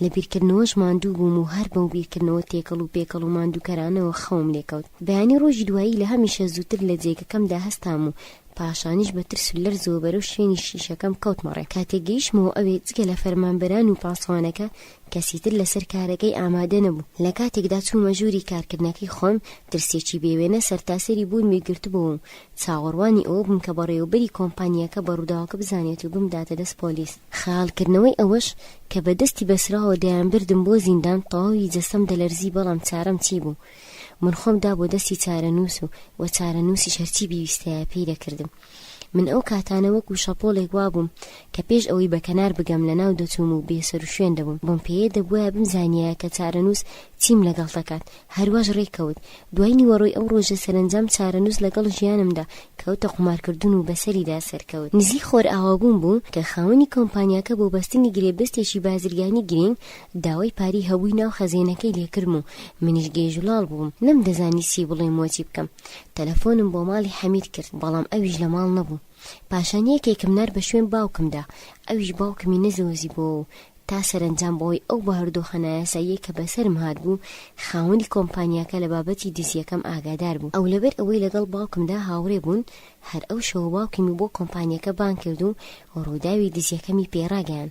لە بیرکردنەوەش ماندوو بووم و هەر بەو بیرکردنەوە تێکەڵ و پێکەڵ و ماندووکەرانەوە خەوم لێکەوت. بەیانی ڕۆژی دوایی لە هەمیشە زووتر لە جێگەکەمدا هەستام و پاشانیش بە ترس و لەرزەوە بەرەو شوێنی شیشەکەم کەوتمەڕێ. کاتێک گەیشتمەوە ئەوێ جگە لە فەرمانبەران و پاسوانەکە کەسیتر لەسەر کارەکەی ئامادە نەبوو. لە کاتێکدا چوومە ژووری کارکردنەکەی خۆم، ترسێکی بێوێنە سەرتاسەری بوون میگرتبووم و چاوەڕوانی ئەوە بووم کە بەڕێوەبەری کۆمپانیەکە بە ڕووداوەکە بزانێت و بمداتە دەست پۆلیس. خەیاڵکردنەوەی ئەوەش کە بە دەستی بەسراوە دەیانبردم بۆ زیندان، تەواوی جەسەم دەلەرزی، بەڵام چارەم چی بوو؟ من خۆمدا بۆ دەستی چارەنووس و چارەنووسی هەرچی بیویستەیە پێی دەکردم. من ئەو کاتانە وەکو شەپۆڵێک وابووم کە پێش ئەوەی بەکەنار بگەم لەناو دەچووم و بێسەر و شوێن دەبووم. بۆم پێیە دەبووە بمزانیایە کە چارەنووس چیم لەگەڵ دەکات. هەروەش ڕێککەوت. دوای نیوەڕۆی ئەو ڕۆژە سەرنجام چارەنووس لەگەڵ ژیانمدا کەوتە قومارکردن و بەسەریدا سەرکەوت. نزیک خۆر ئاوابوون بوو کە خاوەنی کۆمپانیاکە بۆ بەستنی گرێبەستێکی بازرگانی گرنگ داوای پاری هەبووی ناو خەزێنەکەی لێکردم و منیش گێژولاڵ بووم. نەمدەزانی چی بڵێم وەچی بکەم. تەلەفۆنم بۆ ماڵی حەمید کرد، بەڵام ئەویش لە ماڵ نەبوو. پاشان یەکێکم نار بە شوێن باوکمدا، ئەویش باوکمی نەزەوەزی بۆ تا سەرنجام بۆی ئەو بەهردۆخە نایاساییە کە بەسەرم هات بوو خاوەنی کۆمپانیاکە لە بابەتی دزیەکەم ئاگادار بوو. ئەو لەبەر ئەوەی لەگەڵ باوکمدا هاوڕێ بوون، هەر ئەو شەوە باوکمی بۆ کۆمپانیاکە بان کرد و ڕووداوی دزیەکەمی پێڕاگەیان.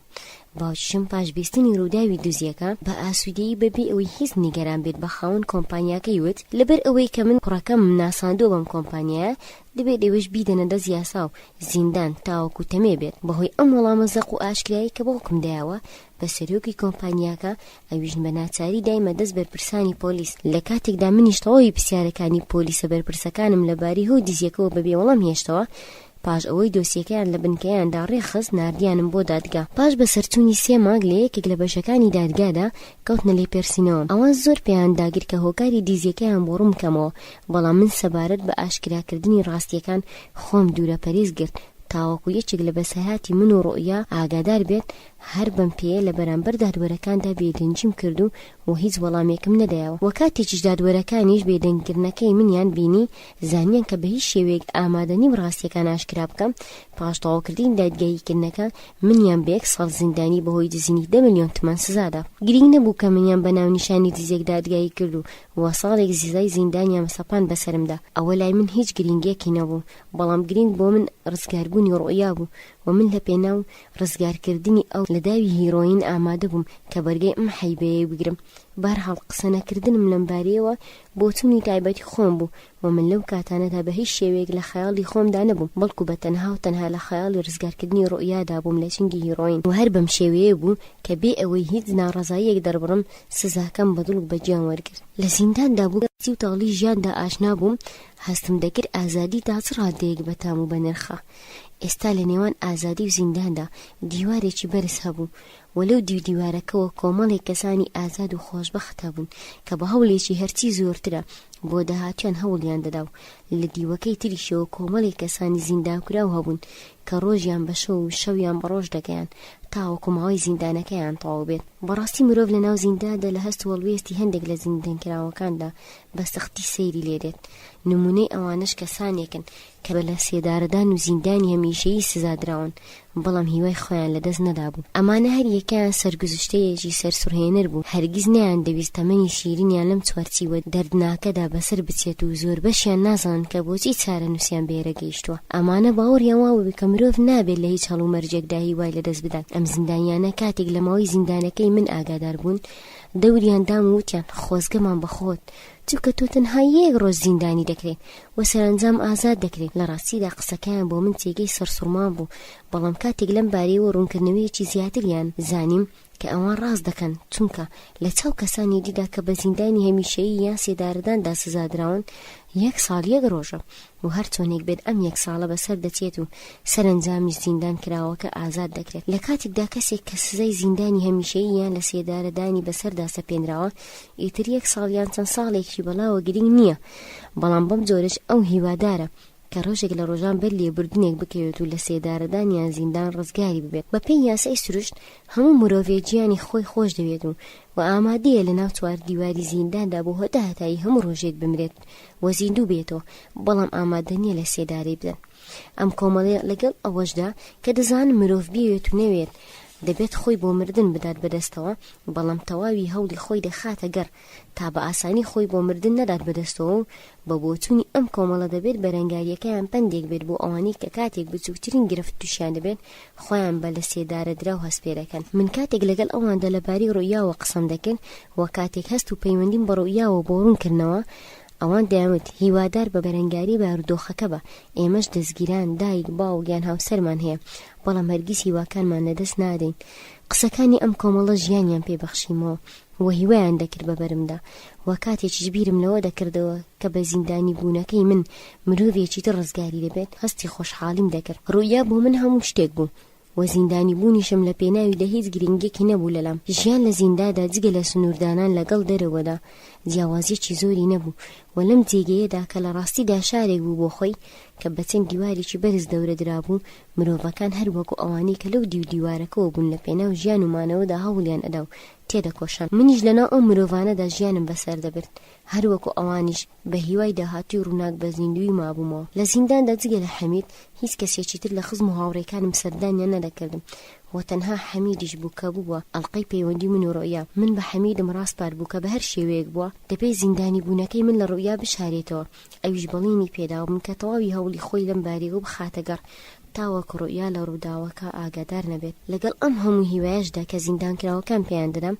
باوکیشم پاش بیستنی ڕووداوی دزیەکە بە ئاسوودەیی بەبێ ئەوەی هیچ نیگەران بێت بە خاوەن کۆمپانیاکەی وت لەبەر ئەوەی کە من کوڕەکەم ناساندۆ بەم کۆمپانیایە دەبێت ئێوەش بیدەنە دەست یاسا و زیندان تاوەکو تەمێ بێت. بەهۆی ئەم وەڵامە زەق و ئاشکرایی کە باوکم دایەوە بە سەرۆکی کۆمپانیاکە، ئەویش بە ناچاری دایمە دەست بەرپرسانی پۆلیس. لە کاتێکدا منیش تەواوی پرسیارەکانی پۆلیسە بەرپرسەکانم لەباری هەو دزیەکەەوە بەبێ وەڵام هێشتەوە. پاش ئەوەی دۆسیەکەیان لە بنکەیاندا ڕێخست ناردیانم بۆ دادگا. پاش بە سەرچوونی 3 مانگ لە یەکێک لە بەشەکانی دادگادا کەوتنە لێ پێرسینەوە. ئەوان زۆر پێیان داگر کە هۆکاری دیزیەکەیان بۆ ڕوون بکەمەوە، بەڵام من سەبارەت بە ئاشکراکردنی ڕاستیەکان خۆم دوورە پەرێز گرت تاوەکو یەکێک لە بەسەهاتی من و ڕۆیا ئاگادار بێت. هەر بەم پێیە لە بەرامبەر دادوەرەکاندا بێدەنجیم کرد و هیچ وەڵامێکم نەدایەوە. وە کاتێکیش دادوەرەکانیش بێدەنگکردنەکەی منیان بینی زانیان کە بە هیچ شێوەیەک ئامادەنیم ڕاستیەکان ئاشکرا بکەم. پاش تەواوکردنی دادگاییکردنەکە منیان بە 1 ساڵ زیندانی بەهۆی دزینی 10 ملیۆن تمان سزادا. گرنگ نەبوو کە منیان بە ناونیشانی دزیەک دادگایی کرد و وە ساڵێک زیزای زیندانیان سەپان بەسەرمدا. ئەوە لای من هیچ گرنگێکی نەبوو، بەڵام گرنگ بۆ من ڕزگاربوونی ڕۆیا بوو و من لە پێناو ڕزگارکردنی ئەو لە داوی هیرۆین ئامادە بووم کە بەرگەی ئەم حەیبەیە بگرم. بەرحاڵ قسە نەکردنم لەم بارەیەوە بۆ چوونی تایبەتی خۆم بوو و من لەو کاتانەدا بە هیچ شێوەیەک لە خەیاڵی خۆمدا نەبووم، بەڵکو بە تەنها و تەنها لە خەیاڵی ڕزگارکردنی ڕۆیادا بووم لە چنگی هیرۆین. و هەر بەم شێوەیە بوو کە بێ ئەوەی هیچ ناڕەزاییەک دەربڕم سزاکەم بەدڵ و بەجیان وەرگرت. لە زینداندا بوو سی و تاڵی ژیاندا ئاشنا بووم، هەستم دەکرد ئازادی تا چ ڕادەیەک بەتام و بەنرخە. ئێستا لە نێوان ئازادی و زینداندا دیوارێکی بەرز هەبوو و لەو دیوارەکەەوە کۆمەڵێک کەسانی ئازاد و خۆشبەخت هەبوون کە بە هەوڵێکی هەرچی زۆرترە بۆ داهاتیان هەوڵیان دەدا و لە دیوەکەی تریشەوە کۆمەڵێک کەسانی زیندانکراو هەبوون کە ڕۆژیان بە شەو و شەویان بە ڕۆژ دەگەیان تاوەکو ماوەی زیندانەکەیان تەواو بێت. بەڕاستی مرۆڤ لە ناو زینداندا لە هەست و هەڵوێستی هەندێک لە زیندانکراوەکاندا بە سەختی سەیری لێدێت. نمونەی ئەوانش کەسانێکن کە بە لە سێدارەدان و زیندانی هەمیشەیی سزادراون بەڵام هیوای خۆیان لەدەست نەدابوو. ئەمانە هەر یەکیان سەرگوزشتەیەکی سەرسوڕهێنەر بوو، هەرگیز نەیان دەویست تەمەنی شیرینیان لەم چوارچیوە دەردناکەدا بەسەر بچێت و زۆر بەشیان نازانن کە بۆچی چارەنووسیان بێرە گەیشتووە. ئەمانە باوەڕیان وابوو کە مرۆڤ نابێت لە هیچ هەڵ و مەرجێکدا هیوای لەدەست بدات. ئەم زیندانیانە کاتێک لە ماوەی زیندانەکەی من ئاگادار بوون دەوریان دام و وتیان خۆزگەمان بەخۆت چونکە تۆ تەنها یەک ڕۆژ زیندانی دەکرێت و سەرنجام ئازاد دەکرێت. لە ڕاستیدا قسەکەیان بۆ من تێگەی سەرسوڕمان بوو، بەڵام کاتێک لەم بارەیەوە ڕوونکردنەوەیەکی زیاتریان زانیم کە ئەوان ڕاست دەکەن، چونکە لە چاو کەسانی دیدا کە بە زیندانی هەمیشەیی یان سێدارەداندا سزادراون 1 ساڵ 1 ڕۆژە و هەر چۆنێک بێت ئەم 1 ساڵە بەسەر دەچێت و سەرنجامی زیندان کراوەکە ئازاد دەکرێت. لە کاتێکدا کەسێک کە سزای زیندانی هەمیشەیی یان لە سێدارەدانی بەسەردا سەپێنراوە ئیتر 1 ساڵ یان چەند ساڵێکی بەڵاوە گرنگ نییە، بەڵام بەم جۆرەش ئەو هیوادارە کە ڕۆژێک لە ڕۆژان بەر لێبوردنێک بکەوێت و لە سێدارەدان یان زیندان ڕزگاری ببێت. بە پێی یاسای سروشت هەموو مرۆڤێک گیانی خۆی خۆش دەوێت و ئامادەیە لە ناو چوار دیواری زینداندا بۆ هەتایی هەموو ڕۆژێک بمرێت و زیندوو بێتەوە، بەڵام ئامادە نییە لە سێداری بدەن. ئەم کۆمەڵێ لەگەڵ ئەوەشدا کە دەزانن مرۆڤ بێت و نەوێت دەبێت خۆی بۆ مردن بدات بەدەستەوە، بەڵام تەواوی هەوڵی خۆی دەخاتە گەڕ تا بە ئاسانی خۆی بۆ مردن نەدات بەدەستەوە و بە بۆچوونی ئەم کۆمەڵە دەبێت بەرەنگاریەکەیان پندێک بێت بۆ ئەوانەی کە کاتێک بچووکترین گرفت تووشیان دەبێت خۆیان بە لە سێدارە دراو هەسپێرەکەن. من کاتێک لەگەڵ ئەواندا لەباری ڕۆیاوە قسەم دەکرد و کاتێک هەست و پەیوەندیم بە ڕۆیاوە بۆ ڕوونکردنەوە ئەوان دەیانوت هیوادار بە بەرەنگاری بارودۆخەکە بە، ئێمەش دەستگیران دایک باوک یان هاوسەرمان هەیە، بەڵام هەرگیز هیواکانمان لەدەست نادەین. قسەکانی ئەم کۆمەڵە ژیانیان پێبەخشیمەوە و هیوایان دەکرد بە بەرمدا. و کاتێکیش بیرم لەوە دەکردەوە کە بە زیندانی بوونەکەی من مرۆڤێکی تر ڕزگاری دەبێت، هەستی خۆشحاڵیم دەکرد. ڕوویا بۆ من هەموو شتێک بوو و زیندانی بوونیشم لە پێناوی لە هیچ گرنگێکی نەبوو لەلام. ژیان لە زیندادا جگە لە سنووردانان لەگەڵ دەرەوەدا جیاوازیەکی زۆری نەبوو و لەم جێگەیەدا کە لە ڕاستیدا شارێک بوو بۆ خۆی کە بە چەند دیوارێکی بەرز دەورە درابوو، مرۆڤەکان هەروەکو ئەوانەی کە لەو دیوارەکەەوە بوون لە پێناو ژیان و مانەوەدا هەوڵیان ئەدا و تێدەکۆشان. منیش لەناو ئەم مرۆڤانەدا ژیانم بەسەر دەبرد، هەروەکو ئەوانیش بە هیوای داهاتی و ڕووناک بە زیندوی مابوومەوە. لە زینداندا جگە لە حەمید هیچ کەسێکی تر لە خزم و هاوڕێکانم سەردانیان نەدەکردم و تەنها حەمیدیش بوو کە بووە ئەڵقەی پەیوەندی من و ڕۆیا. من بە حەمیدم ڕاستپار بوو کە بە هەر شێوەیەک بووە دەبێت زیندانی بوونەکەی من لە ڕۆیا بشارێتەوە. ئەویش بەڵێنی پێداوم کە تەواوی هەوڵی خۆی لەم بارەیەوە بخاتە گەڕ تاوەکو ڕۆیا لە ڕووداوەکە ئاگادار نەبێت. لەگەڵ ئەم هەموو هیوایشدا کە زیندانکراوەکان پێیان دەدەم،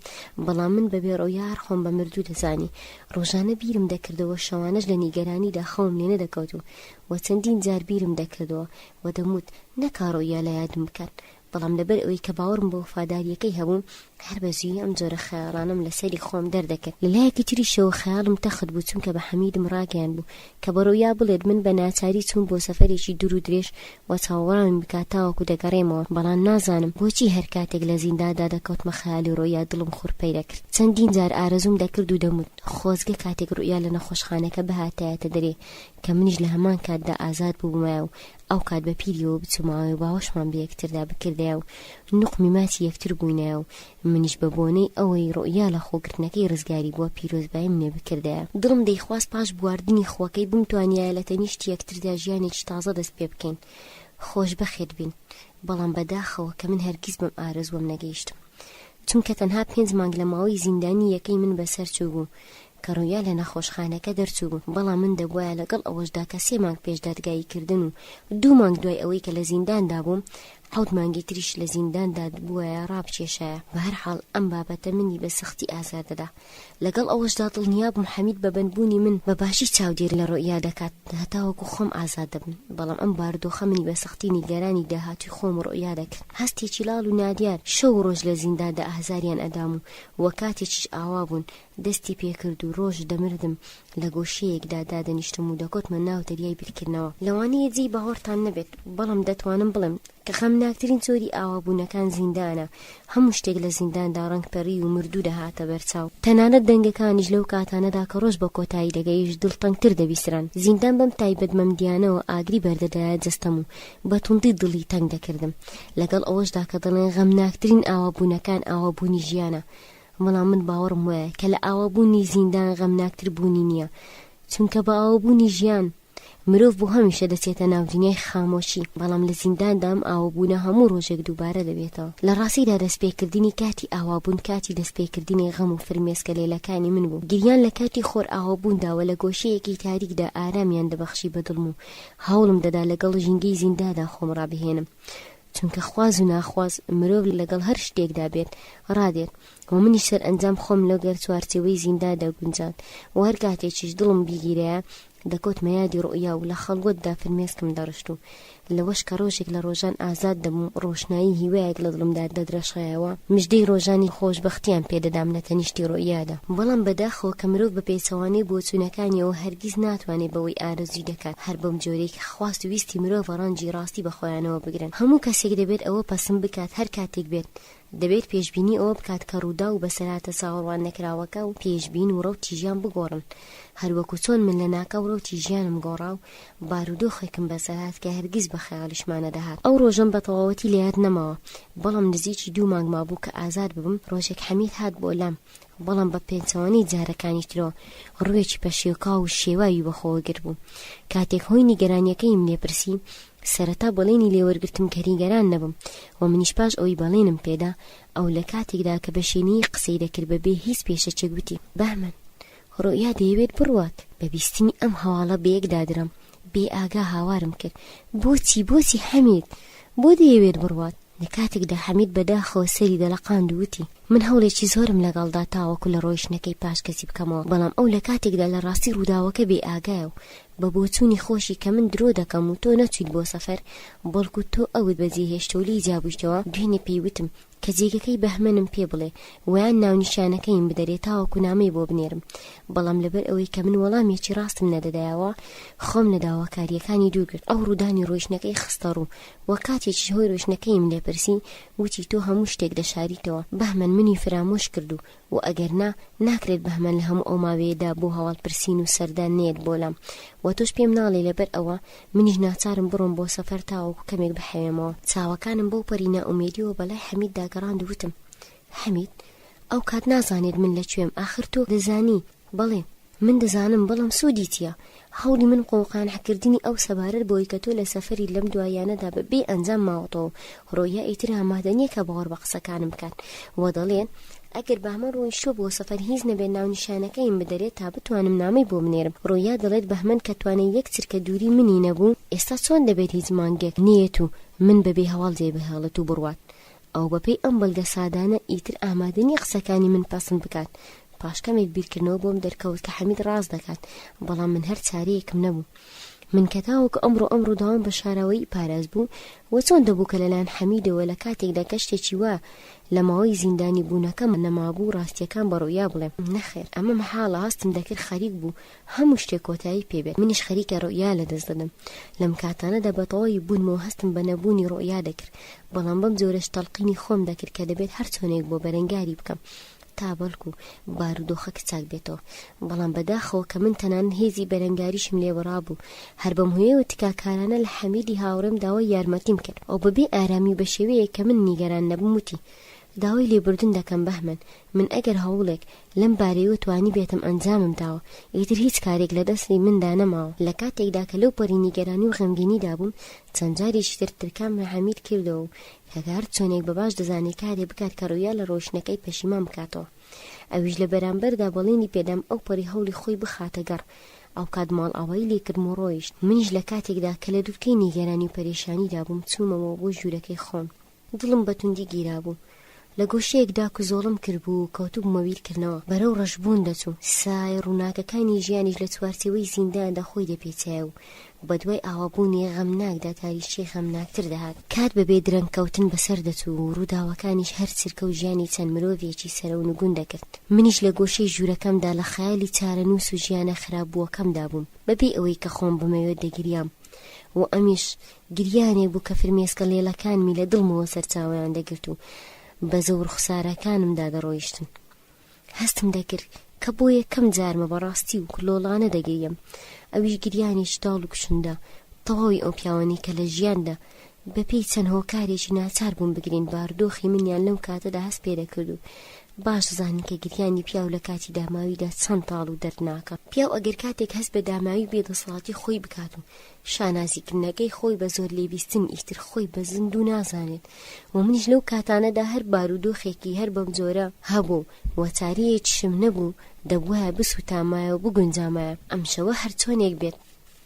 بەڵام من بەبێ ڕۆیا هەر خۆم بە مردوو دەزانی. ڕۆژانە بیرم دەکردەوە، شەوانەش لە نیگەرانیدا خەوم لێ نەدەکەوت و چەندین جار بیرم دەکردەوە و دەموت نەکا ڕۆیا لە یادم بکات، بەڵام لەبەر ئەوەی کە باوەڕم بە وفاداریەکەی هەبوو هەر بەزووی ئەم جۆرە خەیاڵانم لەسەری خۆم دەردەکرد. لەلایەکی تریشەوە خەیاڵم تەخت بوو چونکە بە حەمیدم ڕاگەیان بوو کە بە ڕۆیا بڵێت من بە ناچاری چوون بۆ سەفەرێکی دوور و درێژ و چاوەڕامی بکات تاوەکو دەگەڕێمەوە، بەڵام نازانم بۆچی هەر کاتێک لە زیندادا دەکەوتمە خەیاڵی ڕۆیا دڵم خوڕپەی دەکرد. چەندین جار ئارەزوم دەکرد و دەموت خۆزگە کاتێک ڕۆیا لە نەخۆشخانەکە بەهاتایەتە دەرێ کە منیش لە هەمان کاتدا ئازاد بوومایە و ئەو کات بە پیریەوە بچوومەوە و باوەشمان بە یەکتردا بکردایە و نوقمی ماچی یەکتر بووینایە و منیش بە بۆنەی ئەوەی ڕۆیا لە خۆگرتنەکەی ڕزگاری بووە پیرۆزبایی منێ بکردایە. دڵم دەیخواست پاش بواردنی خۆکەی بمتوانایە لە تەنیشتی یەکتردا ژیانێکی تازە دەست پێ بکەین، خۆش بەخێر بین. بەڵام بەداخەوە کە من هەرگیز بەم ئارەزوەم نەگەیشتم، چونکە تەنها 5 مانگ لە ماوەی زیندانی یەکەی من بەسەر چوو بوو کە ڕۆیا لە نەخۆشخانەکە دەرچوو بوو. بەڵام من دەبوایە لەگەڵ ئەوەشدا کە 3 مانگ پێش دادگایی کردن و 2 مانگ دوای ئەوەی کە لە زینداندا بووم 7 مانگی تریش لە زینداندا بووایە ڕابچێشایە. بە هەر حاڵ ئەم بابەتە منی بە سەختی ئازار دەدا. لەگەڵ ئەوەشدا دڵنیا بووم حەمید بە بەندبوونی من بە باشی چاودێر لە ڕۆیا دەکات هەتاوەکو خۆم ئازاد دەبم. بەڵام ئەم باردۆخە منی بە سەختی نیگەرانی داهاتوی خۆم ڕۆیا دەکرد. هەستێکی لاڵ و نادیار شەو ڕۆژ لە زینداندا ئازاریان ئەدام و کاتێکیش ئاوا بوون دەستی پێکرد و ڕۆژ دەمردم لە گۆشەیەکدا دادەنیشتم و دەکۆتمە ناو دەریای بیرکردنەوە. لەوانەیە جێی بەهۆرتان نەبێت، بەڵام دەتوانم بڵێم کە خەمناکترین جۆری ئاوابوونەکان زیندانە. هەموو شتێک لە زینداندا ڕەنگپەڕی و مردوو دەهاتە بەرچاو. تەنانەت دەنگەکانیش لەو کاتانەدا کە ڕۆژ بە کۆتایی دەگەیش دڵتەنگتر دەبیسران. زیندان بەم تایبەتمەندیانەوە ئاگری بەردەدایە جەستەم و بە توندی دڵی تەنگ دەکردم. لەگەڵ ئەوەشدا کە دەڵێن غەمناکترین ئاوابوونەکان ئاوابوونی ژیانە، بەڵام من باوەڕم وایە کە لە ئاوابوونی زیندان غەمناکتر بوونی نییە، چونکە بە ئاوابوونی ژیان مرۆڤ بۆ هەمیشە دەچێتە ناو دنیای خامۆشی، بەڵام لە زینداندا ئەم ئاوابوونە هەموو ڕۆژێک دووبارە دەبێتەوە. لە ڕاستیدا دەستپێکردنی کاتی ئاوابوون کاتی دەستپێکردنی غەم و فرمێسکە لێلەکانی من بوو. گریان لە کاتی خۆر ئاوابوونداوە لە گۆشەیەکی تاریکدا ئارامیان دەبەخشی بە دڵم و هەوڵم دەدا لەگەڵ ژینگەی زیندادا خۆم ڕابهێنم، چونکە خواز و ناخواز مرۆڤ لەگەڵ هەر شتێکدا بێت ڕادێت و منیش سەر ئەنجام خۆم لەگەر چوارچێوەی زیندادا گونجان و هەر کاتێکیش دڵم بیگیرەیە دەکەوتمە یادی ڕۆیا و لە خەڵوەتدا فرمێسکم دەڕشت و لەوەش کە ڕۆژێک لە ڕۆژان ئازاد دەبووم ڕۆشنایی هیوایەک لە دڵمدا دەدرەشایەوە مژدەی ڕۆژانی خۆشبەختیان پێدەدام لە تەنیشتی ڕۆیادا. بەڵام بەداخەوە کە مرۆڤ بە پێچەوانەی بۆچوونەکانیەوە هەرگیز ناتوانێت بەوەی ئارەزوی دەکات هەر بەم جۆرەی کە خواست و ویستی مرۆڤ ڕەنجی ڕاستی بەخۆیانەوە بگرن. هەموو کەسێک دەبێت ئەوە پەسەند بکات هەر کاتێک بێت دەبێت پێشبینی ئەوە بکات کە ڕوودا و بەسەراتە چاوەڕوان نەکراوەکە و پێشبین و ڕەوتی ژیان بگۆڕن، هەروەکو چۆن من لە ناکە و ڕەوتی ژیانم گۆڕا و بارودۆخێکم بەسەرات کە هەرگیز بە خەیاڵیشمانە دەهات. ئەو ڕۆژەم بە تەواوەتی لە یاد نەماوە، بەڵام نزیکی 2 مانگ مابوو کە ئازاد ببم. ڕۆژێک حەمید هات بۆ لام، بەڵام بە پێچەوانەی جارەکانی ترەوە ڕوویەکی پەشێوکا و شێوایی بەخۆوە گرت بوو. کاتێک هۆی نیگەرانیەکەیم لێپرسی سەرەتا بەڵێنی لێوەرگرتم کە نیگەران نەبم و منیش پاش ئەوەی بەڵێنم پێدا ئەو لە کاتێکدا کە بە شێنەیە قسەی دەکرد بەبێ هیچ پێشەچێک گوتی بەهمن ڕۆیا دەیەوێت بڕوات. بە بیستنی ئەم هەواڵە بە یەکدادرم بێ ئاگا هاوارم کرد. بۆچی حەمید بۆ دەیەوێت بڕوات؟ لە کاتێکدا حەمید بەداخەوە سەری دەلەقاند و وتی من هەوڵێکی زۆرم لەگەڵدا تاوەکو لە ڕۆیشتنەکەی پاش کەسی بکەمەوە، بەڵام ئەو لە کاتێکدا لە ڕاستی ڕووداوەکە بێ ئاگایە و بە بۆچوونی خۆشی کە من درۆ دەکەم و تۆ نەچوویت بۆ سەفەر بەڵکو تۆ ئەوت بەجێهێشتە و لی جابوویتەوە، دوێنێ پێیوتم کە جێگەکەی بەهمەنم پێ بڵێ ویان ناونیشانەکەیم بدەرێت تاوەکو نامەی بۆ بنێرم، بەڵام لەبەر ئەوەی کە من وەڵامێکی ڕاستم نەدەدایەوە خۆم لە داواکاریەکانی دوورگرت. ئەو ڕوودانی ڕۆیشتنەکەی خستە ڕوو وە کاتێکی هۆی ڕۆیشتنەکەیم لێپرسی وتی تۆ هەموو شتێک دەشاریتەوە، بەهمەن منی فرامۆش کردو و ئەگەر ناکرێت بەهمەن لە هەموو ئەو ماوەیەدا بۆ هەواڵ پرسین و سەردان نێت بۆلام و تۆش پێم ناڵێ لەبەر ئەوە منیش ناچارم بڕۆم بۆ سەفەر تاوەکو کەمێک بحەوێمەوە. چاوەکانم بەو پەری نائومێدیەوە بەلای حەمید داگەڕاند و وتم حەمید ئەو کات نازانێت من لەکوێم، ئاخر تۆ دەزانی. بەڵێ من دەزانم، بەڵام سوودی چییە؟ هەوڵی من قۆقانحکردنی ئەو سەبارەت بۆی کە تۆ لە سەفەری لەم دوایانەدا بەبێ ئەنجام ماوەتەوە ڕۆیا ئیتر ئامادە نییە کە باوەڕ بە قسەکانم بکات وە دەڵێن ئەگەر بەهمەن ڕۆیشتۆ بۆ سەفەر هیچ نەبێت ناونیشانەکەیم بدەرێت تا بتوانم نامەی بۆ بنێرم. ڕۆیا دەڵێت بەهمەن کە توانێت یەک چرکە دووری منی نەبوو ئێستا چۆن دەبێت هیچ مانگێک نیەت و من بەبێ هەواڵ جێبهێڵێت و بڕوات. ئەو بەپێی ئەم بەڵگە سادانە ئیتر ئامادە نییە قسەکانی من پەسەند بکات. پاشکەمێک بیرکردنەوە بۆم دەرکەوت کە حەمید ڕاست دەکات، بەڵام من هەر چارەیەکم نەبوو. من کە تاوەکو ئەمڕۆ داوام بە شاراوەی پاراز بوو وە چۆن دەبوو کە لەلایەن حەمیدەوە لە کاتێکدا کەشتێکی وا لە ماوەی زیندانی بوونەکەم نەمابوو ڕاستیەکان بە ڕۆیا بڵێم نەخێر ئەمە مەحاڵە هەستم دەکرد خەریک بوو هەموو شتێک کۆتایی پێبێت. منیش خەریکە ڕۆیا لەدەست دەدەم. لەم کاتانەدا بەتەواوی بوونمەوە هەستم بە نەبوونی ڕۆیا دەکرد، بەڵام بەم جۆرەش تەڵقینی خۆم دەکرد کە دەبێت هەر چۆنێک بۆ بەرەنگاری بکەم تا بەڵکو بارودۆخەکە چاک بێتەوە. بەڵام بەداخەوە کە من تەنان هێزی بەرەنگاریشم لێوەڕا بوو هەر بەم هوەیەوە تکاکارانە لە حەمیدی هاوڕێم داوای یارمەتیم کرد ئەو بەبێ ئارامی بە شێوەیە کە من نیگەران نەبووم وتی داوای لێبوردن دەکەم بەهمەن، من ئەگەر هەوڵێک لەم بارەیەوە توانی بێتم ئەنجامم داوە ئیتر هیچ کارێک لە دەستی مندا نەماوە. لە کاتێکدا کە لەو پەری نیگەرانی و غەمگینیدا بووم چەند جارێکی ترکام لە حەمید کردەوە و کە هەر چۆنێک بەباش دەزانێت کارێ بکات کە ڕۆیا لە ڕۆشنەکەی پەشیمان بکاتەوە. ئەویش لە بەرامبەردا بەڵێنی پێدام ئەو پەری هەوڵی خۆی بخاتە گەڕ. ئەو کات ماڵ ئاوایی لێکردم و ڕۆیشت. منیش لە کاتێکدا کە لە دوورکەی نیگەرانی و پەرێشانیدا بووم چوومەوە بۆ ژوورەکەی خۆم. دڵم بەتوندی گیرا بوو، لە گۆشەیەکدا کوزۆڵم کردبوو و کەوتوبمە بیرکردنەوە بەرەو ڕەشبوون دەچوو. سای ڕووناکەکانی ژیانیش لە چوارچێوەی زینداندا خۆی دەپێچایە و بەدوای ئاوابوونی غەمناکدا تاریشی غەمناکتر دەهات. کات بەبێ درەنگ کەوتن بەسەر دەچوو و ڕووداوەکانیش هەر چرکە و ژیانی چەند مرۆڤێکی سەرەونگون دەکرد. منیش لە گۆشەی ژوورەکەمدا لە خەیالی چارەنووس و ژیانە خراپبووەکەمدا بووم بەبێ ئەوەی کە خۆم بمەوێت دەگریام و ئەمیش گریانێک بوو کە فرمێسکە لێڵەکانمی لە دڵمەوە سەرچاویان دەگرت و بە زەور خسارەکانمدا دەڕۆیشتن. هەستم دەکرد کە بۆ یەکەم جارمە بەڕاستی و کلۆڵانە دەگەیم. ئەویش گریانێکی تاڵ و کشندا تەواوی ئەو پیاوانی کە لە ژیاندا بەپێی چەند هۆکارێکی ناچار بوون بگرین باردۆخی منیان لەو کاتەدا هەست پێ دەکرد و باش زانین کە گریانی پیاو لە کاتی داماویدا چەند تاڵ و دەردناکە. پیاو ئەگەر کاتێک هەست بە داماوی بێدەسەڵاتی خۆی بکات و شانازیکردنەکەی خۆی بە زۆر لێبیستن ئیتر خۆی بە زیندوو نازانێت و منیش لەو کاتانەدا هەر بارودۆخێکی هەر بەم جۆرە هەبوو و چارەیەکیشم نەبوو دەبوایە بسووتامایە و بگونجامایە. ئەم شەوە هەر چۆنێک بێت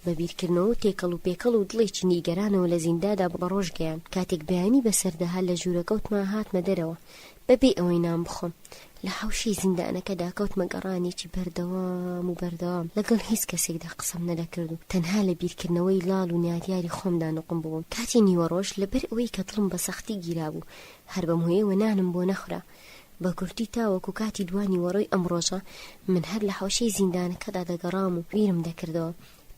بەبیرکردنەوە و تێکەڵ و پێکەڵ و دڵێکی نیگەرانەوە لە زیندادا بەڕۆژ گەیان. کاتێک بەیانی بەسەردەها لە ژوورەکەوتمان هاتمە دەرەوە بەبێ ئەوەی نام بخۆم. لە حوشەی زیندانەکەدا کەوتمە گەڕانێکی بەردەوام لەگەڵ هیچ کەسێکدا قسەم نەدەکرد و تەنها لە بیرکردنەوەی لاڵ و نیادیاری خۆمدا نوقم بووم. کاتی نیوەڕۆژ لەبەر ئەوەی کە دڵم بە سەختی گیرا بوو هەر بەم هۆیەوە نانم بۆ نەخورا. بە کورتی تاوەکو کاتی دوانی وەڕۆی ئەم ڕۆژە من هەر لە حوشەی زیندانەکەدا دەگەڕام و بیرم دەکردەوە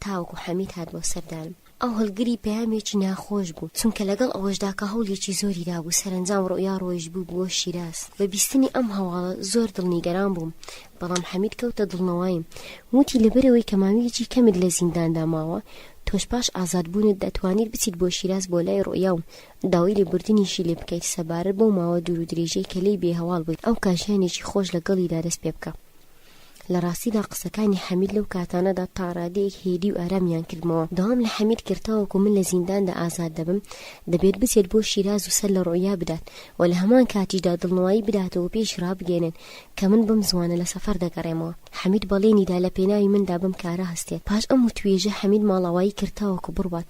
تاوەکو حەمید هات بۆ سەردانم. ئەو هەڵگری پەیامێکی ناخۆش بوو چونکە لەگەڵ ئەوەشدا کە هەوڵێکی زۆری دابوو سەرنجام ڕۆیا ڕۆیش بوو بۆ شیراز. بە بیستنی ئەم هەواڵە زۆر دڵنیگەران بووم، بەڵام حەمید کەوتە دڵنەوەیم وتی لەبەرەوەی کە ماوەیەکی کەمت لە زینداندا ماوە تۆش پاش ئازادبوونت دەتوانیت بچیت بۆ شیراز بۆ لای ڕۆیا و داوای لێبوردنیشی لێ بکەیت سەبارەت بەو ماوە دوور و درێژەی کە لێی بێهەواڵ بوویت ئەو کاشیانێکی خۆش لەگەڵیدا دەست پێ بکە. لە ڕاستیدا قسەکانی حەمید لەو کاتانەدا تا ڕادەیەک هێدی و ئارامیان کردمەوە. دەوام لە حەمید کردەوەکو من لە زینداندا ئازاد دەبم دەبێت بچێت بۆ شیراز و سەر لە ڕۆیا بدات و لە هەمان کاتیشدا دڵنەوایی بداتەوە پێش ڕابگەێنن کە من بم زوانە لە سەفەر دەگەڕێمەوە. حەمید بەڵێنیدا لە پێناوی مندا بم کارە هەستێت. پاش ئەم توێژە حەمید ماڵاوایی کردتاوەکو بڕوات،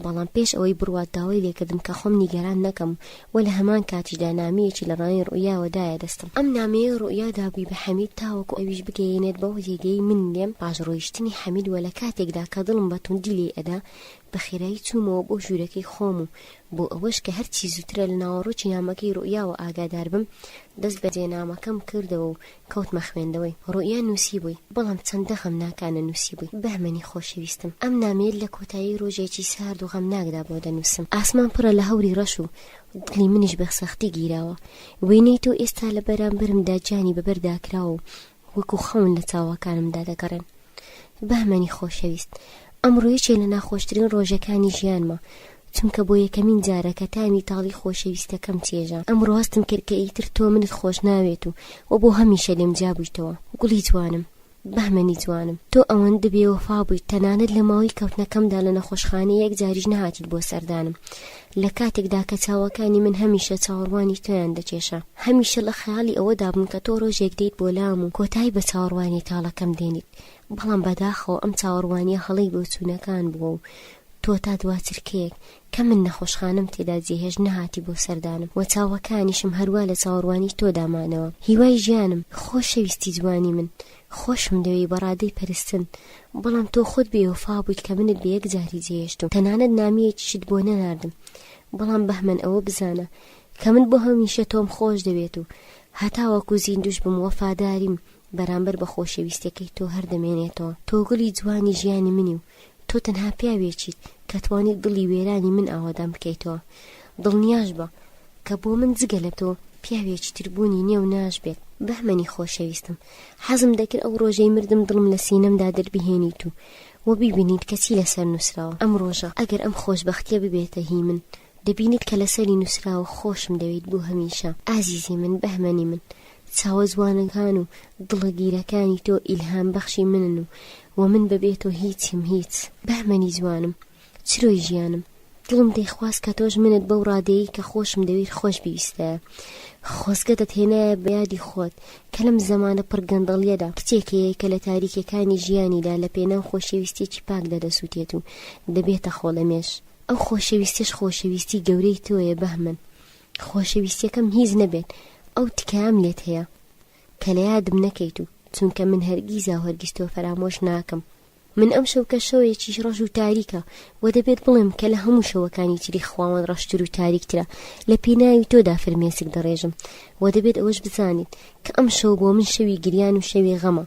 بەڵام پێش ئەوەی بڕوات داوای لێکردم کە خۆم نیگەران نەکەم و لە هەمان کاتیشدا نامەیەکی لە ڕای ڕوئیاوەدایە دەستم. ئەم نامەیە ڕوئیادا بووی بە حەمید تاوەکو ئەویش بگەیەنێت بەو جێگەی من لێم. پاش ڕۆیشتنی حەمید وە لە کاتێکدا کە دڵم بە توندی لێ ئەدا بە خێرایی چوومەوە بۆ ژوورەکەی خۆم و بۆ ئەوەش کە هەرچی زووترە لە ناوەڕۆکی نامەکەی ڕوئیاوە ئاگادار بم دەست بە جێنامەکەم کردەوە و کەوتمە خوێندەوەی. ڕوئیا نووسی بووی، بەڵام چەندە غەمناکانە نووسی بووی. بەهمەنی خۆشەویستم، ئەم نامەیە لە کۆتایی ڕۆژێکی سارد و غەمناکدا بۆ دەنووسم. ئاسمان پڕە لە هەوری ڕەش و دڵی منیش بە سەختی گیراوە. وێنەی تۆ ئێستا لە بەرامبرمدا جانی بەبەرداکراوە و وەکو خەون لە چاوەکانمدا دەگەڕێن. بەهمەنی خۆشەویست، ئەمڕۆیەکێ لە ناخۆشترین ڕۆژەکانی ژیانمە، چونکە بۆ یەکەمین جارە کە تامی تاڵی خۆشەویستەکەم چێژە. ئەمڕۆ هەستم کرد کە ئیتر تۆ منت خۆش ناوێت و بۆ هەمیشە لێم جابوویتەوە. گوڵی جوانم، بەهمەنی جوانم، تۆ ئەوەندە بێوەفا بوویت تەنانەت لە ماوەی کەوتنەکەمدا لە نەخۆشخانەی یەک جاریش نەهاتیت بۆ سەردانم، لە کاتێکدا کە چاوەکانی من هەمیشە چاوەڕوانی تۆیان دەکێشە. هەمیشە لە خەیاڵی ئەوەدا بووم کە تۆ ڕۆژێک دێیت بۆ لام و کۆتایی بە چاوەڕوانی تاڵەکەم دێنیت، بەڵام بەداخەوە ئەم چاوەڕوانیە هەڵەی بۆ چوونەکان بووە و تۆ تا دواترکەیەک کە من نەخۆشخانەم تێدا جێهێژ نەهاتی بۆ سەردانم و چاوەکانیشم هەروە لە چاوەڕوانی تۆ دامانەوە. هیوای ژیانم، خۆشەویستی جوانی من، خۆشم دەوێی بەڕادەی پەرستن، بەڵام تۆ خۆت بێوەفا بوویت کە منت بە یەک جاری جێهێشتم. تەنانەت نامەیەکیشت بۆ نەناردم، بەڵام بەهمەن ئەوە بزانە کە من بۆ هەمیشە تۆم خۆش دەوێت و هەتاوەکو زیندوش بم وەفاداریم بەرامبەر بە خۆشەویستەکەی تۆ هەردەمێنێتەوە. تۆ گوڵی جوانی ژیانی منی و تۆ تەنها پیاوێکیت کە توانیت دڵی وێرانی من ئاوادام بکەیتەوە. دڵنیاش بە کە بۆ من جگە لە تۆ پیاوێکی تربوونی نییە و ناش بێت. بەهمەنی خۆشەویستم، حەزم دەکرد ئەو ڕۆژەی مردم دڵم لە سینەمدا دەربهێنیت و بیبینیت کەچی لەسەر نووسراوە. ئەم ڕۆژە ئەگەر ئەم خۆشبەختیە ببێتە هی من، دەبینیت کە لەسەری نووسراوە خۆشم دەوێت بۆ هەمیشە. ئازیزی من، بەهمەنی من، چاوە جوانەکان و دڵە گیرەکانی تۆ ئیلهام بەخشی منن و من ببێتەوە هیچیم هیچ. بەهمەنی جوانم، چرۆی ژیانم، دڵم دەیخواست کە تۆش منت بەو ڕادەیەی کە خۆشم دەوێت خۆش بیستە. خۆزگە دەتهێنایە بە یادی خۆت کە لەم زەمانە پڕگەندەڵیەدا کچێکەیە کە لە تاریکەکانی ژیانیدا لە پێناو خۆشەویستێکی پاک دەدەسووتێت و دەبێتە خۆڵەمێش. ئەو خۆشەویستیش خۆشەویستی گەورەی تۆیە بەهمن. خۆشەویستیەکەم هیچ نەبێت ئەو تکام لێت هەیە کە لە یادم نەکەیت و چونکە من هەرگیزا هەرگیز تۆ فەرامۆش ناکەم. من ئەم شەو کە شەوێکی ڕەش و تاریکە و دەبێت بڵێم کە لە هەموو شەوەکانی تری خواوەند ڕەشتر و تاریکترە لە پێناوی تۆدا فرمێسک دەڕێژم و دەبێت ئەوەش بزانیت کە ئەم شەو بۆ من شەوی گریان و شەوی غەمە.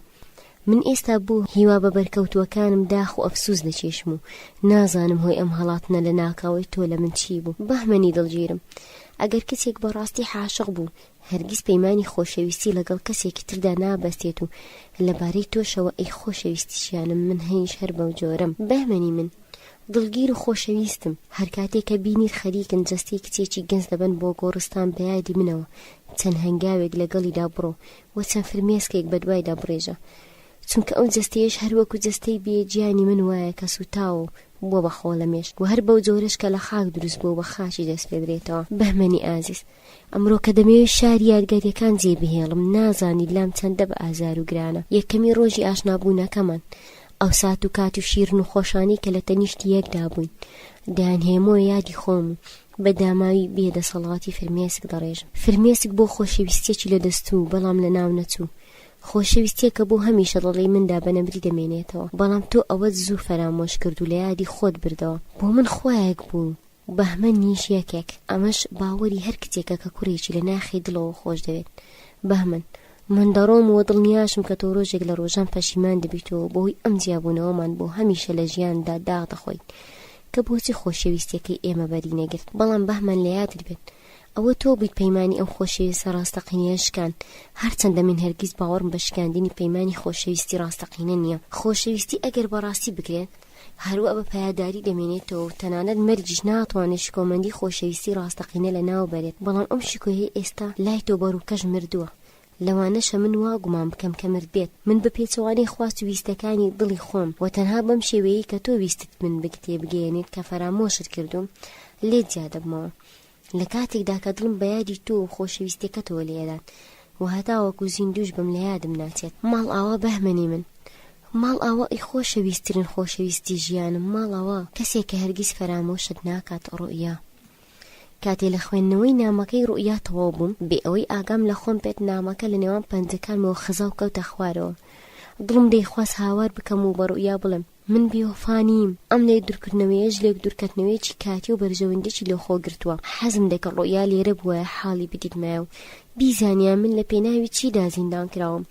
من ئێستا بوو هیوا بە بەرکەوتووەکانم داخ و ئەفسوس دەچێشم و نازانم هۆی ئەم هەڵاتنە لە ناکاوی تۆ لە من چی بوو. بەهمەنی دڵگیرم، ئەگەر کەسێک بەڕاستی عاشق بوو هەرگیز پەیمانی خۆشەویستی لەگەڵ کەسێکی تردا نابەستێت و لەبارەی تۆشەوە ئەی خۆشەویستیشیانم من هەیش هەر بەو جۆرەم. بەهمەنی من، دڵگیر و خۆشەویستم، هەر کاتێک کە بینیت خەریکن جەستەی کچێکی گەنج دەبن بۆ گۆڕستان بە یادی منەوە چەند هەنگاوێک لەگەڵیدا بڕۆ و چەند فرمێسکێک بەدوایدا بڕێژە، چونکە ئەو جەستەیەش هەروەکو جەستەی بێجیانی من وایە کە سوتاوە بۆ بە خۆڵەمێش و هەر بەو جۆرەش کە لە خاک دروست بوو بە خاچی دەست پێ بدرێتەوە. بەهمەنی ئازیز، ئەمڕۆ کە دەمەوێت شاری یادگاریەکان جێبهێڵم نازانی لام چەندە بە ئازار و گرانە. یەکەمی ڕۆژی ئاشنابوونەکەمان ئەو سات و کات و شیرن و خۆشانی کە لە تەنیشتی یەکدا بووین دایان هێمۆ یادی خۆم بە داماوی بێدەسەڵاتی فرمێسک دەڕێژم. فرمێسک بۆ خۆشەویستێکی لە دەستوو بەڵام لە ناو نەچوو، خۆشەویستیەکە بۆ هەمیشە دڵی مندا بەنەبری دەمێنێتەوە، بەڵام تۆ ئەوەت زوو فەرامۆش کرد و لە یادی خۆت بردەوە. بۆ من خۆیەک بوو، بەهمە نیش یەکێک. ئەمەش باوەری هەر کچێکە کە کوڕێکی لە ناخی دڵەوە خۆش دەوێت. بەهمن، من دەڕۆم و دڵنیاشم کە تۆ ڕۆژێک لە ڕۆژان پەشیمان دەبیتەوە بۆی ئەم جیابوونەوەمان بۆ هەمیشە لە ژیاندا داغ دەخۆیت کە بۆچی خۆشەویستیەکەی ئێمە بەری نەگرت. بەڵام بەهمن لە یادت بێت ئەوە تۆ بیت پەیمانی ئەم خۆشەویستە ڕاستەقینەیە شکان، هەرچەندە من هەرگیز باوەڕم بە شکاندنی پەیمانی خۆشەویستی ڕاستەقینە نییە. خۆشەویستی ئەگەر بەڕاستی بکرێت هەروە بە پایداری دەمێنێتەوە و تەنانەت مەرجیش ناتوانێت شکۆمەندی خۆشەویستی ڕاستەقینە لە ناو بەرێت. بەڵام ئەم شکۆیەی ئێستا لای تۆ بەڕووکەش مردووە، لەوانەشە من وا گومان بکەم کە مرد بێت. من بە پێچەوانەی خواست و ویستەکانی دڵی خۆم و تەنها بەم شێوەیەی کە تۆ ویستت من بگتێ بگەێنێت کە فەرامۆشت کردوم لێت جیا دەبمەوە لە کاتێکدا کە دڵم بە یادی تۆ و خۆشەویستەکەتەوە لێدان و هەتاوەکو زیندوش بم لە یادم ناچێت. ماڵ ئاوا بەهمەنی من، ماڵ ئاوا ئەی خۆشەویستترین خۆشەویستی ژیانم، ماڵ ئاوا کەسێک کە هەرگیز فەرامۆشت ناکات ڕوئیا. کاتێ لە خوێندنەوەی نامەکەی ڕوئیا تەواو بووم، بێ ئەوەی ئاگام لە خۆم پێت نامەکە لە نێوان پەنجەکانمەوە خزاو کەوتە خوارەوە. دڵم دەیخواست هاوار بکەم و بە ڕوئیا بڵێم من بێوەفانیم. ئەم لێ دوورکردنەوەیەش لێک دوورکردنەوەیەکی کاتی و بەرژەوەندێکی لێخۆ گرتووە. حەزم دەکرد ڕوئیا لێرە بووە حاڵی بدیتمایە و بیزانیا من لە پێناوی چیدا زیندان کراوم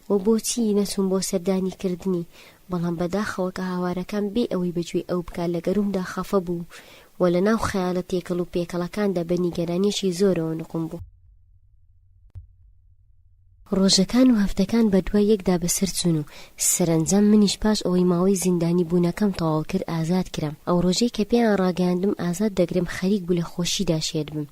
و بۆچی نەچووم بۆ سەردانیکردنی. بەڵام بەداخەوە کە هاوارەکان بێ ئەوەی بەگوێ ئەو بکات لە گەرومدا خەفە بوو و لە ناو خەیاڵە تێکەڵ و پێکەڵەکاندا بە نیگەرانیەکی زۆرەوە نقم بوو. ڕۆژەکان و هەفتەکان بە دوای یەکدا بەسەر چوون و سەرنجام منیش پاش ئەوەی ماوەی زیندانی بوونەکەم تەواو کرد ئازاد کرام. ئەو ڕۆژەی کە پێیان ڕاگەاندم ئازاد دەگرم خەریک بوو لە خۆشیدا شێت بم.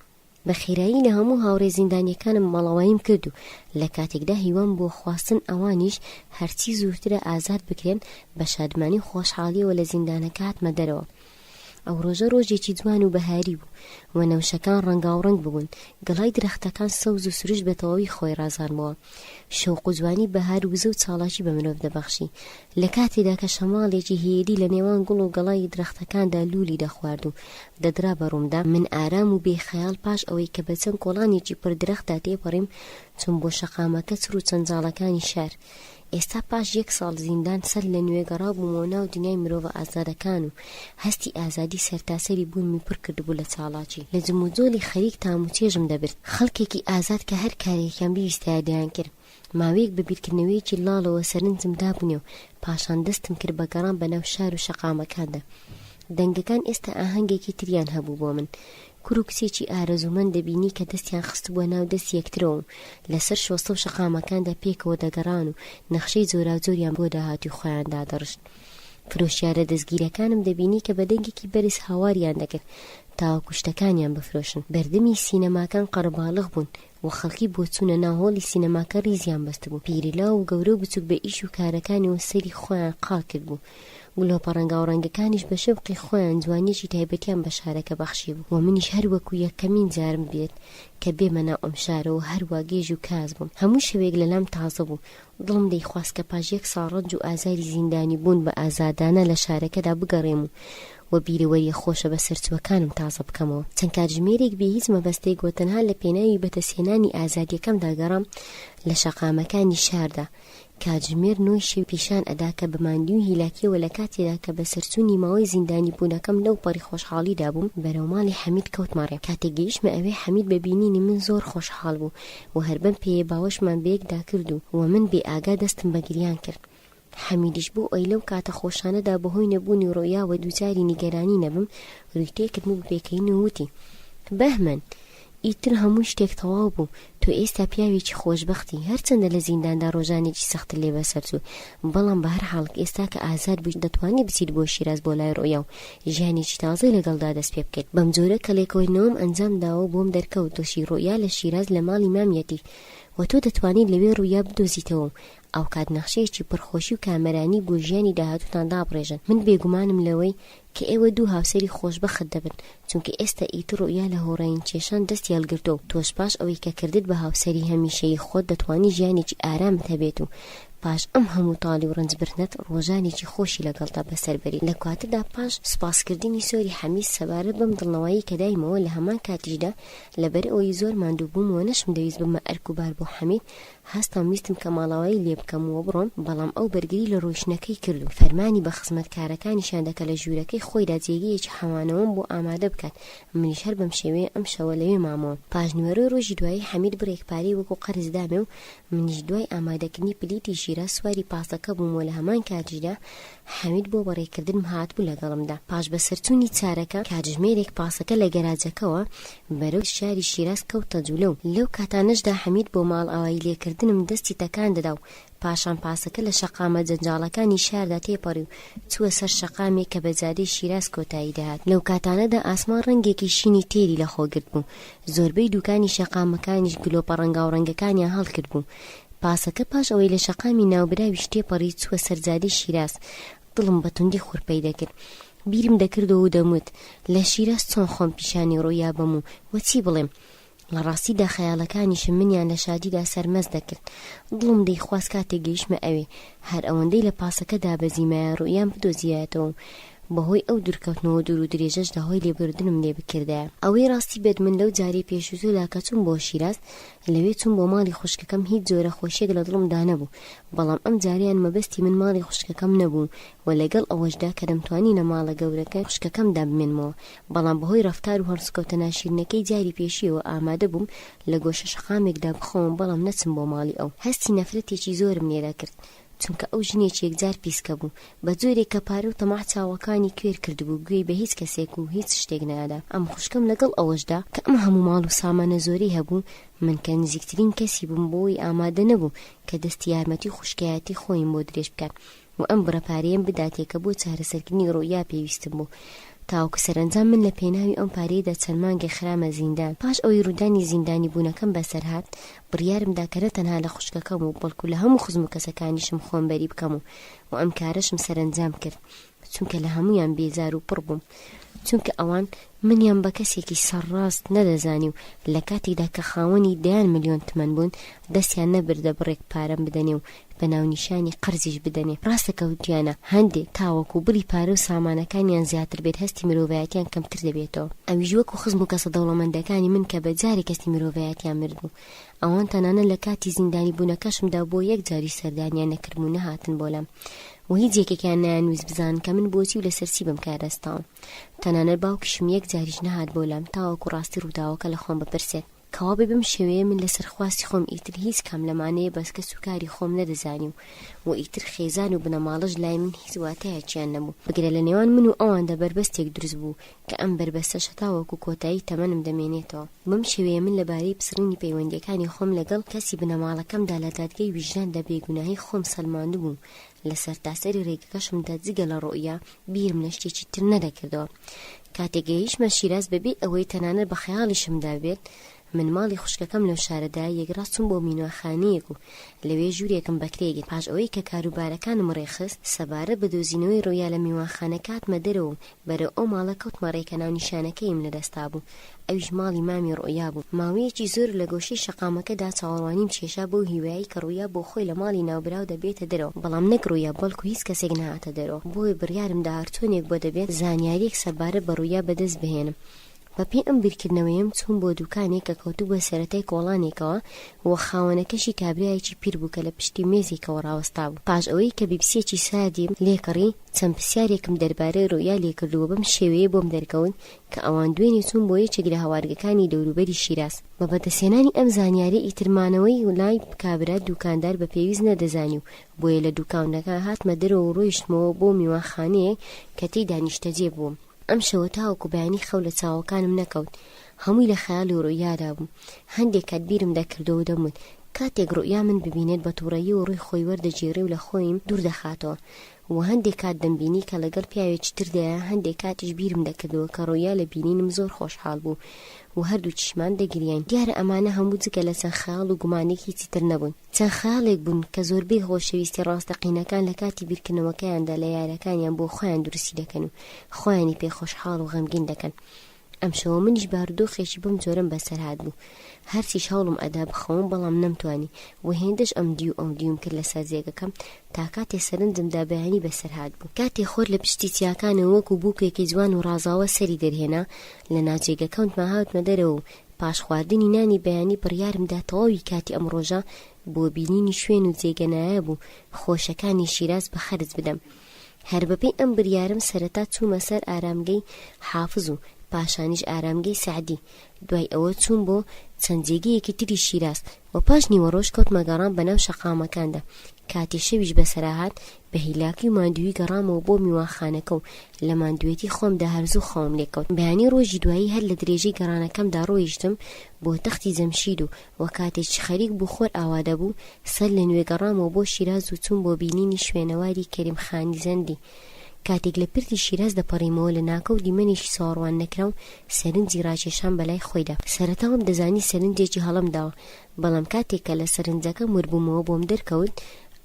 بە خێرایی لە هەموو هاوڕێ زیندانیەکانم مەڵەوەیم کرد و لە کاتێکدا هیوام بۆ خواستن ئەوانیش هەرچی زووترە ئازاد بکرێن بە شادمانی و خۆشحاڵیەوە لە زیندانەکە هاتمە دەرەوە. ئەو ڕۆژە ڕۆژێکی جوان و بەهاری بوو و نەوشەکان ڕەنگاوڕەنگ ببوون، گەڵای درەختەکان سەوز و سروش بە تەواوی خۆی ڕازانمەوە. شەوق و جوانی بەهار وزە و چاڵاکی بە مرۆڤ دەبەخشی. لە کاتێدا کە شەماڵێکی هێری لە نێوان گوڵ و گەڵای درەختەکاندا لولی دەخوارد و دەدرا بەڕوومدا، من ئارام و بێخەیاڵ پاش ئەوەی کە بە چەند کۆڵانێکی پردرەختدا تێپەڕیم چون بۆ شەقامەکە چر و چەنجاڵەکانی شار. ئێستا پاش 1 ساڵ زیندان سەر لە نوێگەڕا بوومەوە ناو دنیای مرۆڤە ئازادەکان و هەستی ئازادی سەرتاسەری بوونمی پڕ کردبوو لە چاڵاکی. لە جم و جۆلی خەریک تام و چێژم دەبرد، خەڵکێکی ئازاد کە هەر کارێکیان بویستایە دەیان کرد. ماوەیەک بە بیرکردنەوەیەکی لاڵەوە سەرنجمدا بوونێ و پاشان دەستم کرد بە گەڕان بەناو شار و شەقامەکاندا. دەنگەکان ئێستا ئاهەنگێکی تریان هەبوو بۆ من. کوڕ و کچێکی ئارەزوومەند دەبینی کە دەستیان خست بووە ناو دەست یەکترەوە و لەسەر شۆستە و شەقامەکاندا پێکەوە دەگەڕان و نەخشەی جۆراوجۆریان بۆ داهاتی خۆیاندا دەڕشت. فرۆشیارە دەستگیرەکانم دەبینی کە بە دەنگێکی بەرز هاواریان دەکرد تاوەکو شتەکانیان بفرۆشن. بەردەمی سینەماکان قەرەباڵغ بوون و خەڵکی بۆ چوونە ناوهۆڵی سینەماکە ریزیان بەست بوو. پیرەلاو و گەورە و بچووک بە ئیش و کارەکانیەوە سەری خۆیان قاڵ کرد بوو. گلۆپە ڕەنگاوڕەنگەکانیش بە شەوقی خۆیان جوانیەکی تایبەتیان بە شارەکە بەخشی بوو و منیش هەر وەکو یەکەمین جارم بێت کە بێمە ناو ئەم شارەوە هەروە گێژ و کاز بووم. هەموو شەوێک لەلام تازە بوو. دڵم دەیخواست کە پاش 1 ساڵ ڕەنج و ئازاری زیندانی بوون بە ئازادانە لە شارەکەدا بگەڕێم و بیرەوەری خۆشە بە سەرچوەکانم تازە بکەمەوە. چەند کاتژمێرێک بێ هیچ مەبەستەی گوتەنها لە پێناوی بەتەسێنانی ئازادیەکەمدا گەڕام لە شەقامەکانی شاردا. کاتژمێر 9 شەو پیشان ئەدا کە بەماندی و هیلاکیەوە لە کاتێدا کە بە سەرچوونی ماوەی زیندانی بوونەکەم لەو پەڕی خۆشحاڵیدا بووم بەرەو ماڵی حەمید کەوتمەڕێ. کاتێک گەیشتمە ئەوێ حەمید بەبینینی من زۆر خۆشحاڵ بوو و هەربەم پێیە باوەشمان بەیەکدا کرد و من بێ ئاگا دەستم بە گریان کرد. حەمیدیش بۆ ئەی لەو کاتە خۆشانەدا بەهۆی نەبوونی ڕۆیاوە دووجاری نیگەرانی نەبم ڕووی تێکردم و پێکەین و وتی بەهمەن ئیتر هەموو شتێک تەواو بوو، تۆ ئێستا پیاوێکی خۆشبەختی، هەرچەندە لە زینداندا ڕۆژانێکی سەخت لێ بەسەر چوو، بەڵام بە هەر حاڵک ئێستا کە ئازاد بوویت دەتوانێت بچیت بۆ شیراز بۆ لای ڕۆیا و ژیانێکی تازەی لەگەڵدا دەست پێ بکەیت. بەم جۆرە کە لێکۆڵینەوەم ئەنجام داوە بۆم دەرکەوت تۆشی ڕۆیا لە شیراز لە ماڵی مامیەتی و تۆ دەتوانیت لەوێ ڕوویا بدۆزیتەوە ئەو کات نەخشەیەکی پڕخۆشی و کامەرانی بۆ ژیانی داهاتووتان دابڕێژن. من بێگومانم لەوەی کە ئێوە دوو هاوسەری خۆشبەخت دەبن، چونکە ئێستا ئیتر ڕوویا لە هۆڕاین کێشان دەستی هەڵگرتۆ و تۆش پاش ئەوەی کە کردت بە هاوسەری هەمیشەی خۆت دەتوانی ژیانێکی ئارامت هەبێت و پاش ئەم هەموو تاڵی و ڕەنجبرنت ڕۆژانێکی خۆشی لەگەڵتا بەسەربەری. لە کواتردا پاش سوپاسکردنی سۆری حەمید سەبارەت بەم دڵنەوەیی کە دایمەوە لە هەمان کاتیشدا لەبەر ئەوەی زۆر ماندوو بوومەوە نەشم دەویست بمە ئەرکوبار بۆ حەمید، هەستم ویستم کە ماڵاوایی لێ بکەم و بڕۆم، بەڵام ئەو بەرگری لە ڕۆیشتنەکەی کرد و فەرمانی بە خزمەتکارەکانیشان دەکە لە ژوورەکەی خۆیدا جێگەیەکی حەوانەوەم بۆ ئامادە بکات. منیش هەر بەم شێوەیە ئەم شەوە لەوێ مامەوە. پاژنوێرەی ڕۆژی دوایی حەمید بڕێکپارەی وەکو قەرز دامێ و منیش دوای ئامادەکردنی پلیتی شیراز سواری پاسەکە بووم و لە هەمان کاتیشدا حەمید بۆ بەڕێکردنم هاتبوو لەگەڵمدا. پاش بە سەرچوونی چارەکە کاتژمێرێک پاسەکە لە گەراجەکەوە بەرەو شاری شیراز کەوتە جوولە و لەو کاتانەشدا حەمید بۆ ماڵ ئاوایی لێکردنم دەستی تەکان دەدا و پاشان پاسەکە لە شەقامە جەنجاڵەکانی شاردا تێپەڕی و چووە سەر شەقامێک کە بە جادەی شیراز کۆتایی دەهات. لەو کاتانەدا ئاسمان ڕەنگێکی شینی تێری لە خۆگرت بوو، زۆربەی دوکانی شەقامەکانیش گلۆپە ڕەنگاوڕەنگەکانیان هەڵکرد بوو. پاسەکە پاش ئەوەی لە شەقامی ناوبراویش تێپەڕی چووە سەر جادەی شیراز. دڵم بە توندی خوڕپەی دەکرد، بیرم دەکردەوە و دەموت لە شیراز چۆن خۆم پیشانی ڕۆیا بم و چی بڵێم. لە ڕاستیدا خەیاڵەکانیشم منیان لە شادیدا سەرمەست دەکرد. دڵم دەیخواست کاتێک گەیشتمە ئەوێ هەر ئەوەندەی لە پاسەکەدا بەزیمایە ڕوئیان بدۆزیایەتەوە بەهۆی ئەو دوورکەوتنەوە دوور و درێژەشدا هۆی لێبوردنم لێ بکردایە. ئەوەی ڕاستی بێت من لەو جارەی پێشووتوودا کە چووم بۆ شیراز لەوێ چووم بۆ ماڵی خوشکەکەم هیچ جۆرە خۆشیێک لە دڵمدا نەبوو، بەڵام ئەم جاریان مەبەستی من ماڵی خوشکەکەم نەبوو و لەگەڵ ئەوەشدا کە دەمتوانینە ماڵە گەورەکە خوشکەکەمدا بمێنمەوە، بەڵام بەهۆی ڕەفتار و هەڵسکەوتە ناشرینەکەی جاری پێشیەوە ئامادە بووم لە گۆشە شەقامێکدا بخۆم، بەڵام نەچم بۆ ماڵی ئەو. هەستی نەفرەتێکی زۆرم لێدا کرد چونکە ئەو ژنێکی یەکجار پیسکە بوو بە جۆرێک کە پارە و تەماح چاوەکانی کوێر کردبوو گوێی بە هیچ کەسێک و هیچ شتێک نەدا. ئەم خوشکەم لەگەڵ ئەوەشدا کە ئەم هەموو ماڵ و سامانە زۆرەی هەبوو من کە نزیکترین کەسی بووم بۆی ئامادە نەبوو کە دەستی یارمەتی خوشکایەتی خۆیم بۆ درێژ بکات و ئەم بڕەپارەیەم بداتێکە بۆ چارەسەرکردنی ڕۆیا پێویستم بوو. تاوکە سەرنجام من لە پێناوی ئەم پارەیەدا چەند مانگێک خرامە زیندان. پاش ئەوەی ڕوودانی زیندانی بوونەکەم بەسەرهات بڕیارمدا کە نەتەنها لە خوشکەکەم و بەڵکو لە هەموو خزم و کەسەکانیشم خۆم بەری بکەم و ئەم کارەشم سەرنجام کرد چونکە لە هەمویان بێزار و پڕ بووم، چونکە ئەوان منیان بە کەسێکی سەرڕاست نەدەزانی و لە کاتێکدا کە خاوەنی 10 ملیۆن تمەن بوون دەستیان نەبردە بڕێک پارەم بدەنێ و بە ناونیشانی قەرزیش بدەنێ. ڕاستەکەوتیانە هەندێک تاوەکو بری پارە و سامانەکانیان زیاتر بێت هەستی مرۆڤایەتیان کەمتر دەبێتەوە. ئەویش وەکو خزم و کەسە دەوڵەمەندەکانی من کە بەجارێک هەستی مرۆڤایەتیان مردبوو. ئەوان تەنانەت لە کاتی زیندانی بوونەکەشمدا بۆ یەک جاری سەردانیان نەکردم و نەهاتن بۆلام و هیچ یەکێکیان نایانویست بزان کە من بۆچی و لەسەر چی بم کارەستاوم. تەنانەت باوکیشم یەک جاریش نەهات بۆلام تاوەکو ڕاستی ڕووداوەکە لە خۆم بپرسێت کەوا بێ بم شێوەیە من لەسەر خواستی خۆم ئیتر هیچ کام لەمانەیە بەس کەس و کاری خۆم نەدەزانی و ئیتر خێزان و بنەماڵەش لای من هیچ واتایەکیان نەبوو بگرە لە نێوان من و ئەواندا بەربەستێک دروست بوو کە ئەم بەربەستەشە تاوەکو کۆتایی تەمەنم دەمێنێتەوە. بم شێوەیە من لەبارەی پسڕینی پەیوەندیەکانی خۆم لەگەڵ کەسی بنەماڵەکەمدا لە دادگای ویژداندا بێگوناهی خۆم سەلماندوو بووم. لەسەر تاسەری ڕێگەکەشمدا جگە لە ڕۆیا بیرم لە شتێکی تر نەدەکردەوە. کاتێک گەیشتمە شیراز بەبێ ئەوەی تەنانەت بە خەیاڵیشمدا بێت من ماڵی خوشکەکەم لەو شارەدا یەکڕاست چووم بۆ مینوەخانەیەک و لەوێ ژوورێکم بەکرێگرت. پاش ئەوەی کە کاروبارەکانم ڕێخست سەبارە بە دۆزینەوەی ڕۆیا لە میوانخانە کاتمە دەرەوە بەرەو ئەو ماڵە کەوتمە ڕێکە ناونیشانەکەیم لەدەستا بوو. ئەویش ماڵی مامی ڕۆیا بوو. ماوەیەکی زۆر لە گۆشەی شەقامەکەدا چاوەڕوانیم کێشا بۆ هیوایی کە ڕۆیا بۆ خۆی لە ماڵی ناوبراو دەبێتە دەرەوە، بەڵام نەک ڕۆیا بەڵکو هیچ کەسێک نەهاتە دەرەوە. بۆیە بڕیارمدا هەرچۆنێک بۆ دەبێت زانیاریەک سەبارە بە ڕۆیا بەدەست بهێنم. بەپێ ئەم بیرکردنەوەیم چوون بۆ دوکانێک کە کەوتوو بە سەرەتای کۆڵانێکەوە و خاوەنەکەشی کابرایەکی پیر بوو کە لە پشتی مێزێکەوە ڕاوەستا بوو. پاش ئەوەی کە بیبسیەکی سادیم لێکڕی چەند پرسیارێکم دەربارەی ڕۆیا لێکردووە بەم شێوەیە بۆم دەرکەون کە ئەوان دوێنێ چوون بۆ یەکێک لە هەوارگەکانی دەوروبەری شیراز. بە بەدەستێنانی ئەم زانیاری ئیترمانەوەی لای کابرا دوکاندار بە پێویست نەدەزانی و بۆیە لە دوکانەکە هاتمە دەرەوە و ڕۆیشتمەوە بۆ میوانخانەیەک کە تێیدا نیشتەجێ بووم. ئەم شەوە تاوەکو بەیانی خەو لە چاوەکانم نەکەوت، هەمووی لە خەیاڵی و ڕۆیادا بووم. هەندێک کات بیرم دەکردەوە دەموت کاتێک ڕۆیا من ببینێت بە تووڕەیی و ڕووی خۆی وەردەگیرێ و لە خۆیم دوور دەخاتەوە و هەندێک کات دەمبینی کە لەگەڵ پیاوێکی تردایە. هەندێک کاتیش بیرم دەکردەوە کە ڕۆیا لە بینینم زۆر خۆشحاڵ بوو و هەردوو چشمان دەگریان. دیارە ئەمانە هەموو جگە لە چەند خەیاڵ و گومانێکی چیتر نەبوون، چەند خەیاڵێک بوون کە زۆربەی خۆشەویستی ڕاستەقینەکان لە کاتی بیرکردنەوەکەیاندا لە یارەکانیان بۆ خۆیان درستی دەکەن و خۆیانی پێ خۆشحاڵ و غەمگین دەکەن. ئەم شەوە منیش بارودۆخێکی بەم جۆرەم بەسەرهات بوو. هەرچیش هەوڵم ئەدا بخەوم بەڵام نەمتوانی و هێندەش ئەم دی و ئەو دیوم کرد لە سازێگەکەم تا کاتێ سەرنجمدا بەیانی بەسەرهات بوو. کاتێ خۆر لە پشتی چیاکانەوە وەکو بووکێکی جوان و ڕازاوە سەری دەرهێنا لە ناجێگەکەوتمە هاتمە دەرەوە و پاش خواردنی نانی بەیانی بڕیارمدا تەواوی کاتی ئەم ڕۆژە بۆ بینینی شوێن و جێگەنایە بوو خۆشەکانی شیراز بە خەرج بدەم. هەر بەپێی ئەم بڕیارم سەرەتا چوومە سەر ئارامگەی حافز و پاشانیش ئارامگەی سعدی. دوای ئەوە چوون بۆ چەند جێگەیەکی تری شیراز و پاش نیوەڕۆژ کەوتمە گەڕان بەناو شەقامەکاندا. کاتی شەویش بەسەرهات بە هیلاکی و ماندووی گەڕامەوە بۆ میوانخانەکە و لە ماندوێتی خۆمدا هەرزوو خەوم لێکەوت. بەیانی ڕۆژی دوایی هەر لە درێژەی گەڕانەکەمدا ڕۆیشتم بۆ تەختی جەمشید و کاتێکی خەریک بوو خۆر ئاوادە بوو سەر لە نوێ گەڕامەوە بۆ شیراز و چوون بۆ بینینی شوێنەواری کەریمخانی زەندی. کاتێک لە پرتی شیراز دەپەڕیمەوە لە ناکە و دیمەنێکی ساڕوان نەکرا و سەرنجی ڕاکێشان بەلای خۆیدا. سەرەتاوم دەزانی سەرنجێکی هەڵم داوە، بەڵام کاتێک کە لە سەرنجەکە مربوومەوە بۆم دەرکەوت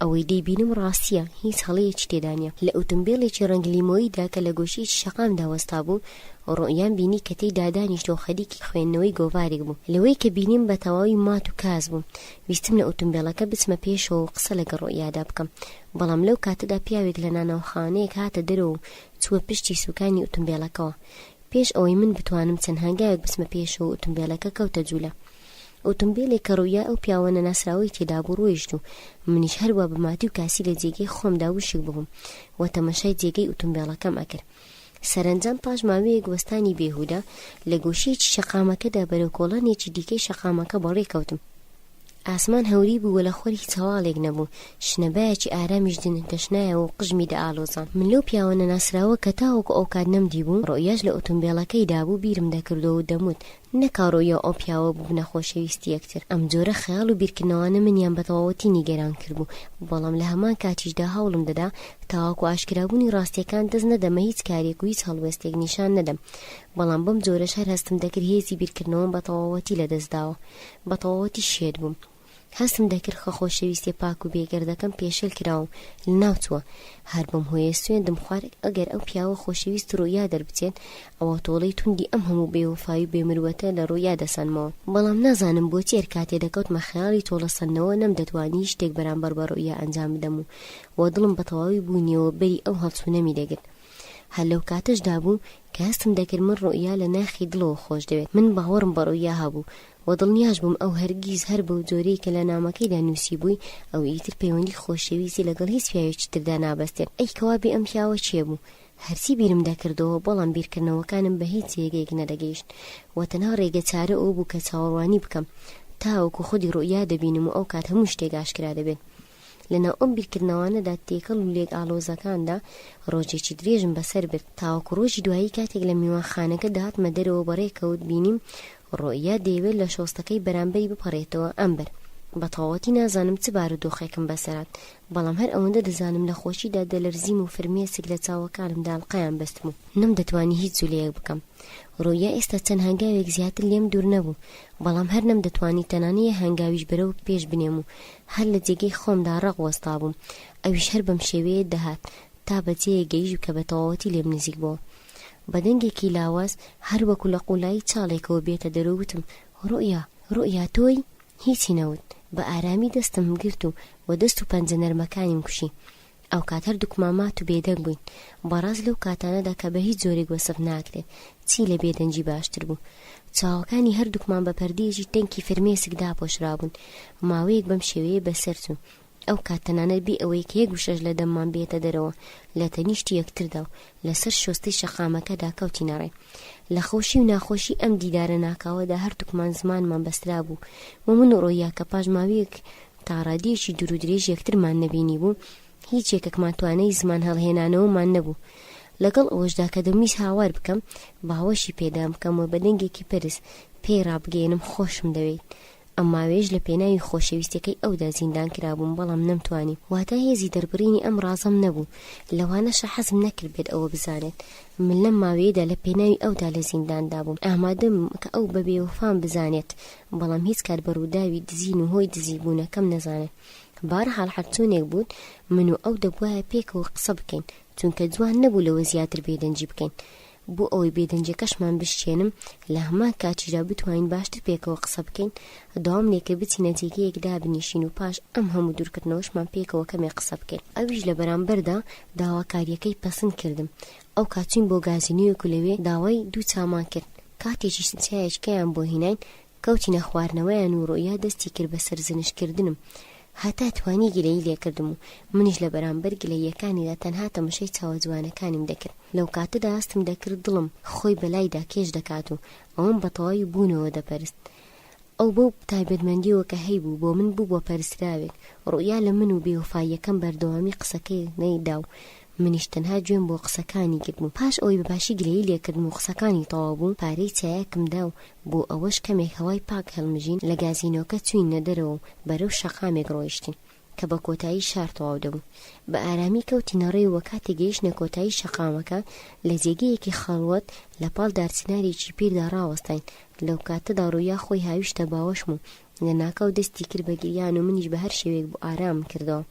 ئەوەی دەیبینم ڕاستیە، هیچ هەڵەیەکی تێدا نیە. لە ئۆتۆمبیلێکی ڕەنگ لیمۆییدا کە لە گۆشەیەکی شەقامدا وەستا بوو، ڕۆیان بینی کە تێیدا دانیشتەوە خەریکی خوێندنەوەی گۆڤارێک بوو. لەوەی کە بینیم بە تەواوی مات و کاز بووم. ویستم لە ئۆتۆمبیلەکە بچمە پێشەوە و قسە لەگەڵ ڕۆیادا بکەم، بەڵام لەو کاتەدا پیاوێک لە نانەوەخانەیەک هاتە دەرەوە و چووە پشتی سوکانی ئۆتۆمبیلەکەەوە. پێش ئەوەی من بتوانم چەند هەنگاوێک بچمە پێشەوە ئۆتۆمبیلەکە کەوتە جوولە. ئۆتۆمبیلێک کە ڕوویا ئەو پیاوە نەناسراوی تێدا بوو ڕۆیشت و منیش هەروە بە ماتی و کاسی لە جێگەی خۆمدا وشک بووم و تەمەشای جێگەی ئۆتۆمبیلەکەم ئەکرد. سەرنجام پاش ماوەیەک وەستانی بێهوودە لە گۆشەیەکی شەقامەکەدا بەرەو کۆڵانێکی دیکەی شەقامەکە بەڕێکەوتم. ئاسمان هەوری بوو و لە خۆر هیچ هەواڵێک نەبوو. شنەبایەکی ئارامیش دەشنایەوە و قژمی دەئالۆزان. من لەو پیاوە نەناسراوە کە تاوەکو ئەو کات نەمدی بوو ڕۆیاش لە ئۆتۆمبیلەکەیدا بوو بیرم دەکردەوە و دەموت نەکا ڕۆیا ئەو پیاوە بوو نەخۆشەویستی یەکتر. ئەم جۆرە خەیاڵ و بیرکردنەوانە منیان بە تەواوەتی نیگەران کرد بوو، بەڵام لە هەمان کاتیشدا هەوڵم دەدا تاوەکو ئاشکرابوونی ڕاستیەکان دەست نەدەمە هیچ کارێک و هیچ هەڵوێستێک نیشان نەدەم. بەڵام بەم جۆرەش هەر هەستم دەکرد هێزی بیرکردنەوەم بە تەواوەتی لەدەستداوە، بە تەواوەتی شێت بووم. هەستم دەکرد خە خۆشەویستی پاک و بێگەردەکەم پێشێل کراوم لەناوچووە. هەر بەم هۆیە سوێندم خوارد ئەگەر ئەو پیاوە خۆشەویست ڕۆیا دەربچێت ئەوە تۆڵەی توندی ئەم هەموو بێوەفایی و بێمروەتە لە ڕۆیا دەسەنمەوە. بەڵام نازانم بۆچی هەر کاتێ دەکەوتمە خەیاڵی تۆڵەسەندنەوە نەمدەتوانی شتێک بەرامبەر بە ڕۆیا ئەنجام بدەم و دڵم بە تەواوی بوونیەوە بەری ئەو هەڵسوونەمی دەگرت. هەر لەو کاتەشدا بوو کە هەستم دەکرد من ڕۆیا لە ناخی دڵەوە خۆش دەوێت. من باوەڕم بە ڕۆیا هەبوو و دڵنیاش بووم ئەو هەرگیز هەر بەو جۆرەی کە لە نامەکەیدا نووسی بووی ئەو ئیتر پەیوەندی خۆشەویستی لەگەڵ هیچ پیاوێکی تردا نابەستێت. ئەی کەوا بێ ئەم پیاوە چێ بوو؟ هەرچی بیرم دەکردەوە، بەڵام بیرکردنەوەکانم بە هیچ جێگەیەک نەدەگەیشت و تەنها ڕێگە چارە ئەو بوو کە چاوەڕوانی بکەم تاوەکو خودی ڕۆیا دەبینم و ئەو کات هەموو شتێک ئاشکرا دەبێت. لەناو ئەم بیرکردنەوانەدا تێکەڵ و لێک ئالۆزەکاندا ڕۆژێکی درێژم بەسەر برد تاوەکو ڕۆژی دوایی کاتێک لە میوانخانەکە داهاتمە دەرەوە بەڕێکەوت بینیم ڕۆیا دەیەوێت لە شۆستەکەی بەرامبەری بپەڕێتەوە ئەمبەر. بە تەواوەتی نازانم چ بارودۆخێکم بەسەرات، بەڵام هەر ئەوەندە دەزانم لە خۆشیدا دەلەرزیم و فرمێسێک لە چاوەکانمدا ئەڵقەیان بەستم و نەمدەتوانی هیچ جولەیەک بکەم. ڕۆیا ئێستا چەند هەنگاوێک زیاتر لێم دوور نەبوو، بەڵام هەر نەمدەتوانی تەنانەیە هەنگاویش بەرەو پێش بنێم و هەر لە جێگەی خۆمدا ڕق وەستا بووم. ئەویش هەر بەم شێوەیە دەهات تا بەجێیە گەیژ کە بە تەواوەتی لێم نزیک بووە. بە دەنگێکی لاواز هەر وەکو لە قوڵایی چاڵێکەوە بێتە دەرەوتم ڕۆیا تۆی؟ هیچی نەوت. بە ئارامی دەستم گرت و دەست و پەنجە نەرمەکانیم کوشی. ئەو کات هەردووکمان مات و بێدەنگ بووین. بەڕاست لەو کاتانەدا کە بە هیچ جۆرێک وەسف ناکرێت چی لە بێدەنجی باشتر بوو. چاوەکانی هەردووکمان بە پەردەیەکی تەنکی فرمێسک داپۆشرابوون. ماوەیەک بەم شێوەیە بەسەر چوو. ئەو کات تەنانەت بێ ئەوەی کە یەک وشەش لە دەممان بێتە دەرەوە لە تەنیشتی یەکتردا و لەسەر شۆستەی شەقامەکەدا کەوتینەڕێ. لە خۆشی و ناخۆشی ئەم دیدارە ناکاوەدا هەردووکمان زمانمان بەسترا بوو و من و ڕۆیا کە پاش ماوەیەک تا ڕادیەکی دوور و درێژ یەکترمان نەبینی بوو هیچ یەکێکمان توانای زمان هەڵهێنانەوەمان نەبوو. لەگەڵ ئەوەشدا کە دەمویست هاوار بکەم باوەشی پێدام بکەم و بە دەنگێکی پەرست پێی ڕابگەێنم خۆشم دەوێت. ئەماوێژ لە پێناوی خۆشەویستەکەی ئەودا زیندان کرابووم، بەڵام نەمتوانی. واتە هێزی دەربڕینی ئەم ڕازەم نەبوو، لەوانەشە حەزم نەکرد بێت ئەوە بزانێت. من لەم ماوەیەدا لە پێناوی ئەودا لە زینداندا بووم، ئامادەم کە ئەو بە بێوەفام بزانێت، بەڵام هیچ کات بەڕووداوی دزین و هۆی دزیبوونەکەم نەزانێت. بارەحاڵ هەرچۆنێک بوون من و ئەو دەبوایە پێکەوە قسە بکەین، چونکە جوان نەبوو لەوە زیاتر بێدەنجی بکەین. بۆ ئەوەی بێدەنجەکەشمان بشتێنم لە هەمان کاتیدا بتوانین باشتر پێکەوە قسە بکەین، داوام لێکە بچینە جێگەیەکدا بنیشین و پاش ئەم هەموو دوورکردنەوەشمان پێکەوە کەمێ قسە بکەین. ئەویش لە بەرامبەردا داواکاریەکەی پەسەند کردم. ئەو کاچین بۆ گازینەیەک و لەوێ داوای دوو چامان کرد. کاتێکی چایەکەیان بۆ هیناین کەوتینە خواردنەوەیان و ڕۆیا دەستی کرد بە سەرزنشکردنم. هەتا توانی گلەیی لێکردم و منیش لە بەرامبەر گلەییەکانیدا تەنها تەمەشەی چاوە جوانەکانیم دەکرد. لەو کاتەدا هەستم دەکرد دڵم خۆی بەلایدا کێش دەکات و ئەوم بەتەواوی بوونەوە دەپەرست. ئەو بەو تایبەتمەندیەوە کە هەیبوو بۆ من بوو بۆ پەرستراوێک. ڕۆیا لە من و بێوەفاییەکەم بەردەوامی قسەکەی نەیدا و منیش تەنها گوێم بۆ قسەکانی گرتم. پاش ئەوەی بەباشی گلەیی لێکردم و قسەکانی تەواو بوون پارەی چایەکمدا و بۆ ئەوەش کەمێک هەوای پاک هەڵمژین لە گازینۆکە چوینە دەرەوە و بەرەو شەقامێک ڕۆیشتین کە بە کۆتایی شار تەواو دەبوو. بە ئارامی کەوتینە ڕێ و کاتێک گەیشتنە کۆتایی شەقامەکە لە جێگەیەکی خەڵوەت لە پاڵ دارچنارێکی پیردا ڕاوەستاین. لەو کاتەدا ڕۆیا خۆی هاویشتە باوەشم و لە ناکاو دەستی کرد بە گریان و منیش بە هەر شێوێک بۆ ئارام کردەوە.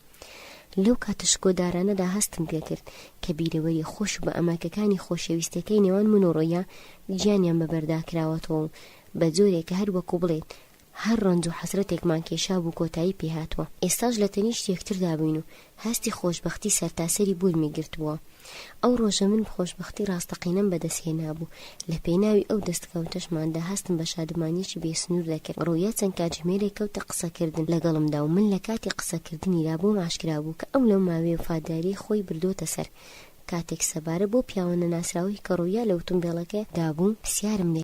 لەو کاتە شکۆدارانەدا هەستم پێکرد کە بیرەوەری خۆش بە ئەماکەکانی خۆشەویستەکەی نێوان من و ڕۆیا گیانیان بەبەرداکراوەتەوە و بە جۆرێک کە هەر وەکو بڵێت هەر ڕەنج و حەسرەتێکمان کێشا بوو کۆتایی پێهاتوە. ئێستاش لە تەنیشت یەکتردا بووین و هەستی خۆشبەختی سەرتاسەری بولمی گرتبووە. ئەو ڕۆژە من خۆشبەختی ڕاستەقینەم بەدەستهێنا بوو. لە پێناوی ئەو دەستکەوتەشماندا هەستم بە شادمانیەکی بێسنوور دەکرد. ڕۆیا چەند کاتژمێرێک کەوتە قسەکردن لەگەڵمدا و من لە کاتی قسەکردنیدا بۆم ئاشکرا بوو کە ئەو لەو ماوەیە وفاداری خۆی بردۆتە سەر. کاتێک سەبارە بۆ پیاوە نەناسراوی کە ڕۆیا لە ئۆتۆمبیلەکە دابوو پرسیارم لێ